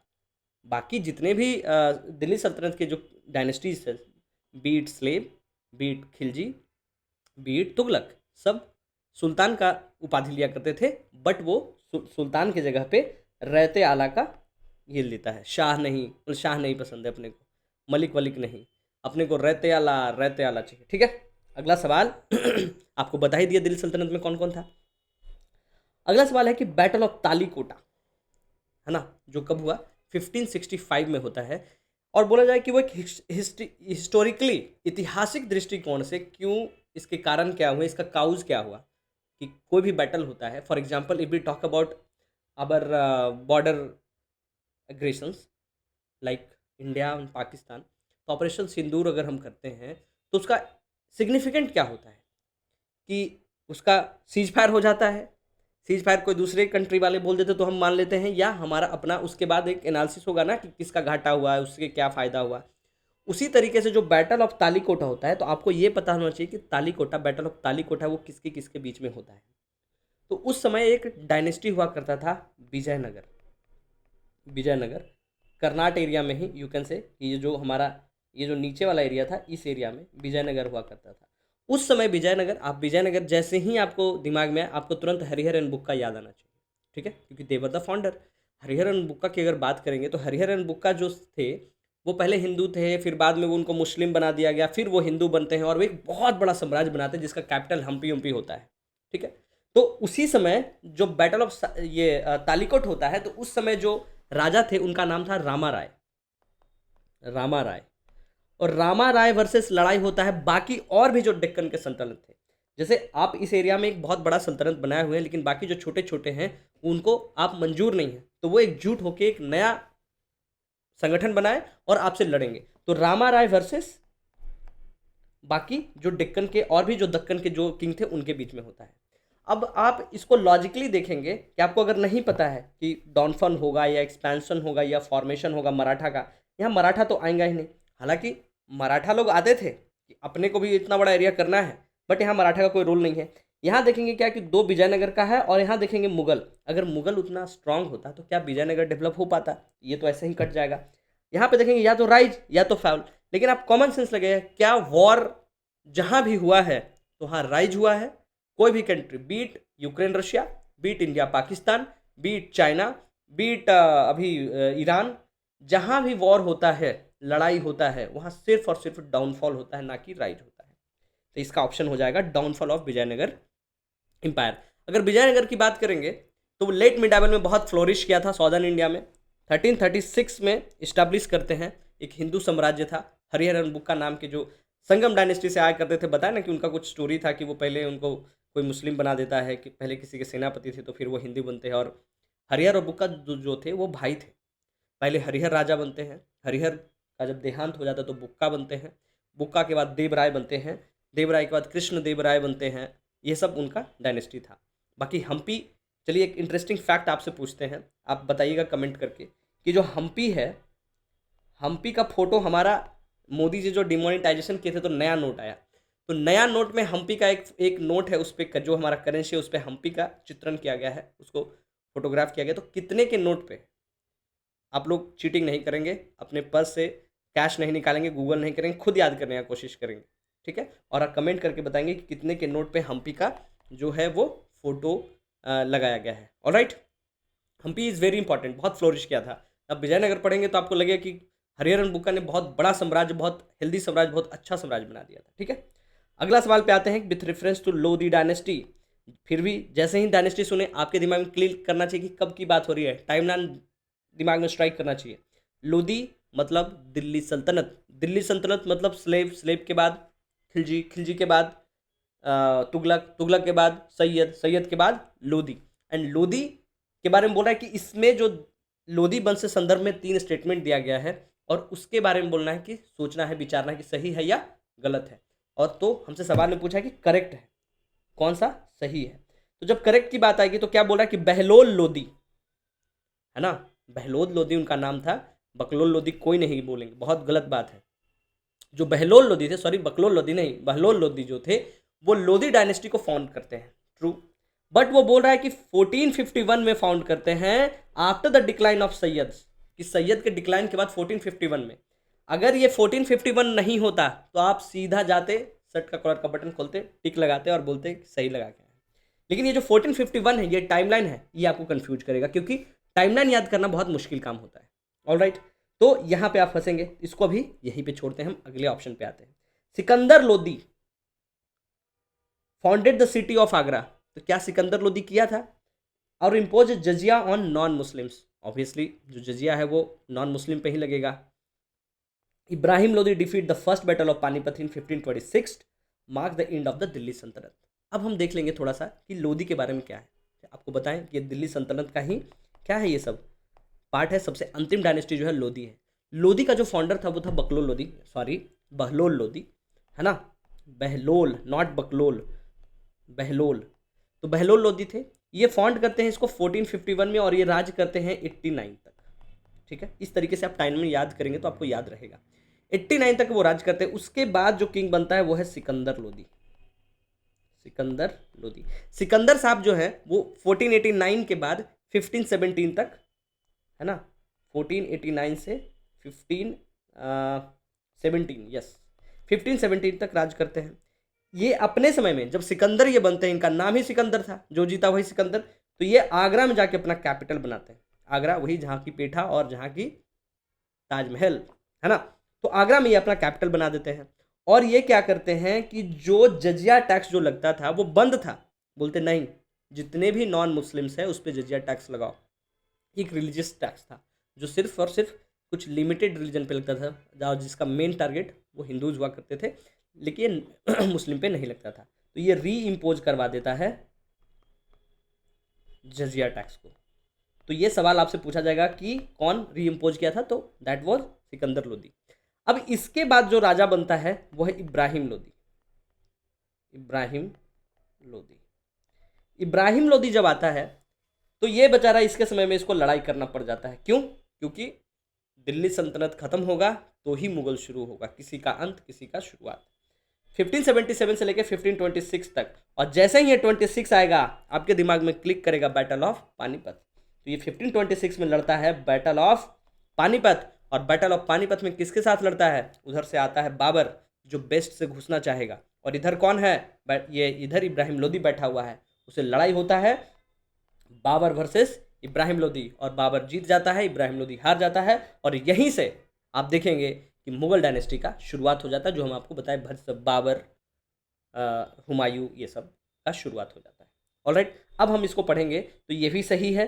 बाकी जितने भी दिल्ली सल्तनत के जो डायनेस्टीज है, be it slave, be it Khilji, be it Tughlaq, सब सुल्तान का उपाधि लिया करते थे, बट वो सुल्तान की जगह पे रहते आला का ये लेता है। शाह नहीं, शाह नहीं पसंद है अपने को, मलिक वलिक नहीं, अपने को रहते आला चाहिए। ठीक है, अगला सवाल आपको बता ही दिया दिल्ली सल्तनत में कौन कौन था। अगला सवाल है कि बैटल ऑफ तालीकोटा, है ना, जो कब हुआ? 1565 में होता है। और बोला जाए कि वो एक हिस्टोरिकली, ऐतिहासिक दृष्टिकोण से क्यों, इसके कारण क्या हुए, इसका काउज क्या हुआ कि कोई भी बैटल होता है। For example if we talk about our border aggressions like India and Pakistan, तो ऑपरेशन सिंदूर अगर हम करते हैं तो उसका सिग्निफिकेंट क्या होता है कि उसका सीज फायर हो जाता है। सीज फायर कोई दूसरे कंट्री वाले बोल देते तो हम मान लेते हैं, या हमारा अपना उसके बाद एक एनालिसिस होगा ना कि किसका घाटा हुआ है, उसके क्या फ़ायदा हुआ। उसी तरीके से जो बैटल ऑफ तालीकोटा होता है, तो आपको ये पता होना चाहिए कि तालीकोटा, बैटल ऑफ तालीकोटा वो किसके किसके बीच में होता है। तो उस समय एक डायनेस्टी हुआ करता था विजयनगर। विजयनगर कर्नाट एरिया में ही, यू कैन से, ये जो हमारा ये जो नीचे वाला एरिया था, इस एरिया में विजयनगर हुआ करता था उस समय। विजयनगर, आप विजयनगर जैसे ही आपको दिमाग में आए, आपको तुरंत हरिहर एंड बुक्का याद आना चाहिए। ठीक है, क्योंकि they were the founder. Harihara and Bukka की अगर बात करेंगे तो हरिहर एंड बुक्का जो थे वो पहले हिंदू थे, फिर बाद में वो उनको मुस्लिम बना दिया गया, फिर वो हिंदू बनते हैं और वो एक बहुत बड़ा साम्राज्य बनाते हैं जिसका कैपिटल हम्पी उम्पी होता है। ठीक है, तो उसी समय जो बैटल ऑफ ये तालीकोट होता है, तो उस समय जो राजा थे उनका नाम था रामा राय। रामा राय, और रामा राय वर्सेस लड़ाई होता है बाकी और भी जो डेक्कन के सल्तनत थे। जैसे आप इस एरिया में एक बहुत बड़ा सल्तनत बनाए हुए हैं, लेकिन बाकी जो छोटे छोटे हैं उनको आप मंजूर नहीं है, तो वो एकजुट होकर एक नया संगठन बनाए और आपसे लड़ेंगे। तो रामा राय वर्सेस बाकी जो डेक्कन के और भी जो दक्कन के जो किंग थे उनके बीच में होता है। अब आप इसको लॉजिकली देखेंगे कि आपको अगर नहीं पता है कि डाउनफॉल होगा या एक्सपेंशन होगा या फॉर्मेशन होगा मराठा का, यहाँ मराठा तो आएगा ही नहीं। हालांकि मराठा लोग आते थे कि अपने को भी इतना बड़ा एरिया करना है, बट यहाँ मराठा का कोई रोल नहीं है। यहाँ देखेंगे क्या कि दो विजयनगर का है, और यहाँ देखेंगे मुगल। अगर मुगल उतना स्ट्रांग होता तो क्या विजयनगर डेवलप हो पाता? ये तो ऐसे ही कट जाएगा। यहाँ पे देखेंगे या तो राइज या तो फैल, लेकिन आप कॉमन सेंस लगेगा, क्या वॉर जहाँ भी हुआ है तो हाँ राइज हुआ है। कोई भी country, be it Ukraine Russia, be it India Pakistan, be it China, be it अभी ईरान, जहाँ भी वॉर होता है, लड़ाई होता है, वहाँ सिर्फ और सिर्फ डाउनफॉल होता है, ना कि राइज होता है। तो इसका ऑप्शन हो जाएगा डाउनफॉल ऑफ विजयनगर एम्पायर। अगर विजयनगर की बात करेंगे तो लेट मिडावल में बहुत फ्लोरिश किया था सॉदर्न इंडिया में। 1336 में इस्टेब्लिश करते हैं, एक हिंदू साम्राज्य था। हरिहर एंड बुक्का नाम के जो संगम डायनेस्टी से आया करते थे, बताया ना कि उनका कुछ स्टोरी था कि वो पहले उनको कोई मुस्लिम बना देता है, कि पहले किसी के सेनापति थे तो फिर वो हिंदू बनते हैं। और हरिहर और बुक्का जो थे वो भाई थे। पहले हरिहर राजा बनते हैं, हरिहर का जब देहांत हो जाता है तो बुक्का बनते हैं, बुक्का के बाद देवराय बनते हैं, देवराय के बाद कृष्ण देवराय बनते हैं। ये सब उनका डायनेस्टी था। बाकी हम्पी, चलिए एक इंटरेस्टिंग फैक्ट आपसे पूछते हैं, आप बताइएगा कमेंट करके कि जो हम्पी है, हम्पी का फोटो हमारा मोदी जी जो डिमोनेटाइजेशन किए थे तो नया नोट आया, तो नया नोट में हम्पी का एक नोट है, उस पर जो हमारा करेंसी है उस पर हम्पी का चित्रण किया गया है, उसको फोटोग्राफ किया गया। तो कितने के नोट पे? आप लोग चीटिंग नहीं करेंगे, अपने पर्स से कैश नहीं निकालेंगे, गूगल नहीं करेंगे, खुद याद करने की कोशिश करेंगे। ठीक है, और आप कमेंट करके बताएंगे कि कितने के नोट पे हम्पी का जो है वो फोटो लगाया गया है। Alright, Hampi is very important, बहुत फ्लोरिश किया था। अब विजयनगर पढ़ेंगे तो आपको लगेगा कि हरिहर एंड बुक्का ने बहुत बड़ा साम्राज्य, बहुत हेल्दी साम्राज्य, बहुत अच्छा साम्राज्य बना दिया था। ठीक है, अगला सवाल पे आते हैं with reference to Lodhi dynasty. फिर भी जैसे ही डायनेस्टी सुने आपके दिमाग में क्लिक करना चाहिए कि कब की बात हो रही है, टाइमलाइन दिमाग में स्ट्राइक करना चाहिए। लोधी मतलब दिल्ली सल्तनत, दिल्ली सल्तनत मतलब स्लेव, स्लेव के बाद खिलजी, खिलजी के बाद तुगलक, तुगलक के बाद सैयद, सैयद के बाद लोधी। एंड लोधी के बारे में बोल रहा है कि इसमें जो लोधी वंश से संदर्भ में 3 स्टेटमेंट दिया गया है, और उसके बारे में बोलना है कि सोचना है, विचारना है कि सही है या गलत है। और तो हमसे सवाल ने पूछा कि करेक्ट है, कौन सा सही है। तो जब करेक्ट की बात आएगी तो क्या बोल रहा है कि बहलोल लोधी, है ना। बहलोद लोदी उनका नाम था, बकलोल लोदी कोई नहीं बोलेंगे, बहुत गलत बात है। जो बहलोल लोदी थे, सॉरी बकलोल लोदी नहीं, बहलोल लोदी जो थे वो लोदी डायनेस्टी को फाउंड करते हैं, ट्रू। बट वो बोल रहा है कि 1451 में फाउंड करते हैं, after the decline of Syed, कि सैयद के डिक्लाइन के बाद 1451 में। अगर ये 1451 नहीं होता तो आप सीधा जाते, शर्ट का कॉलर का बटन खोलते, टिक लगाते और बोलते सही लगा के। लेकिन ये जो 1451 है, ये टाइमलाइन है, ये आपको कंफ्यूज करेगा, क्योंकि टाइमलाइन याद करना बहुत मुश्किल काम होता है। ऑलराइट, तो यहाँ पे आप फंसेंगे, इसको अभी यहीं पे छोड़ते हैं, हम अगले ऑप्शन पे आते हैं। Sikandar Lodi founded the city of Agra, तो क्या सिकंदर लोदी किया था? और impose jizya on non Muslims, obviously जो जजिया है वो नॉन मुस्लिम पे ही लगेगा। Ibrahim Lodi defeat the first battle of Panipat in 1526, mark the end of the Delhi सल्तनत। अब हम देख लेंगे थोड़ा सा कि लोदी के बारे में क्या है, आपको बताएं कि दिल्ली सल्तनत का ही क्या है, ये सब पार्ट है। सबसे अंतिम डायनेस्टी जो है लोदी है। लोदी का जो फाउंडर था वो था बकलोल लोदी, सॉरी बहलोल लोदी, है ना, बहलोल नॉट बकलोल, बहलोल। तो बहलोल लोदी थे, ये फाउंड करते हैं इसको 1451 में और ये राज करते हैं 89 तक। ठीक है, इस तरीके से आप टाइम में याद करेंगे तो आपको याद रहेगा। 89 तक वो राज करते हैं। उसके बाद जो किंग बनता है वो है सिकंदर लोदी, सिकंदर लोदी। सिकंदर साहब जो है वो 1489 के बाद 1517 तक, है ना, 1489 से 1517, यस 1517 तक राज करते हैं। ये अपने समय में जब सिकंदर ये बनते हैं, इनका नाम ही सिकंदर था, जो जीता वही सिकंदर, तो ये आगरा में जाके अपना कैपिटल बनाते हैं। आगरा वही जहाँ की पेठा और जहाँ की ताजमहल, है ना, तो आगरा में ये अपना कैपिटल बना देते हैं। और ये क्या करते हैं कि जो जजिया टैक्स जो लगता था वो बंद था, बोलते नहीं, जितने भी नॉन मुस्लिम्स हैं उस पर जजिया टैक्स लगाओ। एक रिलीजियस टैक्स था जो सिर्फ और सिर्फ कुछ लिमिटेड रिलीजन पे लगता था, जिसका मेन टारगेट वो हिंदूज हुआ करते थे, लेकिन मुस्लिम पे नहीं लगता था। तो ये री इम्पोज करवा देता है जजिया टैक्स को। तो ये सवाल आपसे पूछा जाएगा कि कौन री इम्पोज किया था, तो दैट वाज सिकंदर लोदी। अब इसके बाद जो राजा बनता है वो है इब्राहिम लोदी, इब्राहिम लोदी। इब्राहिम लोदी जब आता है तो ये बेचारा इसके समय में इसको लड़ाई करना पड़ जाता है। क्यों? क्योंकि दिल्ली सल्तनत खत्म होगा तो ही मुगल शुरू होगा, किसी का अंत किसी का शुरुआत। 1577 से लेकर 1526 तक, और जैसे ही ये 26 आएगा आपके दिमाग में क्लिक करेगा बैटल ऑफ पानीपत। तो ये 1526 में लड़ता है बैटल ऑफ पानीपत, और बैटल ऑफ पानीपत में किसके साथ लड़ता है? उधर से आता है बाबर, जो बेस्ट से घुसना चाहेगा, और इधर कौन है? ये इधर इब्राहिम लोदी बैठा हुआ है। उसे लड़ाई होता है बाबर वर्सेस इब्राहिम लोदी, और बाबर जीत जाता है, इब्राहिम लोदी हार जाता है, और यहीं से आप देखेंगे कि मुगल डायनेस्टी का शुरुआत हो जाता है, जो हम आपको बताएं भक्त बाबर, हुमायूं, ये सब का शुरुआत हो जाता है। ऑलराइट, अब हम इसको पढ़ेंगे तो ये भी सही है,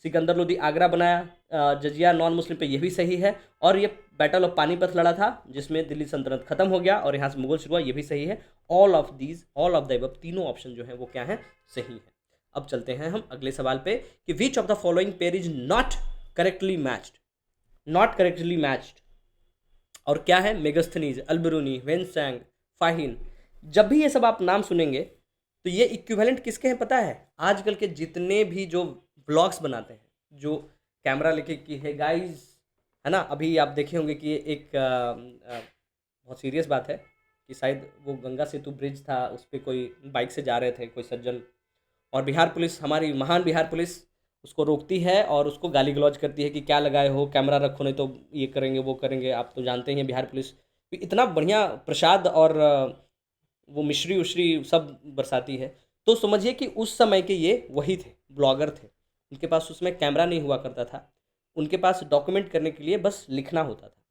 सिकंदर लोदी आगरा बनाया, जजिया नॉन मुस्लिम पे, ये भी सही है, और ये बैटल ऑफ पानीपत लड़ा था जिसमें दिल्ली सल्तनत खत्म हो गया और यहाँ से मुगल शुरू हुआ, ये भी सही है। ऑल ऑफ द अबव, तीनों ऑप्शन जो है वो क्या है? सही है। अब चलते हैं हम अगले सवाल पे कि which of the following pair is not correctly matched, not correctly matched, और क्या है? मेगास्थनीज, अल्बरूनी, वेनसैंग, फाहिन। जब भी ये सब आप नाम सुनेंगे तो ये इक्विवेलेंट किसके हैं पता है? आजकल के जितने भी जो व्लॉग्स बनाते हैं, जो कैमरा लेके की है गाइस, है ना, अभी आप देखे होंगे कि एक बहुत सीरियस बात है कि शायद वो गंगा सेतु ब्रिज था, उस पर कोई बाइक से जा रहे थे कोई सज्जन, और बिहार पुलिस, हमारी महान बिहार पुलिस उसको रोकती है और उसको गाली गलौज करती है कि क्या लगाए हो, कैमरा रखो नहीं तो ये करेंगे वो करेंगे। आप तो जानते ही हैं बिहार पुलिस इतना बढ़िया प्रसाद और वो मिश्री उश्री सब बरसाती है। तो समझिए कि उस समय के ये वही थे, ब्लॉगर थे, उनके पास उसमें कैमरा नहीं हुआ करता था, उनके पास डॉक्यूमेंट करने के लिए बस लिखना होता था।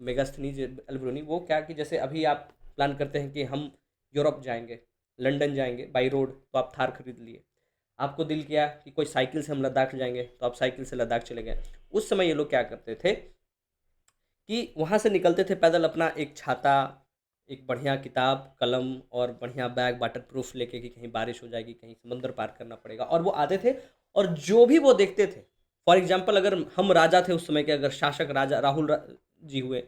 मेगास्थनीज अल्बरूनी वो क्या कि जैसे अभी आप प्लान करते हैं कि हम यूरोप जाएंगे, लंदन जाएंगे बाई रोड, तो आप थार खरीद लिए। आपको दिल किया कि कोई साइकिल से हम लद्दाख जाएंगे, तो आप साइकिल से लद्दाख चले गए। उस समय ये लोग क्या करते थे कि वहाँ से निकलते थे पैदल, अपना एक छाता, एक बढ़िया किताब कलम और बढ़िया बैग वाटर प्रूफ लेके कि कहीं बारिश हो जाएगी, कहीं समंदर पार करना पड़ेगा, और वो आते थे और जो भी वो देखते थे, फॉर एग्जाम्पल अगर हम राजा थे उस समय के, अगर शासक राजा जी हुए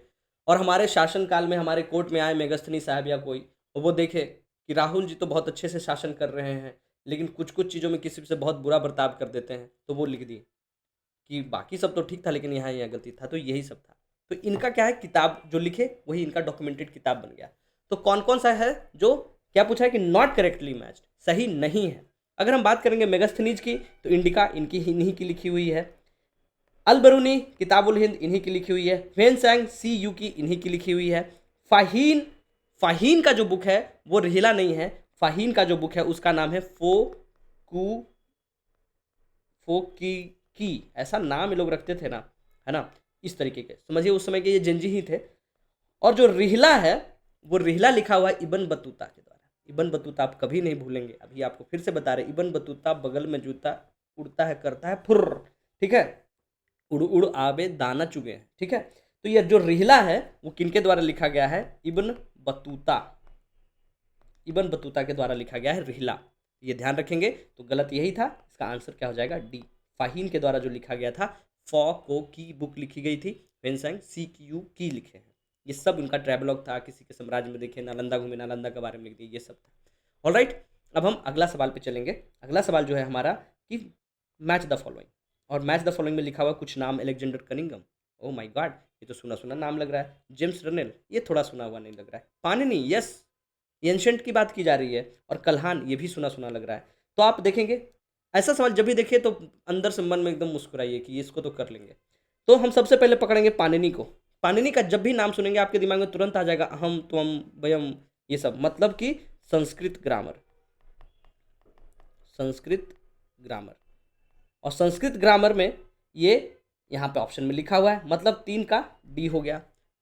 और हमारे शासनकाल में हमारे कोर्ट में आए मेगास्थनी साहब या कोई, और वो देखे कि राहुल जी तो बहुत अच्छे से शासन कर रहे हैं लेकिन कुछ कुछ चीज़ों में किसी से बहुत बुरा बर्ताव कर देते हैं, तो वो लिख दिए कि बाकी सब तो ठीक था लेकिन यहाँ यहाँ गलती था, तो यही सब था। तो इनका क्या है, किताब जो लिखे वही इनका डॉक्यूमेंटेड किताब बन गया। तो कौन कौन सा है जो क्या पूछा है कि नॉट करेक्टली मैच्ड, सही नहीं है। अगर हम बात करेंगे मेगास्थनीज की, तो इंडिका इनकी इन्हीं की लिखी हुई है। अल बरूनी किताबुल हिंद इन्हीं की लिखी हुई है। वेनसैंग सी यू की इन्हीं की लिखी हुई है। फाहीन, फाहीन का जो बुक है वो रिहिला नहीं है, फाहीन का जो बुक है उसका नाम है फोकी, ऐसा नाम ये लोग रखते थे ना, है ना, इस तरीके के, समझिए उस समय के ये जंजी ही थे। और जो रिहिला है वो रिहिला लिखा हुआ है इब्न बतूता के द्वारा। इब्न बतूता आप कभी नहीं भूलेंगे, अभी आपको फिर से बता रहे, इब्न बतूता बगल में जूता, उड़ता है करता है फुर्र, ठीक है, उड़ उड़ आबे दाना चुगे हैं, ठीक है। तो ये जो रिहिला है वो किनके द्वारा लिखा गया है, इब्न बतूता, इब्न बतूता के द्वारा लिखा गया है रिहिला। ये ध्यान रखेंगे। तो गलत यही था, इसका आंसर क्या हो जाएगा, डी। फाहीन के द्वारा जो लिखा गया था, फॉ को की बुक लिखी गई थी, वेनसैंग सी क्यू की लिखे हैं। ये सब उनका ट्रैवलॉग था, किसी के साम्राज्य में देखे, नालंदा घूमे, नालंदा के बारे में लिख दिए, ये सब था। ऑलराइट, अब हम अगला सवाल पे चलेंगे। अगला सवाल जो है हमारा कि मैच द फॉलोइंग, और मैच द फॉलोइंग में लिखा हुआ कुछ नाम, Alexander Cunningham, oh my God, ये तो सुना सुना नाम लग रहा है। जेम्स रनेल, ये थोड़ा सुना हुआ नहीं लग रहा है। पानिनी, यस, एंशंट की बात की जा रही है। और कल्हान, ये भी सुना सुना लग रहा है। तो आप देखेंगे ऐसा सवाल जब भी देखिए तो अंदर से मन में एकदम मुस्कुराइए कि इसको तो कर लेंगे। तो हम सबसे पहले पकड़ेंगे पानिनी को। पानिनी का जब भी नाम सुनेंगे आपके दिमाग में तुरंत आ जाएगा अहम त्वम वयम, ये सब, मतलब कि संस्कृत ग्रामर, संस्कृत ग्रामर। और संस्कृत ग्रामर में ये यहाँ पे ऑप्शन में लिखा हुआ है, मतलब 3 का डी हो गया।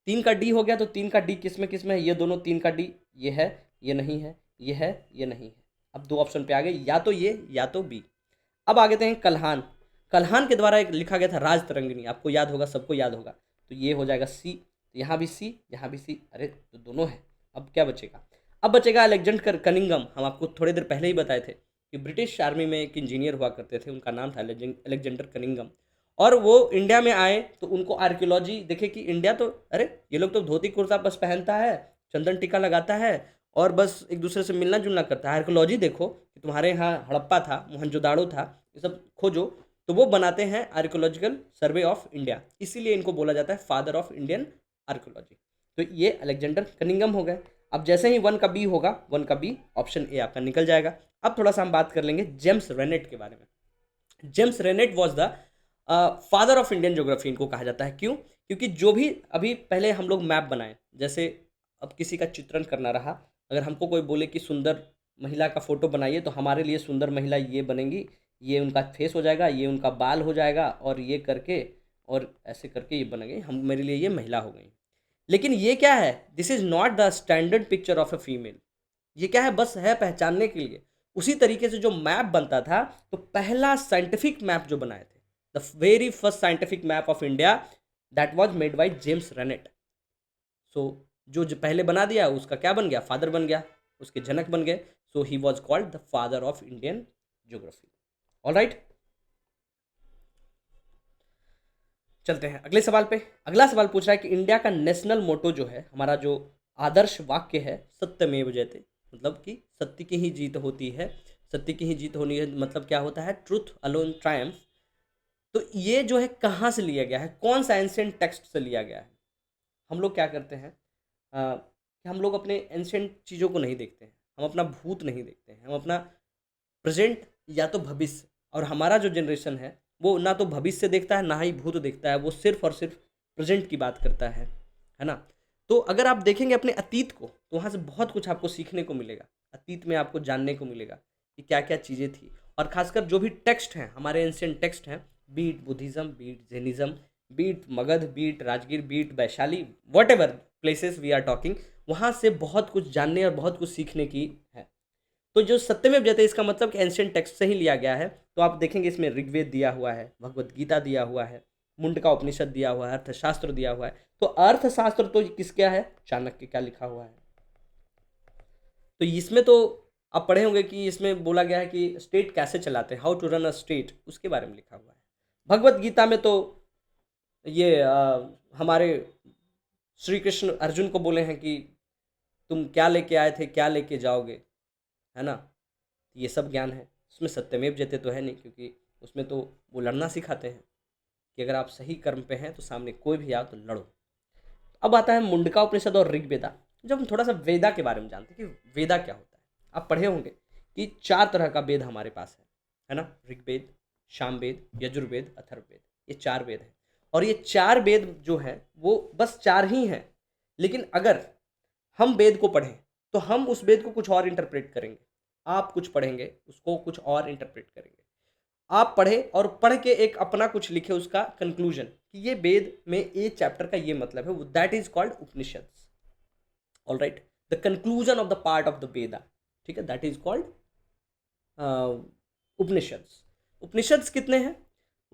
3 का डी हो गया, तो 3 का डी किस में है, ये दोनों 3 का डी, ये है, ये नहीं है, ये है, ये नहीं है। अब 2 ऑप्शन पे आ गए, या तो ये या तो बी। अब आ गए हैं कल्हान। कल्हान के द्वारा एक लिखा गया था राज तरंगिणी, आपको याद होगा, सबको याद होगा, तो ये हो जाएगा सी। तो यहाँ भी सी, यहाँ भी सी, अरे तो दोनों है। अब क्या बचेगा, अब बचेगा अलेक्जेंडर कनिंगम। हम आपको थोड़ी देर पहले ही बताए थे कि ब्रिटिश आर्मी में एक इंजीनियर हुआ करते थे, उनका नाम था अलेक्जेंडर कनिंगम। और वो इंडिया में आए तो उनको आर्कियोलॉजी देखे कि इंडिया तो, अरे ये लोग तो धोती कुर्ता बस पहनता है, चंदन टीका लगाता है और बस एक दूसरे से मिलना जुलना करता है। आर्कियोलॉजी देखो कि तुम्हारे यहाँ हड़प्पा था, मोहनजोदाड़ो था, ये सब खोजो, तो वो बनाते हैं आर्कियोलॉजिकल सर्वे ऑफ इंडिया, इसीलिए इनको बोला जाता है फादर ऑफ इंडियन आर्कियोलॉजी। तो ये अलेक्जेंडर कनिंगम हो गए। अब जैसे ही 1 का बी होगा, 1 का बी ऑप्शन ए आपका निकल जाएगा। अब थोड़ा सा हम बात कर लेंगे जेम्स रेनेट के बारे में। James Rennell was the father of Indian geography, इनको कहा जाता है। क्यों? क्योंकि जो भी अभी पहले हम लोग मैप बनाए, जैसे अब किसी का चित्रण करना रहा, अगर हमको कोई बोले कि सुंदर महिला का फोटो बनाइए, तो हमारे लिए सुंदर महिला ये बनेंगी, ये उनका फेस हो जाएगा, ये उनका बाल हो जाएगा, और ये करके और ऐसे करके ये बनेंगे, हम, मेरे लिए ये महिला हो गई। लेकिन ये क्या है, this is not the standard picture of a female. ये क्या है, बस है पहचानने के लिए। उसी तरीके से जो मैप बनता था, तो पहला साइंटिफिक मैप जो बनाए थे, the very first scientific map of India, that was made by James Rennell. So जो पहले बना दिया उसका क्या बन गया, फादर बन गया, उसके जनक बन गए। So he was called the father of Indian geography. All right, चलते हैं अगले सवाल पे। अगला सवाल पूछ रहा है कि इंडिया का नेशनल मोटो जो है, हमारा जो आदर्श वाक्य है, सत्यमेव जयते, मतलब कि सत्य की ही जीत होती है, सत्य की ही जीत होनी है, मतलब क्या होता है, ट्रूथ अलोन ट्रायम्फ। तो ये जो है कहाँ से लिया गया है, कौन सा एंशिएंट टेक्स्ट से लिया गया है। हम लोग क्या करते हैं कि हम लोग अपने एंशिएंट चीज़ों को नहीं देखते हैं, हम अपना भूत नहीं देखते हैं, हम अपना प्रेजेंट या तो भविष्य। और हमारा जो जनरेशन है वो ना तो भविष्य देखता है, ना ही भूत देखता है, वो सिर्फ और सिर्फ प्रेजेंट की बात करता है ना। तो अगर आप देखेंगे अपने अतीत को, तो वहाँ से बहुत कुछ आपको सीखने को मिलेगा, अतीत में आपको जानने को मिलेगा कि क्या क्या चीज़ें थी। और खासकर जो भी टेक्स्ट हैं, हमारे एंशिएंट टेक्स्ट हैं, be it Buddhism, be it Jainism, be it Magadh, be it Rajgir, be it Vaishali, whatever places we are talking, वहाँ से बहुत कुछ जानने और बहुत कुछ सीखने की है। तो जो सत्यमेव जयते, इसका मतलब कि एंशिएंट टेक्स्ट से ही लिया गया है। तो आप देखेंगे इसमें ऋग्वेद दिया हुआ है, भगवत गीता दिया हुआ है, मुंडका उपनिषद दिया हुआ है, अर्थशास्त्र दिया हुआ है। तो अर्थशास्त्र तो किस क्या है, चाणक्य क्या लिखा हुआ है। तो इसमें तो आप पढ़े होंगे कि इसमें बोला गया है कि स्टेट कैसे चलाते हैं, how to run a state, उसके बारे में लिखा हुआ है। भगवत गीता में तो ये हमारे श्री कृष्ण अर्जुन को बोले हैं कि तुम क्या लेके आए थे, क्या लेके जाओगे, है ना। ये सब ज्ञान है, उसमें सत्यमेव जयते तो है नहीं, क्योंकि उसमें तो वो लड़ना सिखाते हैं। कि अगर आप सही कर्म पे हैं तो सामने कोई भी आओ तो लड़ो। अब आता है मुंडका उपनिषद और ऋग्वेदा। जब हम थोड़ा सा वेदा के बारे में जानते हैं कि वेदा क्या होता है, आप पढ़े होंगे कि 4 तरह का वेद हमारे पास है ना, ऋग्वेद, सामवेद, यजुर्वेद, अथर्ववेद, ये 4 वेद हैं। और ये 4 वेद जो हैं वो बस 4 ही हैं, लेकिन अगर हम वेद को पढ़ें तो हम उस वेद को कुछ और इंटरप्रेट करेंगे, आप कुछ पढ़ेंगे उसको कुछ और इंटरप्रेट करेंगे। आप पढ़े और पढ़ के एक अपना कुछ लिखे उसका कंक्लूजन कि ये वेद में ये चैप्टर का ये मतलब है, that is called Upanishads. All right, the conclusion of the part of the Veda, ठीक है, that is called Upanishads. Upanishads कितने हैं?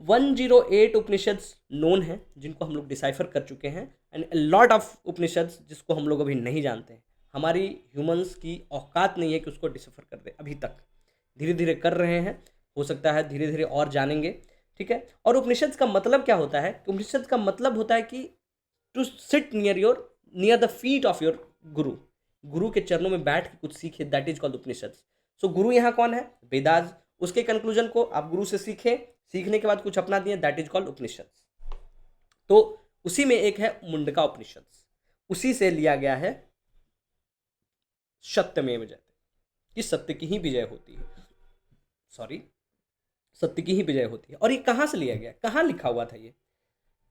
108 उपनिषद्स नोन है जिनको हम लोग डिसाइफर कर चुके हैं, एंड लॉट ऑफ उपनिषद्स जिसको हम लोग अभी नहीं जानते हैं। हमारी ह्यूमंस की औकात नहीं है कि उसको डिसाइफर कर दे अभी तक, धीरे धीरे कर रहे हैं, हो सकता है धीरे धीरे और जानेंगे, ठीक है। और उपनिषद का मतलब क्या होता है? उपनिषद का मतलब होता है कि to sit near the feet of your guru, guru के चरणों में बैठ के कुछ सीखे, that is called Upanishad. So guru यहाँ कौन है? वेदास। उसके कंक्लूजन को आप गुरु से सीखे, सीखने के बाद कुछ अपना दिए, दैट इज कॉल्ड उपनिषद। तो उसी में एक है मुंडका उपनिषद, उसी से लिया गया है सत्यमेव जयते, कि सत्य की ही विजय होती है, सॉरी, सत्य की ही विजय होती है। और ये कहाँ से लिया गया, कहाँ लिखा हुआ था ये?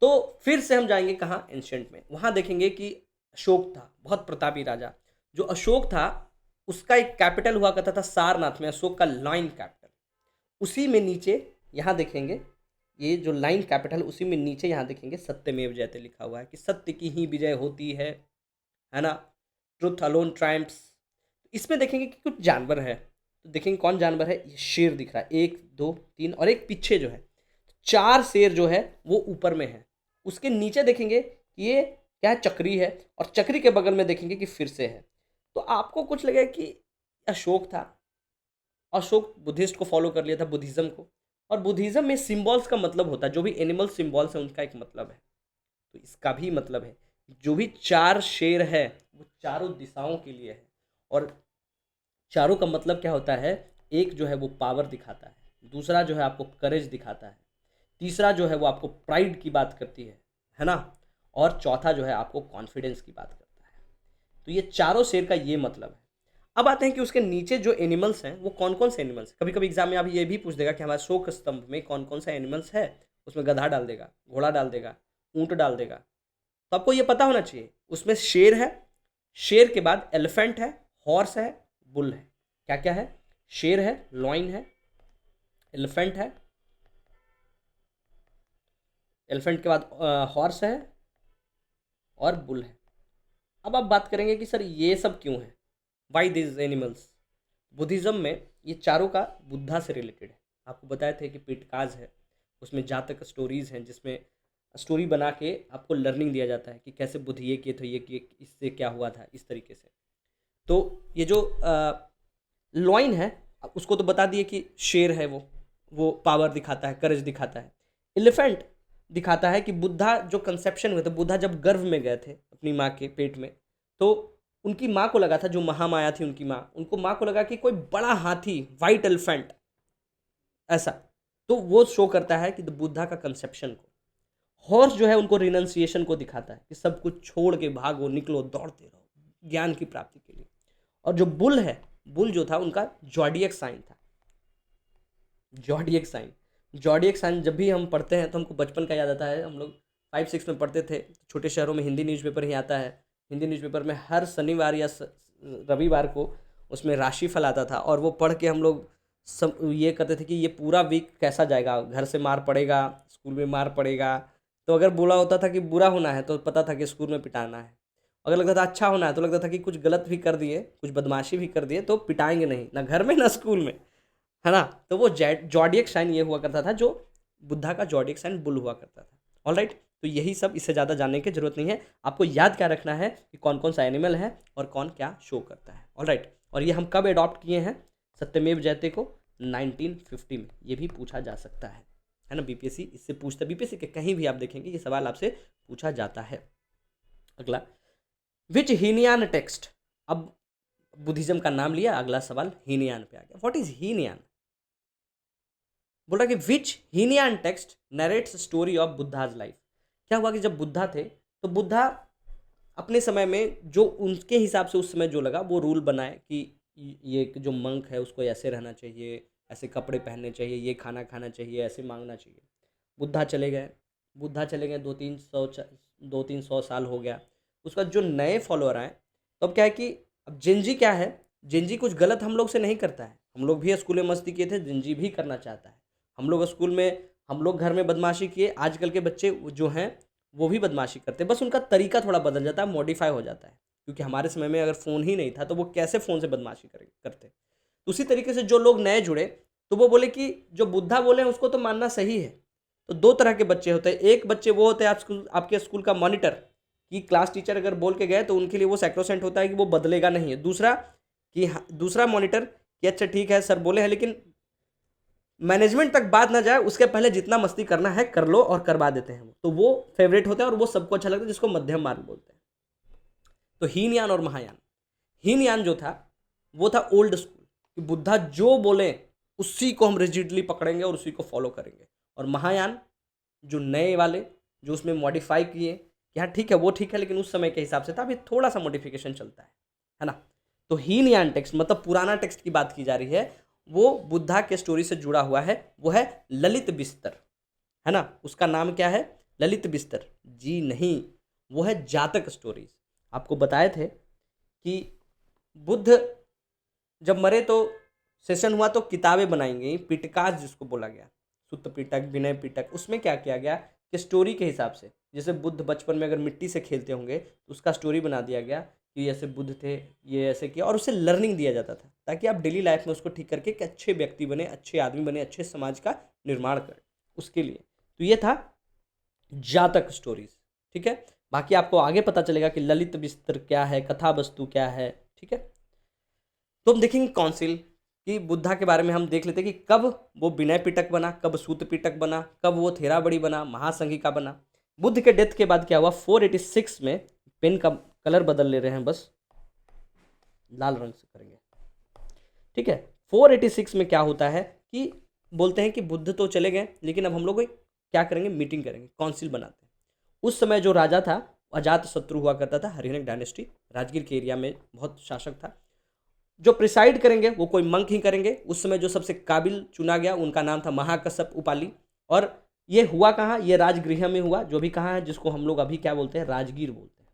तो फिर से हम जाएंगे कहाँ? एंशिएंट में। वहाँ देखेंगे कि अशोक था, बहुत प्रतापी राजा। जो अशोक था उसका एक कैपिटल हुआ करता था सारनाथ में, अशोक का लाइन कैपिटल। उसी में नीचे यहाँ देखेंगे, ये जो लाइन कैपिटल उसी में नीचे यहाँ देखेंगे सत्यमेव जयते लिखा हुआ है कि सत्य की ही विजय होती है ना, ट्रुथ अलोन ट्रायम्फ्स। इसमें देखेंगे कि कुछ जानवर है, तो देखेंगे कौन जानवर है? ये शेर दिख रहा है, 1 2 3, और एक पीछे जो है 4 शेर जो है वो ऊपर में है। उसके नीचे देखेंगे कि ये क्या है? चक्री है, और चक्री के बगल में देखेंगे कि फिर से है। तो आपको कुछ लगेगा कि अशोक था, अशोक बुद्धिस्ट को फॉलो कर लिया था, बुद्धिज्म को। और बुद्धिज्म में सिंबल्स का मतलब होता है, जो भी एनिमल सिंबल्स हैं उनका एक मतलब है। तो इसका भी मतलब है, जो भी 4 शेर है वो चारों दिशाओं के लिए है। और चारों का मतलब क्या होता है? एक जो है वो पावर दिखाता है, दूसरा जो है आपको करेज दिखाता है, तीसरा जो है वो आपको प्राइड की बात करती है ना, और चौथा जो है आपको कॉन्फिडेंस की बात करता है। तो ये चारों शेर का ये मतलब है। अब आते हैं कि उसके नीचे जो एनिमल्स हैं वो कौन कौन से एनिमल्स। कभी कभी एग्जाम में आप ये भी पूछ देगा कि हमारे शोक स्तंभ में कौन कौन सा एनिमल्स है, उसमें गधा डाल देगा, घोड़ा डाल देगा, ऊंट डाल देगा। तो आपको ये पता होना चाहिए, उसमें शेर है, शेर के बाद एलिफेंट है, हॉर्स है, बुल है। क्या क्या है? शेर है, लॉइन है, एलिफेंट है, एलिफेंट के बाद हॉर्स है और बुल है। अब आप बात करेंगे कि सर ये सब क्यों है, वाई दिस एनिमल्स। बुद्धिज़्म में ये चारों का बुद्धा से रिलेटेड है। आपको बताए थे कि पिटकाज है, उसमें जातक स्टोरीज हैं जिसमें स्टोरी बना के आपको लर्निंग दिया जाता है कि कैसे बुद्ध ये किए थे, ये किए, इससे क्या हुआ था, इस तरीके से। तो ये जो लॉइन है उसको तो बता दिए कि शेर है, वो पावर दिखाता है, करेज दिखाता है। एलिफेंट दिखाता है कि बुद्धा जो कंसेप्शन हुए थे, बुद्धा जब गर्भ में गए थे अपनी माँ के पेट में, तो उनकी माँ को लगा था, जो महामाया थी उनकी माँ, उनको माँ को लगा कि कोई बड़ा हाथी, वाइट एलिफेंट ऐसा, तो वो शो करता है कि बुद्धा का कंसेप्शन को। हॉर्स जो है उनको रिनंसिएशन को दिखाता है कि सब कुछ छोड़ के भागो, निकलो, दौड़ते रहो ज्ञान की प्राप्ति के लिए। और जो बुल है, बुल जो था उनका जॉडियक साइन था, जॉडियक साइन। जॉडियक साइन जब भी हम पढ़ते हैं तो हमको बचपन का याद आता है। हम लोग 5-6 में पढ़ते थे, छोटे शहरों में हिंदी न्यूज़पेपर ही आता है। हिंदी न्यूज़पेपर में हर शनिवार या रविवार को उसमें राशिफल आता था, और वो पढ़ के हम लोग ये करते थे कि ये पूरा वीक कैसा जाएगा, घर से मार पड़ेगा, स्कूल में मार पड़ेगा। तो अगर बोला होता था कि बुरा होना है तो पता था कि स्कूल में पिटाना है, अगर लगता था अच्छा होना है तो लगता था कि कुछ गलत भी कर दिए, कुछ बदमाशी भी कर दिए तो पिटाएंगे नहीं, ना घर में ना स्कूल में, है ना। तो वो जॉडियक साइन ये हुआ करता था, जो बुद्धा का जॉडियक साइन बुल हुआ करता था। ऑल राइट, तो यही सब, इससे ज़्यादा जानने की जरूरत नहीं है। आपको याद क्या रखना है कि कौन कौन सा एनिमल है और कौन क्या शो करता है। ऑल राइट, और ये हम कब अडॉप्ट किए हैं सत्यमेव जयते को? 1950 में। ये भी पूछा जा सकता है ना, बीपीएससी इससे पूछता, बीपीएससी के कहीं भी आप देखेंगे ये सवाल आपसे पूछा जाता है। अगला, विच हीनयान टेक्स्ट। अब बुद्धिज्म का नाम लिया, अगला सवाल हीनयान पे आ गया। What is Hinayana? बोल रहा कि which Hinayana text narrates story of Buddha's life. क्या हुआ कि जब बुद्धा थे तो बुद्धा अपने समय में जो उनके हिसाब से उस समय जो लगा वो रूल बनाए कि ये जो मंक है उसको ऐसे रहना चाहिए, ऐसे कपड़े पहनने चाहिए, ये खाना खाना चाहिए, ऐसे मांगना चाहिए। बुद्धा चले गए। बुद्धा चले गए, 2-3 सौ साल हो गया। उसका जो नए फॉलोअर आए, तो अब क्या है कि अब जिंजी क्या है, जिंजी कुछ गलत हम लोग से नहीं करता है। हम लोग भी स्कूल में मस्ती किए थे, जिंजी भी करना चाहता है। हम लोग स्कूल में, हम लोग घर में बदमाशी किए, आजकल के बच्चे जो हैं वो भी बदमाशी करते हैं, बस उनका तरीका थोड़ा बदल जाता है, मॉडिफाई हो जाता है। क्योंकि हमारे समय में अगर फ़ोन ही नहीं था तो वो कैसे फ़ोन से बदमाशी करते। तो उसी तरीके से जो लोग नए जुड़े तो वो बोले कि जो बुद्धा बोले हैं उसको तो मानना सही है। तो दो तरह के बच्चे होते हैं। एक बच्चे वो होते हैं आपके स्कूल का मॉनिटर, कि क्लास टीचर अगर बोल के गए तो उनके लिए वो सैक्रोसेंट होता है कि वो बदलेगा नहीं है। दूसरा कि दूसरा मॉनिटर कि अच्छा ठीक है सर बोले हैं, लेकिन मैनेजमेंट तक बात ना जाए उसके पहले जितना मस्ती करना है कर लो और करवा देते हैं। तो वो फेवरेट होता है और वो सबको अच्छा लगता है, जिसको मध्यम मार्ग बोलते हैं। तो हीनयान और महायान। हीनयान जो था वो था ओल्ड स्कूल, कि बुद्धा जो बोले उसी को हम रिजिडली पकड़ेंगे और उसी को फॉलो करेंगे। और महायान जो नए वाले, जो उसमें मॉडिफाई किए कि हाँ ठीक है वो ठीक है, लेकिन उस समय के हिसाब से था, अभी थोड़ा सा मॉडिफिकेशन चलता है ना। तो हीनयान टेक्स्ट मतलब पुराना टेक्स्ट की बात की जा रही है, वो बुद्धा के स्टोरी से जुड़ा हुआ है। वो है ललित बिस्तर, है ना। उसका नाम क्या है? ललित बिस्तर। जी नहीं, वो है जातक स्टोरीज। आपको बताए थे कि बुद्ध जब मरे तो सेशन हुआ तो किताबें बनाई गई, पिटकास जिसको बोला गया, सुत्त पिटक, विनय पिटक। उसमें क्या किया गया कि स्टोरी के हिसाब से, जैसे बुद्ध बचपन में अगर मिट्टी से खेलते होंगे तो उसका स्टोरी बना दिया गया कि ऐसे बुद्ध थे, ये ऐसे किया, और उसे लर्निंग दिया जाता था ताकि आप डेली लाइफ में उसको ठीक करके एक अच्छे व्यक्ति बने, अच्छे आदमी बने, अच्छे समाज का निर्माण करें उसके लिए। तो ये था जातक स्टोरीज। ठीक है, बाकी आपको आगे पता चलेगा कि ललित बिस्तर क्या है, कथा वस्तु क्या है। ठीक है, तो हम देखेंगे काउंसिल कि बुद्धा के बारे में हम देख लेते हैं कि कब वो विनय पिटक बना, कब सूत पिटक बना, कब वो थेराबड़ी बना, महासंघिका बना। बुद्ध के डेथ के बाद क्या हुआ, 486 में, पेन का कलर बदल ले रहे हैं बस, लाल रंग से करेंगे। ठीक है, 486 में क्या होता है कि बोलते हैं कि बुद्ध तो चले गए, लेकिन अब हम लोग क्या करेंगे, मीटिंग करेंगे, काउंसिल बनाते हैं। उस समय जो राजा था अजात शत्रु हुआ करता था, हरिहरक डायनेस्टी, राजगीर के एरिया में बहुत शासक था। जो प्रिसाइड करेंगे वो कोई मंक ही करेंगे। उस समय जो सबसे काबिल चुना गया उनका नाम था महाकश्यप उपाली। और ये हुआ कहाँ, ये राजगृह में हुआ, जो भी कहाँ है, जिसको हम लोग अभी क्या बोलते हैं, राजगीर बोलते हैं,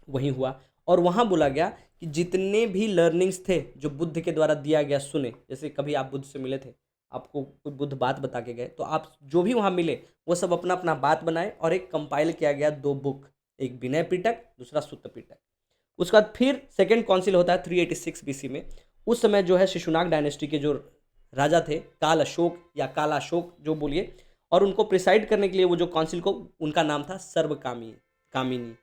वहीं हुआ। और वहाँ बोला गया कि जितने भी लर्निंग्स थे जो बुद्ध के द्वारा दिया गया सुने, जैसे कभी आप बुद्ध से मिले थे, आपको कोई बुद्ध बात बता के गए, तो आप जो भी वहाँ मिले वो सब अपना अपना बात बनाए और एक कंपाइल किया गया 2 बुक, एक विनय पिटक, दूसरा सुत्त पिटक। उसके बाद फिर सेकेंड काउंसिल होता है 386 बीसी में। उस समय जो है शिशुनाग डायनेस्टी के जो राजा थे, काल अशोक या काला अशोक जो बोलिए, और उनको प्रिसाइड करने के लिए वो जो काउंसिल को, उनका नाम था सर्वकामी कामिनी।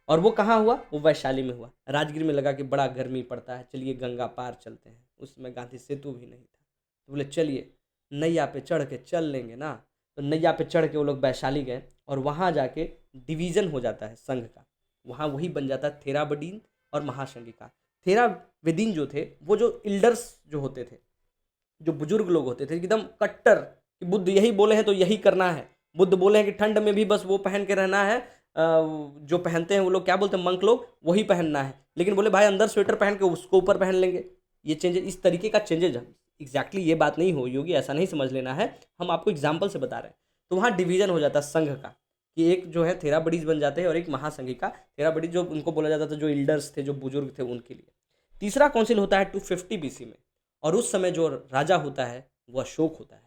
और वो कहाँ हुआ, वो वैशाली में हुआ। राजगीर में लगा कि बड़ा गर्मी पड़ता है, चलिए गंगा पार चलते हैं। उसमें गांधी सेतु भी नहीं था, तो बोले चलिए नैया पे चढ़ के चल लेंगे ना। तो नैया पे चढ़ के वो लोग वैशाली गए और वहाँ जाके डिवीज़न हो जाता है संघ का। वहाँ वही बन जाता है थेराबडीन और महासंघिका। थेरावेदीन जो थे, वो जो इल्डर्स जो होते थे, जो बुजुर्ग लोग होते थे, एकदम कट्टर, कि बुद्ध यही बोले हैं तो यही करना है। बुद्ध बोले हैं कि ठंड में भी बस वो पहन के रहना है, जो पहनते हैं वो लोग क्या बोलते हैं, मंक लोग, वही पहनना है। लेकिन बोले भाई अंदर स्वेटर पहन के उसको ऊपर पहन लेंगे। ये चेंजेस, इस तरीके का चेंजेज, एग्जैक्टली ये बात नहीं हुई होगी, ऐसा नहीं समझ लेना है, हम आपको एग्जाम्पल से बता रहे हैं। तो वहाँ डिवीजन हो जाता है संघ का, कि एक जो है थेराबडीज बन जाते हैं और एक महासंघिका। थेराबडीज जो उनको बोला जाता था, जो इल्डर्स थे, जो बुजुर्ग थे, उनके लिए। तीसरा काउंसिल होता है 250 बीसी में, और उस समय जो राजा होता है वो अशोक होता है।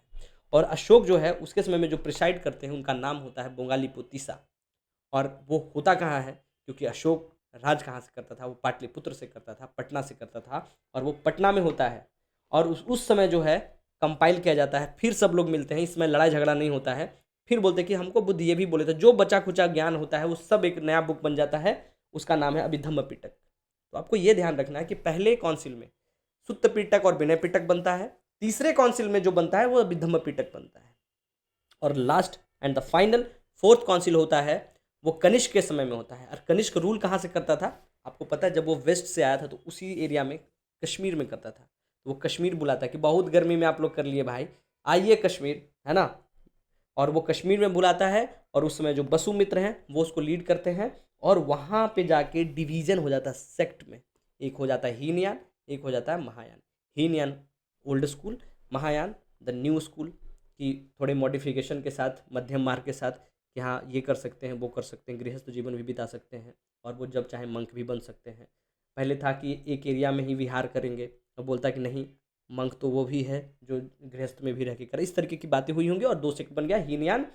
और अशोक जो है उसके समय में जो प्रिसाइड करते हैं उनका नाम होता है बोंगालीपोतीसा। और वो होता कहाँ है, क्योंकि अशोक राज कहाँ से करता था, वो पाटलिपुत्र से करता था, पटना से करता था, और वो पटना में होता है। और उस समय जो है कंपाइल किया जाता है, फिर सब लोग मिलते हैं, इसमें लड़ाई झगड़ा नहीं होता है। फिर बोलते हैं कि हमको बुद्ध ये भी बोले थे, जो बचा खुचा ज्ञान होता है वो सब एक नया बुक बन जाता है, उसका नाम है अभिधम्म पिटक। तो आपको ये ध्यान रखना है कि पहले काउंसिल में सुत्त पिटक और विनय पिटक बनता है, तीसरे काउंसिल में जो बनता है वो अभिधम्म पिटक बनता है, और last and the final fourth council होता है वो कनिष्क के समय में होता है। और कनिष्क रूल कहाँ से करता था, आपको पता है, जब वो वेस्ट से आया था तो उसी एरिया में कश्मीर में करता था। तो वो कश्मीर बुलाता है कि बहुत गर्मी में आप लोग कर लिए भाई, आइए कश्मीर, है ना, और वो कश्मीर में बुलाता है और उस समय जो बसुमित्र हैं वो उसको लीड करते हैं और वहाँ पे जाके डिवीजन हो जाता है सेक्ट में, एक हो जाता है हीनयान, एक हो जाता है Mahayana. Hinayana old school, Mahayana the new school की थोड़े मॉडिफिकेशन के साथ, मध्यम मार्ग के साथ कि हाँ ये कर सकते हैं, वो कर सकते हैं, गृहस्थ जीवन भी बिता सकते हैं और वो जब चाहे मंक भी बन सकते हैं। पहले था कि एक एरिया में ही विहार करेंगे, अब बोलता कि नहीं, मंक तो वो भी है जो गृहस्थ में भी रह के करे। इस तरीके की बातें हुई होंगी और दो सेक्ट बन गया हीनयान,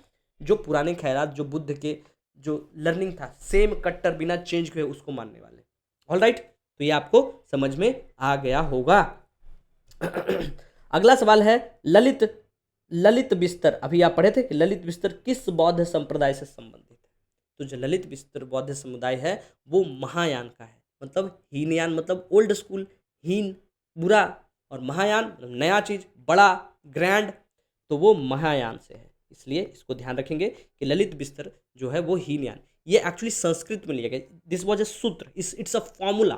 जो पुराने ख्यालात, जो बुद्ध के जो लर्निंग था सेम कट्टर बिना चेंज हुए उसको मानने वाले। ऑल राइट, तो ये आपको समझ में आ गया होगा। अगला सवाल है ललित, ललित बिस्तर, अभी आप पढ़े थे कि ललित बिस्तर किस बौद्ध संप्रदाय से संबंधित है। तो जो ललित बिस्तर बौद्ध समुदाय है वो महायान का है, मतलब हीनयान मतलब ओल्ड स्कूल, हीन बुरा, और महायान मतलब नया चीज, बड़ा, ग्रैंड, तो वो महायान से है। इसलिए इसको ध्यान रखेंगे कि ललित बिस्तर जो है वो हीनयान, ये एक्चुअली संस्कृत में लिया गया, दिस वॉज ए सूत्र, इट्स अ फॉर्मूला,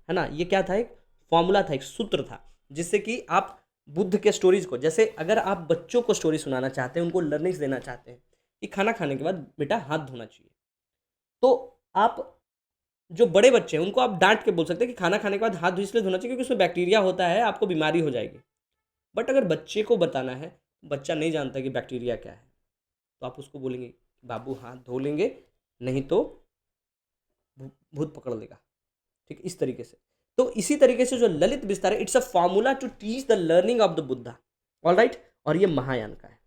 है ना, ये क्या था, एक फॉर्मूला था, एक सूत्र था, जिससे कि आप बुद्ध के स्टोरीज को, जैसे अगर आप बच्चों को स्टोरी सुनाना चाहते हैं, उनको लर्निंग्स देना चाहते हैं कि खाना खाने के बाद बेटा हाथ धोना चाहिए, तो आप जो बड़े बच्चे हैं उनको आप डांट के बोल सकते हैं कि खाना खाने के बाद हाथ इसलिए धोना चाहिए क्योंकि उसमें बैक्टीरिया होता है, आपको बीमारी हो जाएगी। बट अगर बच्चे को बताना है, बच्चा नहीं जानता कि बैक्टीरिया क्या है, तो आप उसको बोलेंगे बाबू हाथ धो लेंगे, नहीं तो भूत पकड़ लेगा, ठीक, इस तरीके से। तो इसी तरीके से जो ललित विस्तार है, it's a formula to teach the learning of the Buddha. All right, और ये महायान का है,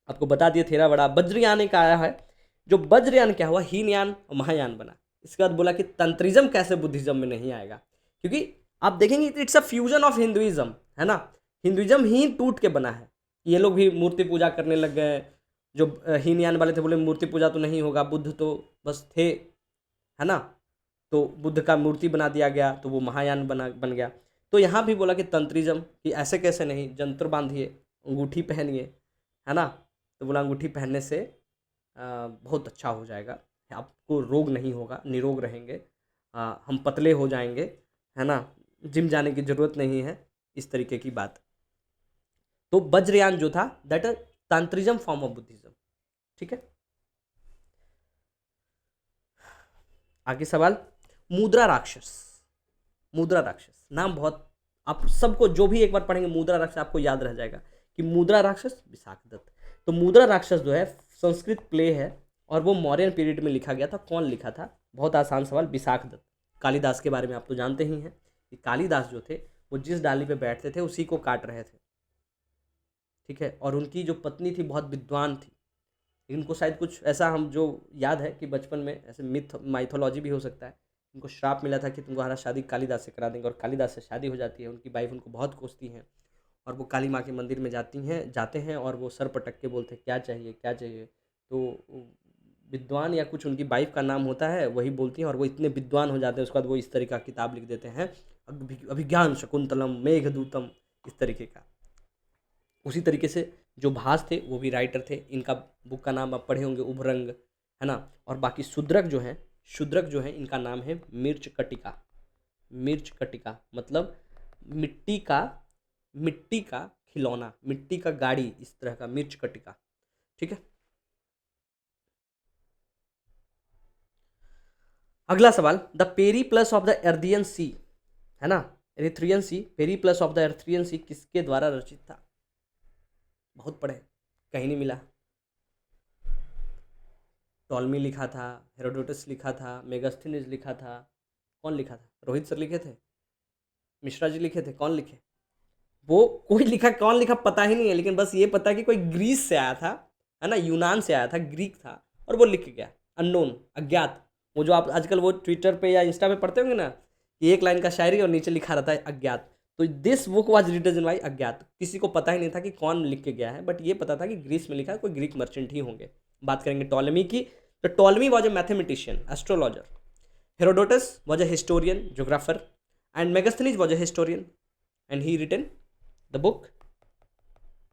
आपको बता दिए थेरावड़ा। वज्रयान का आया है, जो वज्रयान क्या हुआ, हीनयान और महायान बना। इसके बाद बोला कि तंत्रिज्म कैसे बुद्धिज्म में नहीं आएगा, क्योंकि आप देखेंगे it's a fusion of Hinduism, है ना, हिंदुइज्म ही टूट के बना है। ये लोग भी मूर्ति पूजा करने लग गए, जो हीनयान वाले थे बोले मूर्ति पूजा तो नहीं होगा, बुद्ध तो बस थे, है ना, तो बुद्ध का मूर्ति बना दिया गया, तो वो महायान बन गया। तो यहाँ भी बोला कि तंत्रिज्म, कि ऐसे कैसे नहीं, जंतर बांधिए, अंगूठी पहनिए, है ना, तो बोला अंगूठी पहनने से बहुत अच्छा हो जाएगा, आपको रोग नहीं होगा, निरोग रहेंगे, हम पतले हो जाएंगे, है ना, जिम जाने की ज़रूरत नहीं है, इस तरीके की बात। तो वज्रयान जो था that a तंत्रिज्म form of Buddhism, ठीक है। आगे सवाल, मुद्रा राक्षस, मुद्रा राक्षस नाम बहुत, आप सबको जो भी एक बार पढ़ेंगे मुद्रा राक्षस आपको याद रह जाएगा कि मुद्रा राक्षस विशाखदत्त। तो मुद्रा राक्षस जो है संस्कृत प्ले है और वो मौर्यन पीरियड में लिखा गया था। कौन लिखा था, बहुत आसान सवाल, विशाखदत्त। कालिदास के बारे में आप तो जानते ही हैं कि कालिदास जो थे वो जिस डाली पे बैठते थे उसी को काट रहे थे, ठीक है, और उनकी जो पत्नी थी बहुत विद्वान थी। इनको शायद कुछ ऐसा हम जो याद है कि बचपन में ऐसे मिथ माइथोलॉजी भी हो सकता है, इनको श्राप मिला था कि तुम्हारा शादी कालिदास से करा देंगे, और कालिदास से शादी हो जाती है। उनकी वाइफ उनको बहुत कोसती हैं और वो काली माँ के मंदिर में जाते हैं और वो सर पटक के बोलते हैं क्या चाहिए क्या चाहिए, तो विद्वान या कुछ उनकी वाइफ का नाम होता है, वही बोलती हैं और वो इतने विद्वान हो जाते हैं, उसके बाद वो इस तरह का किताब लिख देते हैं, अभिज्ञान शकुंतलम मेघदूतम, इस तरीके का। उसी तरीके से जो भास थे वो भी राइटर थे, इनका बुक का नाम आप पढ़े होंगे उभरंग, है ना। और बाकी शूद्रक जो हैं, शूद्रक जो है इनका नाम है मिर्च कटिका। मिर्च कटिका मतलब मिट्टी का खिलौना, मिट्टी का गाड़ी, इस तरह का मिर्च कटिका, ठीक है। अगला सवाल, the Periplus of the Erythraean Sea, है ना, Erythraean Sea, Periplus of the Erythraean Sea किसके द्वारा रचित था। बहुत पढ़े, कहीं नहीं मिला। टॉलमी लिखा था, हेरोडोटस लिखा था, मेगास्थनीज लिखा था, कौन लिखा था, रोहित सर लिखे थे, मिश्रा जी लिखे थे, कौन लिखे, वो कोई लिखा, कौन लिखा पता ही नहीं है, लेकिन बस ये पता है कि कोई ग्रीस से आया था, है ना, यूनान से आया था, ग्रीक था और वो लिख के गया, अननोन, अज्ञात। वो जो आप आजकल वो ट्विटर पे या इंस्टा पे पढ़ते होंगे ना कि एक लाइन का शायरी और नीचे लिखा रहता है अज्ञात, तो this book was written by अज्ञात। किसी को पता ही नहीं था कि कौन लिख के गया है, बट ये पता था कि ग्रीस में लिखा है, कोई ग्रीक मर्चेंट ही होंगे। बात करेंगे टॉलमी की, तो Ptolemy was a mathematician, astrologer, Herodotus was a historian, geographer, and Megasthenes was a historian, and he written the book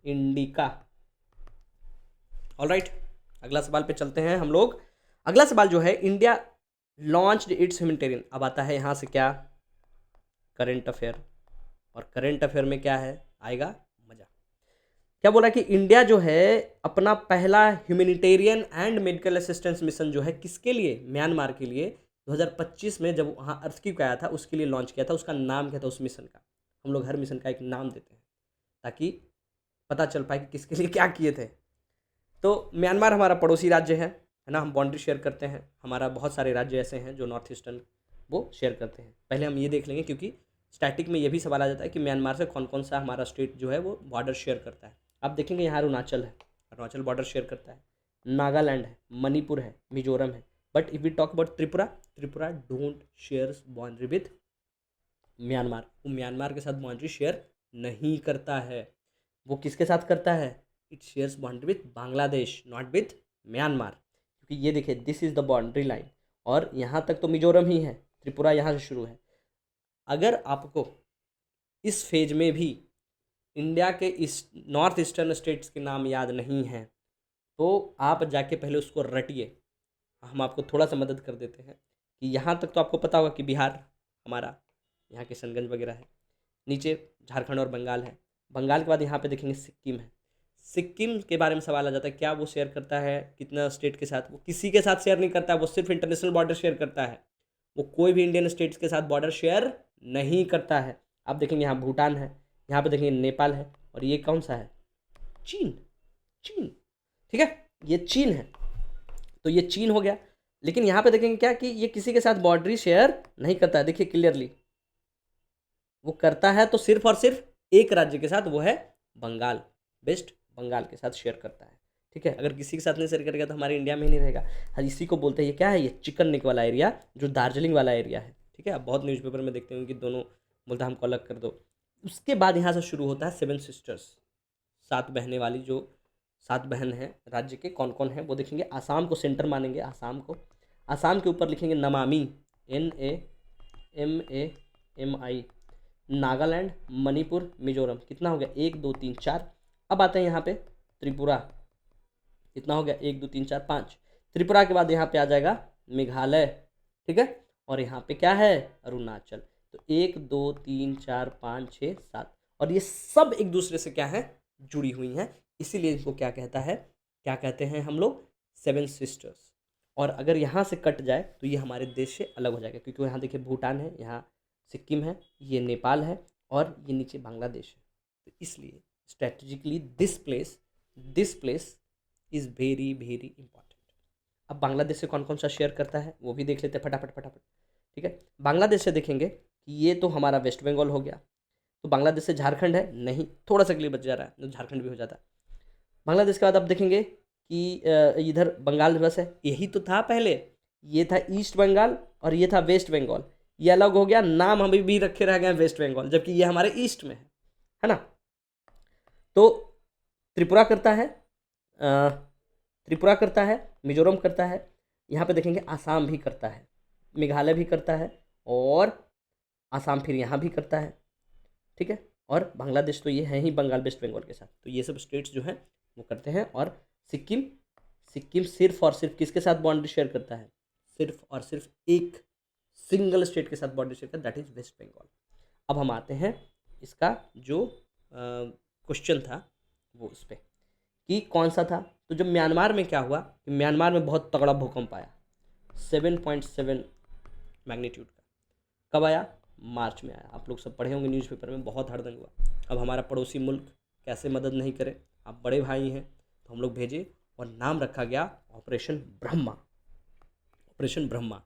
Indica. All right, अगला सवाल पे चलते हैं हम लोग। अगला सवाल जो है, इंडिया लॉन्च्ड इट्स ह्यूमैनिटेरियन, अब आता है यहाँ से क्या, करंट अफेयर, और करंट अफेयर में क्या है, आएगा मजा। क्या बोला कि इंडिया जो है अपना पहला humanitarian and medical assistance mission जो है किसके लिए, म्यांमार के लिए 2025 में जब वहाँ अर्थक्वेक आया था उसके लिए लॉन्च किया था। उसका नाम क्या था उस मिशन का, हम लोग हर मिशन का एक नाम देते हैं ताकि पता चल पाए कि किसके लिए क्या किए थे। तो म्यांमार हमारा पड़ोसी राज्य है ना, हम बाउंड्री शेयर करते हैं। हमारा बहुत सारे राज्य ऐसे हैं जो नॉर्थ ईस्टर्न वो शेयर करते हैं। पहले हम ये देख लेंगे क्योंकि स्टैटिक में ये भी सवाल आ जाता है कि म्यांमार से कौन कौन सा हमारा स्टेट जो है वो बॉर्डर शेयर करता है। आप देखेंगे यहाँ अरुणाचल है, अरुणाचल बॉर्डर शेयर करता है, नागालैंड है, मणिपुर है, मिजोरम है। But if we talk about Tripura, Tripura don't share boundary with Myanmar, वो म्यांमार के साथ बाउंड्री शेयर नहीं करता है। वो किसके साथ करता है, it shares boundary with Bangladesh, not with Myanmar. क्योंकि ये देखिए this is the boundary line, और यहाँ तक तो मिजोरम ही है, त्रिपुरा यहाँ से शुरू है। अगर आपको इस फेज में भी इंडिया के इस नॉर्थ ईस्टर्न स्टेट्स के नाम याद नहीं हैं तो आप जाके पहले उसको रटिए। हम आपको थोड़ा सा मदद कर देते हैं कि यहाँ तक तो आपको पता होगा कि बिहार हमारा, यहाँ किशनगंज वगैरह है, नीचे झारखंड और बंगाल है। बंगाल के बाद यहाँ पे देखेंगे सिक्किम है। सिक्किम के बारे में सवाल आ जाता है क्या वो शेयर करता है कितना स्टेट के साथ, वो किसी के साथ शेयर नहीं करता है, वो सिर्फ इंटरनेशनल बॉर्डर शेयर करता है। वो कोई भी इंडियन स्टेट्स के साथ बॉर्डर शेयर नहीं करता है। आप देखेंगे यहाँ भूटान है, यहाँ पे देखेंगे नेपाल है, और ये कौन सा है, चीन, चीन, ठीक है, ये चीन है। तो ये चीन हो गया। लेकिन यहाँ पे देखेंगे क्या कि ये किसी के साथ बॉर्डरी शेयर नहीं करता है। देखिए क्लियरली वो करता है तो सिर्फ और सिर्फ एक राज्य के साथ, वो है बंगाल, वेस्ट बंगाल के साथ शेयर करता है। ठीक है, अगर किसी के साथ नहीं शेयर करेगा तो हमारे इंडिया में ही नहीं रहेगा। हाँ, इसी को बोलते हैं, ये क्या है, ये चिकन नेक वाला एरिया जो दार्जिलिंग वाला एरिया है। ठीक है, आप बहुत न्यूज़पेपर में देखते होंगे कि दोनों बोलता है हमको अलग कर दो। उसके बाद यहाँ से शुरू होता है सेवन सिस्टर्स, 7 बहनें वाली जो 7 बहन हैं राज्य के कौन कौन है वो देखेंगे। आसाम को सेंटर मानेंगे, आसाम को, आसाम के ऊपर लिखेंगे नमामि, NAMAMI, नागालैंड, मणिपुर, मिजोरम। कितना हो गया, 1 2 3 4। अब आते हैं यहाँ पे त्रिपुरा, कितना हो गया, 1 2 3 4 5। त्रिपुरा के बाद यहाँ पे आ जाएगा मेघालय, ठीक है, और यहाँ पे क्या है, अरुणाचल। तो 1 2 3 4 5 6 7, और ये सब एक दूसरे से क्या है, जुड़ी हुई हैं। इसीलिए इनको क्या कहता है, क्या कहते हैं हम लोग, 7 सिस्टर्स। और अगर यहाँ से कट जाए तो ये हमारे देश से अलग हो जाएगा, क्योंकि यहाँ देखिए भूटान है, यहाँ सिक्किम है, ये नेपाल है, और ये नीचे बांग्लादेश है। तो इसलिए strategically this place is very very important. अब बांग्लादेश से कौन कौन सा शेयर करता है वो भी देख लेते हैं फटाफट फटाफट। ठीक है, बांग्लादेश से देखेंगे कि ये तो हमारा वेस्ट बंगाल हो गया। तो बांग्लादेश से झारखंड है, नहीं, थोड़ा सा के लिए बच जा रहा है, तो झारखंड भी हो जाता है। बांग्लादेश के बाद आप देखेंगे कि इधर बंगाल बस है, यही तो था पहले, ये था ईस्ट बंगाल और ये था वेस्ट बंगाल। ये अलग हो गया, नाम हम भी रखे रह गए वेस्ट बंगाल, जबकि ये हमारे ईस्ट में है ना। तो त्रिपुरा करता है, त्रिपुरा करता है, मिजोरम करता है, यहाँ पे देखेंगे आसाम भी करता है, मेघालय भी करता है, और आसाम फिर यहाँ भी करता है। ठीक है, और बांग्लादेश तो ये है ही बंगाल वेस्ट बंगाल के साथ। तो ये सब स्टेट्स जो हैं वो करते हैं। और सिक्किम, सिक्किम सिर्फ और सिर्फ किसके साथ बाउंड्री शेयर करता है, सिर्फ और सिर्फ एक सिंगल स्टेट के साथ बाउंड्री शेयर करता है, दैट इज वेस्ट बंगाल। अब हम आते हैं इसका जो क्वेश्चन था वो उस पर कि कौन सा था। तो जब म्यांमार में क्या हुआ कि म्यांमार में बहुत तगड़ा भूकंप आया, 7.7 मैग्नीट्यूड का। कब आया, मार्च में आया। आप लोग सब पढ़े होंगे न्यूज़पेपर में, बहुत हड़दंग हुआ। अब हमारा पड़ोसी मुल्क कैसे मदद नहीं करे, आप बड़े भाई हैं तो हम लोग भेजे, और नाम रखा गया ऑपरेशन ब्रह्मा, ऑपरेशन ब्रह्मा।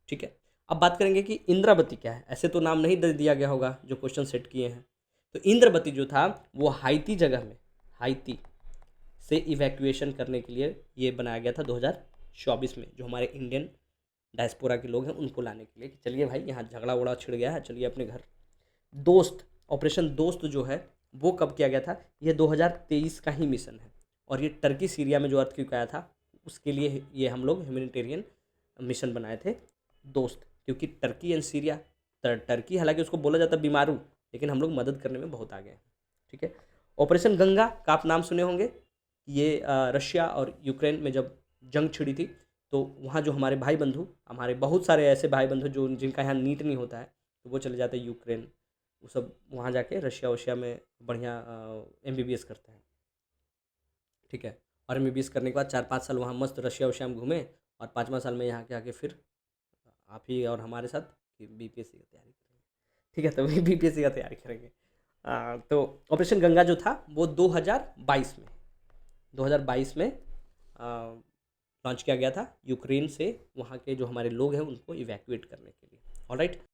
ठीक है, अब बात करेंगे कि इंद्रावती क्या है। ऐसे तो नाम नहीं दे दिया गया होगा जो क्वेश्चन सेट किए हैं। तो इंद्रावती जो था वो हाइती जगह में, हाइती से इवैक्यूएशन करने के लिए ये बनाया गया था 2024 में, जो हमारे इंडियन डायस्पोरा के लोग हैं उनको लाने के लिए कि चलिए भाई यहाँ झगड़ा उगड़ा छिड़ गया है, चलिए अपने घर। दोस्त, ऑपरेशन दोस्त जो है वो कब किया गया था, ये 2023 का ही मिशन है। और ये टर्की सीरिया में जो अर्थक्वेक आया था उसके लिए ये हम लोग ह्यूमैनिटेरियन मिशन बनाए थे दोस्त, क्योंकि टर्की एंड सीरिया, टर्की हालांकि उसको बोला जाता है बीमारू, लेकिन हम लोग मदद करने में बहुत आगे हैं। ठीक है, ऑपरेशन गंगा का आप नाम सुने होंगे, ये रशिया और यूक्रेन में जब जंग छिड़ी थी तो वहाँ जो हमारे भाई बंधु, हमारे बहुत सारे ऐसे भाई बंधु जो जिनका यहाँ नीट नहीं होता है तो वो चले जाते हैं यूक्रेन, वो सब वहाँ जाके रशिया वशिया में बढ़िया MBBS करते हैं। ठीक है। और MBBS करने के बाद 4-5 साल वहाँ मस्त रशिया वशिया में घूमे, और 5वां साल में यहाँ के आके फिर आप ही और हमारे साथ BPSC की तैयारी करेंगे। ठीक है, तो वही BPSC का तैयारी करेंगे। तो ऑपरेशन गंगा जो था वो 2022 में लॉन्च किया गया था यूक्रेन से, वहाँ के जो हमारे लोग हैं उनको इवैक्यूएट करने के लिए। ऑलराइट।